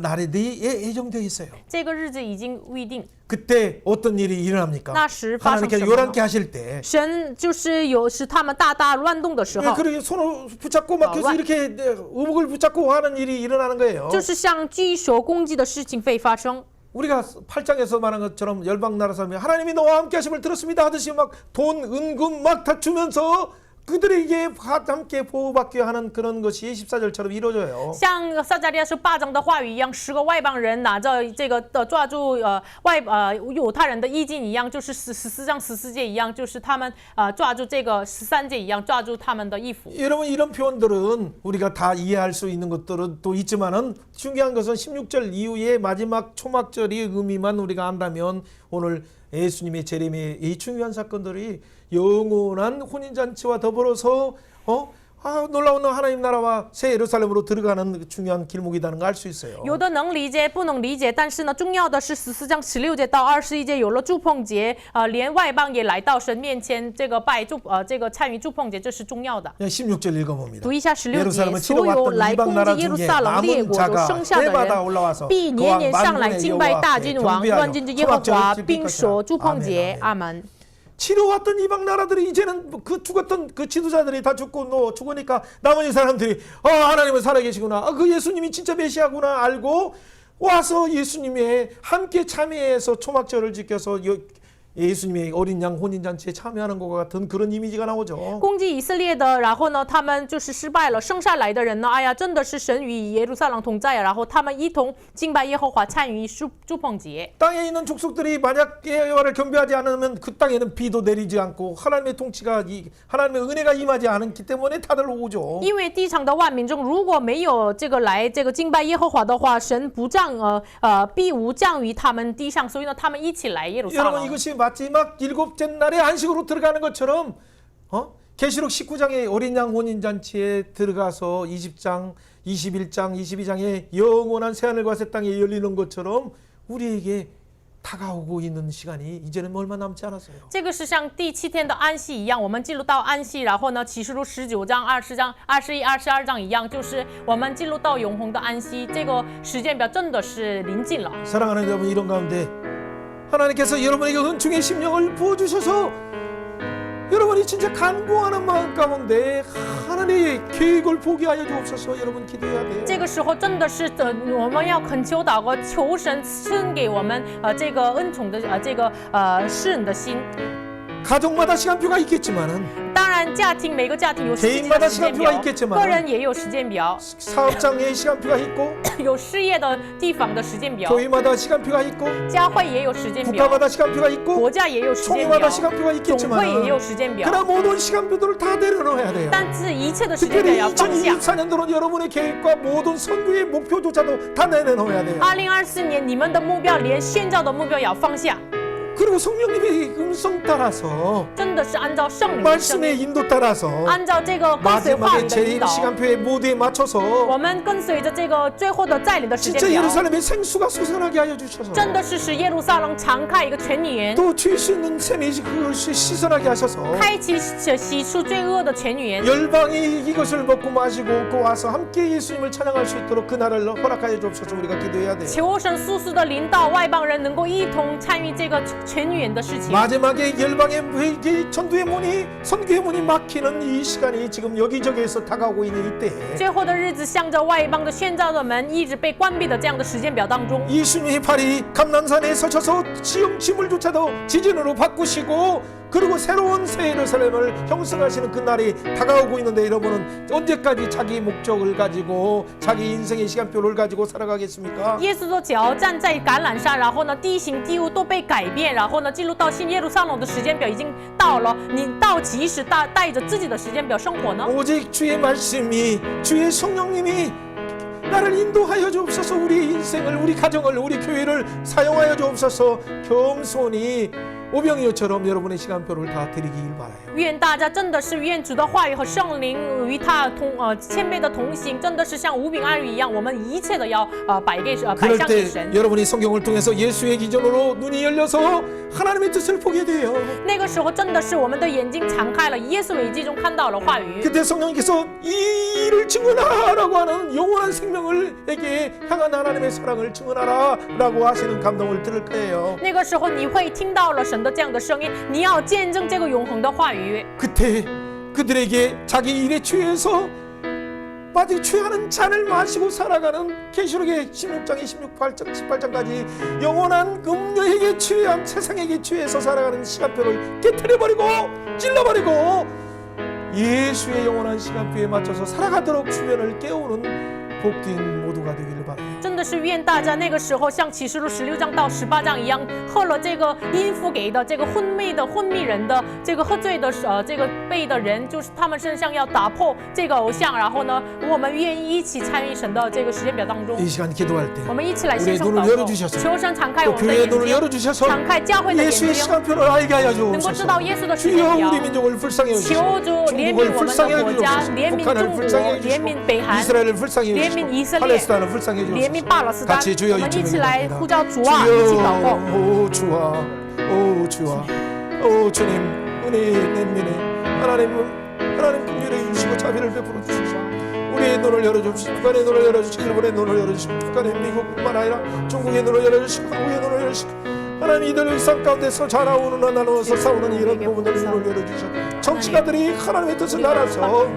[SPEAKER 1] 날이 예정되어 있어요.
[SPEAKER 2] 这个日子已经预定，
[SPEAKER 1] 그때 어떤 일이 일어납니까?
[SPEAKER 2] 那时发生什
[SPEAKER 1] 하나님께서
[SPEAKER 2] 么呢？
[SPEAKER 1] 요란케 하실 때
[SPEAKER 2] 神就是有使他们大大乱动的时候，
[SPEAKER 1] 그렇게 손을 붙잡고 막 계속 이렇게 의복을 붙잡고 하는 일이 일어나는 거예요.
[SPEAKER 2] 就是像举手攻击的事情会发生。
[SPEAKER 1] 우리가 8장에서 말한 것처럼 열방 나라 사람이 하나님이 너와 함께 하심을 들었습니다 하듯이 막 돈, 은금 막 다 주면서 그들에게 함께 보호받게 하는 그런 것이 14절처럼 이루어져요.
[SPEAKER 2] 像撒迦利亚书8章的话语一样，10个外邦人拿着这个抓住犹太人的衣襟一样，就是14章14节一样，就是他们抓住这个13节一样，抓住他们的衣服。
[SPEAKER 1] 여러분 이런 표현들은 우리가 다 이해할 수 있는 것들은 또 있지만은 중요한 것은 16절 이후에 마지막 초막절의 의미만 우리가 안다면 오늘 예수님의 재림의 이 중요한 사건들이 영원한 혼인잔치와 더불어서 놀라운 하나님 나라와 새 예루살렘으로 들어가는 중요한 길목이라는 걸 알 수 있어요.
[SPEAKER 2] 有的能理解，不能理解，但是呢，重要的是14章16节到21节有了祝棚节，连外邦也来到神面前，这个这个参与祝棚节，这是重要的。
[SPEAKER 1] 16절 읽어봅니다.
[SPEAKER 2] 读一下16节，
[SPEAKER 1] 예루살렘은
[SPEAKER 2] 所有
[SPEAKER 1] 치러왔던
[SPEAKER 2] 来
[SPEAKER 1] 이방
[SPEAKER 2] 攻
[SPEAKER 1] 나라
[SPEAKER 2] 击耶路
[SPEAKER 1] 중에
[SPEAKER 2] 撒冷列
[SPEAKER 1] 남은
[SPEAKER 2] 国的
[SPEAKER 1] 자가
[SPEAKER 2] 剩下的
[SPEAKER 1] 해마다
[SPEAKER 2] 人，
[SPEAKER 1] 올라와서
[SPEAKER 2] 必年年上来敬拜大君王，
[SPEAKER 1] 경배하여
[SPEAKER 2] 端敬着耶和华，
[SPEAKER 1] 초막절을
[SPEAKER 2] 并守祝棚节。
[SPEAKER 1] 아멘, 아멘.
[SPEAKER 2] 阿门。
[SPEAKER 1] 치러왔던 이방 나라들이 이제는 그 죽었던 그 지도자들이 다 죽으니까 나머지 사람들이 하나님은 살아계시구나, 그 예수님이 진짜 메시아구나 알고 와서 예수님의 함께 참여해서 초막절을 지켜서 예수님의 어린 양 혼인잔치에 참여하는 것과 같은 그런 이미지가 나오죠.
[SPEAKER 2] 攻击以色列的，然后呢，他们就是失败了。剩下来的人呢，哎呀，真的是神与耶路撒冷同在，然后他们一同敬拜耶和华，参与祝棚节。
[SPEAKER 1] 땅에 있는 족속들이 만약 여호와를 경배하지 않으면 그 땅에는 비도 내리지 않고 하나님의 통치가 하나님의 은혜가 임하지 않기 때문에 다들 오죠.
[SPEAKER 2] 因为地上的万民中，如果没有这个来这个敬拜耶和华的话，神不必无降于他们地上，所以呢，他们一起来耶路撒
[SPEAKER 1] 여러분
[SPEAKER 2] 冷。
[SPEAKER 1] 이것이 마지막 7째 날에 안식으로 들어가는 것처럼 계시록 19장의 어린 양 혼인잔치에 들어가서 20장, 21장, 22장에 영원한 새하늘과 새 땅이 열리는 것처럼 우리에게 다가오고 있는 시간이 이제는 얼마 남지 않았어요.
[SPEAKER 2] 这个是像第7天的安息一样，我们进入到安息，然后呢，启示录19章、20章、21、22章一样，就是我们进入到永恒的安息。这个时间表真的是临近了。
[SPEAKER 1] 사랑하는 여러분, 이런 가운데 하나님께서 여러분에게 은총의 심령을 부어주셔서 여러분이 진짜 간구하는 마음 가운데 하나님의 계획을 보게 하여 주옵소서. 여러분 기도해야 돼요.
[SPEAKER 2] 这个时候真的是我们要恳求祷告，求神赐给我们这个恩宠的这个施恩的心。
[SPEAKER 1] 가족마다 시간표가 있겠지만은
[SPEAKER 2] 当然，每个家庭有自己的
[SPEAKER 1] 개인마다
[SPEAKER 2] 时间
[SPEAKER 1] 시간표가
[SPEAKER 2] 表，
[SPEAKER 1] 있겠지만
[SPEAKER 2] 个人也有时间表，
[SPEAKER 1] 사업장의 시간표가 있고
[SPEAKER 2] 有事业的地方的时间表，
[SPEAKER 1] 교회마다 시간표가 있고
[SPEAKER 2] 教会也有时间表，
[SPEAKER 1] 국가마다 시간표가 있고
[SPEAKER 2] 国家也有时间表，
[SPEAKER 1] 총회마다 시간표가
[SPEAKER 2] 总会也
[SPEAKER 1] 있겠지만
[SPEAKER 2] 有时间表。
[SPEAKER 1] 그러나 모든 시간표들을 다 내려놓아야 돼요.
[SPEAKER 2] 但是一切的时间表
[SPEAKER 1] 특별히
[SPEAKER 2] 要放下。
[SPEAKER 1] 2024년도는 여러분의 계획과 모든 선교의 목표조차도 다 내려놓아야 돼요.
[SPEAKER 2] 2024年你们的目标，连宣教的目标也要放下，
[SPEAKER 1] 그리고 성령님의 음성 따라서
[SPEAKER 2] 真的是按照圣灵的声
[SPEAKER 1] 말씀의
[SPEAKER 2] 音，
[SPEAKER 1] 인도 따라서
[SPEAKER 2] 按照这个跟随话
[SPEAKER 1] 마지막에
[SPEAKER 2] 语的引
[SPEAKER 1] 재림
[SPEAKER 2] 导，
[SPEAKER 1] 시간표의 모두에 맞춰서
[SPEAKER 2] 我们跟随着这个最后的再临的时
[SPEAKER 1] 진짜
[SPEAKER 2] 间表，
[SPEAKER 1] 예루살렘의 생수가 솟아나게 하여 주셔서
[SPEAKER 2] 真的是使耶路撒冷敞开一个泉源，
[SPEAKER 1] 또 줄 수 있는 셈이 그것이 씻어나게 하셔서
[SPEAKER 2] 开启洗出罪恶的泉源。
[SPEAKER 1] 열방이 이것을 먹고 마시고 그 와서 함께 예수님을 찬양할 수 있도록 그날을 허락하여 주옵소서. 우리가 기도해야 돼요.
[SPEAKER 2] 求神速速的领导外邦人能够一同参与这个泉源的事情。
[SPEAKER 1] 마지막에 열방의 전도의 문이 선교의 문이 막히는 이 시간이 지금 여기저기에서 다가오고 있는 이때
[SPEAKER 2] 最后的日子，向着外邦的宣教的门一直被关闭的这样的时间表当中，
[SPEAKER 1] 예수님의 팔이 감난산에 서셔서 지형 지물조차도 지진으로 바꾸시고 그리고 새로운 새 예루살렘을 형성하시는 그 날이 다가오고 있는데 여러분은 언제까지 자기 목적을 가지고 자기 인생의 시간표를 가지고 살아가겠습니까?
[SPEAKER 2] 耶稣的脚站在橄榄山，然后呢，地形地物都被改变，然后呢，进入到新耶路撒冷的时间表已经到了，你到几时带着自己的时间表生活呢？
[SPEAKER 1] 오직 주의 말씀이 주의 성령님이 나를 인도하여 주옵소서. 우리 인생을 우리 가정을 우리 교회를 사용하여 주옵소서. 겸손히 오병이어처럼 여러분의 시간표를 다 드리길 바라요.
[SPEAKER 2] 愿大家真的是愿主的话语和圣灵与他谦卑的同行，真的是像五饼二鱼一样，我们一切的要摆
[SPEAKER 1] 그럴
[SPEAKER 2] 向给
[SPEAKER 1] 때
[SPEAKER 2] 神。
[SPEAKER 1] 여러분이 성경을 통해서 예수의 기준으로 눈이 열려서 하나님의 뜻을 보게 돼요.
[SPEAKER 2] 那个时候真的是我们的眼睛敞开了，耶稣的记中看到了话语。
[SPEAKER 1] 그때 성령님께서 이 일을 증언하라고 하는 영원한 생명을에게 향한 하나님의 사랑을 증언하라라고 하시는 감동을 들을 거예요.
[SPEAKER 2] 那个时候你会听到了神的这样的声音，你要见证这个永恒的话语。
[SPEAKER 1] 그때 그들에게 자기 일에 취해서 마치 취하는 잔을 마시고 살아가는 계시록의 16장에 18장까지 영원한 음료에게 취한 세상에게 취해서 살아가는 시간표를 깨트려버리고 찔러버리고 예수의 영원한 시간표에 맞춰서 살아가도록 주변을 깨우는 복된 모두가 되기를 바랍니다.
[SPEAKER 2] 真的是愿大家那个时候像启示录16章到18章一样，喝了这个阴府给的这个昏迷人的这个喝醉的这个背的人，就是他们身上要打破这个偶像，然后呢，我们愿意一起参与神的这个时间表当中。
[SPEAKER 1] 이 시간 기도할 때
[SPEAKER 2] 我们一起来献
[SPEAKER 1] 우리의
[SPEAKER 2] 上
[SPEAKER 1] 눈을
[SPEAKER 2] 祷告，
[SPEAKER 1] 열어주셔서
[SPEAKER 2] 求神敞开
[SPEAKER 1] 또
[SPEAKER 2] 我们的
[SPEAKER 1] 교회의
[SPEAKER 2] 眼
[SPEAKER 1] 눈을
[SPEAKER 2] 睛，
[SPEAKER 1] 열어주셔서
[SPEAKER 2] 敞开教会的眼
[SPEAKER 1] 예수의
[SPEAKER 2] 睛，
[SPEAKER 1] 시간표를 알게 하여
[SPEAKER 2] 能够知道
[SPEAKER 1] 주옵소서.
[SPEAKER 2] 耶稣的时间
[SPEAKER 1] 주여
[SPEAKER 2] 表。
[SPEAKER 1] 우리 민족을 불쌍히
[SPEAKER 2] 求
[SPEAKER 1] 여주시고
[SPEAKER 2] 主怜悯
[SPEAKER 1] 중국을
[SPEAKER 2] 我们
[SPEAKER 1] 불쌍히
[SPEAKER 2] 的国家，
[SPEAKER 1] 여주시고
[SPEAKER 2] 怜悯
[SPEAKER 1] 북한을
[SPEAKER 2] 中国，
[SPEAKER 1] 불쌍히
[SPEAKER 2] 怜
[SPEAKER 1] 여주시고
[SPEAKER 2] 悯北韩，
[SPEAKER 1] 이스라엘을 불쌍히
[SPEAKER 2] 怜悯以
[SPEAKER 1] 여주시고
[SPEAKER 2] 色列，
[SPEAKER 1] 팔레스타인을 불쌍히
[SPEAKER 2] 怜悯
[SPEAKER 1] 여주시고
[SPEAKER 2] 巴勒斯坦。
[SPEAKER 1] 같이 주여
[SPEAKER 2] 我们一起
[SPEAKER 1] 이치는
[SPEAKER 2] 来
[SPEAKER 1] 기도합니다.
[SPEAKER 2] 呼叫主啊，一起祷告。
[SPEAKER 1] 오 주와 오 주와 오 주님 은혜 nen면에 하나님 긍휼해 주시고 자비를 베풀어 주시고 우리의 눈을 열어주시고 북한의 눈을 열어주시고 일본의 눈을 열어주시고 북한의 미국뿐만 아니라 중국의 눈을 열어주시고 한국의 눈을 열어주시고 하나님 이들 일상 가운데서 자라오는 나누어서 싸우는 이런 부분들을 눈을 열어주시고 정치가들이 하나님의 뜻을 알아서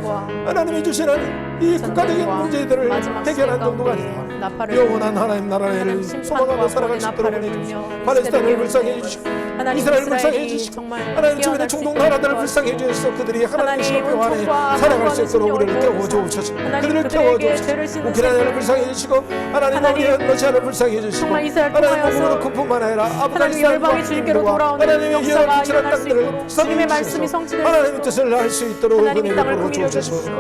[SPEAKER 1] 하나님이 주시는 이 국가적인 문제들을 해결하는 정도가 아니라 영원한 하나님 나라를 소망하며 살아갈 수 있도록 해주시고 팔레스타인을 불쌍히 해주시고 이스라엘을 불쌍히 해주시고 하나님 주변의 중동 나라들을 불쌍히 해주셔서 그들이 하나님의 시간표 안에 살아갈 수 있도록 우리를 깨워주옵소서. 그들을 깨워주옵소서. 우크라이나를 불쌍히 해주시고 하나님 러시아를 불쌍히 해주시고 하나님 복음으로 그뿐만 아니라 아프가니스탄과 인도와 하나님의 연합 지난 땅들을 성령이 주셔서 하나님의 뜻을 알 수 있도록 은혜를 베풀어 주옵소서.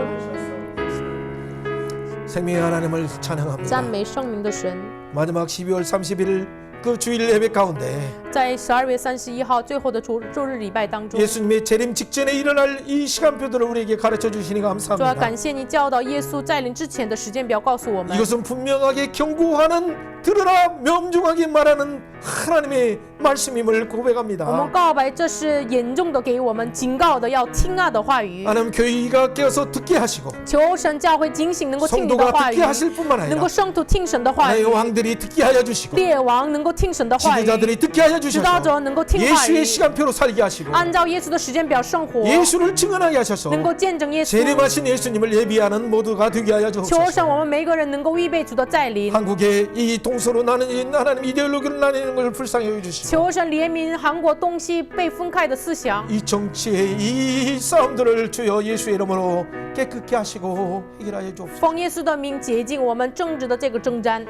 [SPEAKER 1] 생명의 하나님을 찬양합니다.
[SPEAKER 2] 赞美圣明的神。
[SPEAKER 1] 마지막 12월 31일 그 주일 예배 가운데
[SPEAKER 2] 在12月31号最后的周日礼拜当中，
[SPEAKER 1] 예수님의 재림 직전에 일어날 이 시간표들을 우리에게 가르쳐 주시니
[SPEAKER 2] 主要
[SPEAKER 1] 감사합니다.
[SPEAKER 2] 感谢你教导耶稣再临之前的时间表，告诉我们，
[SPEAKER 1] 이것은 분명하게 경고하는 들으라 명중하게 말하는 하나님의 말씀임을
[SPEAKER 2] 我们
[SPEAKER 1] 고백합니다.
[SPEAKER 2] 告白这是严重的给我们警告的要听啊的话语。
[SPEAKER 1] 하나님 교회가 깨어서 듣게 하시고
[SPEAKER 2] 求神教会警醒，能够听你的
[SPEAKER 1] 성도가
[SPEAKER 2] 话语
[SPEAKER 1] 듣게 ， 하실 뿐만
[SPEAKER 2] 能
[SPEAKER 1] 아니라
[SPEAKER 2] 够圣徒听神的话语
[SPEAKER 1] 나의 ， 왕들이 듣게 하여 주시고
[SPEAKER 2] 列王能够听神的话语，
[SPEAKER 1] 지도자들이 듣게 하여
[SPEAKER 2] 指导
[SPEAKER 1] 주셔서
[SPEAKER 2] 者能够听话
[SPEAKER 1] 예수의
[SPEAKER 2] 语，
[SPEAKER 1] 시간표로 살게 하시고
[SPEAKER 2] 按照耶稣的时间表生活，
[SPEAKER 1] 예수를 증언하게 하셔서
[SPEAKER 2] 能够见证耶稣。
[SPEAKER 1] 재림하신 예수님을 예비하는 모두가 되게 하여
[SPEAKER 2] 求
[SPEAKER 1] 주옵소서.
[SPEAKER 2] 神我们每个人能够预备主的再临。
[SPEAKER 1] 한국의 이 동서로 나누는 하나님 이데올로기를 나누는 것을 불쌍히 여주시고
[SPEAKER 2] 求神怜悯韩国东西被分开的思想，
[SPEAKER 1] 이 정치의 이 싸움들을 주여 예수의 이름으로 깨끗게 하시고 해결하여 주옵소서.
[SPEAKER 2] 奉耶稣的名洁净我们政治的这个征战。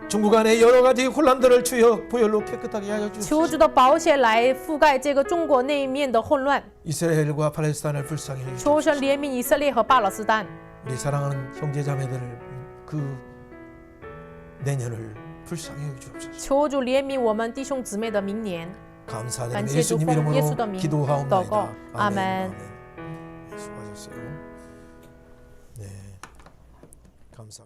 [SPEAKER 1] 중국 안에 여러 가지 혼란들을 주여 보혈로 깨끗하게 하여
[SPEAKER 2] 求
[SPEAKER 1] 주옵소서.
[SPEAKER 2] 主的宝血来覆盖这个中国那一面的混乱。
[SPEAKER 1] 이스라엘과 팔레스타인을 불쌍히 해주옵소서.
[SPEAKER 2] 求神怜悯以色列和巴勒斯坦。
[SPEAKER 1] 우리 사랑하는 형제자매들을 그 내년을 불쌍히 해 주옵소서.
[SPEAKER 2] 求主怜悯我们弟兄姊妹的明年。
[SPEAKER 1] 감사드리며
[SPEAKER 2] 感谢主，
[SPEAKER 1] 예수님
[SPEAKER 2] 奉耶稣
[SPEAKER 1] 이름으로
[SPEAKER 2] 的名祷
[SPEAKER 1] 기도하옵나이다.
[SPEAKER 2] 告，阿门。
[SPEAKER 1] 아멘. 수고하셨어요. 네, 감사합니다.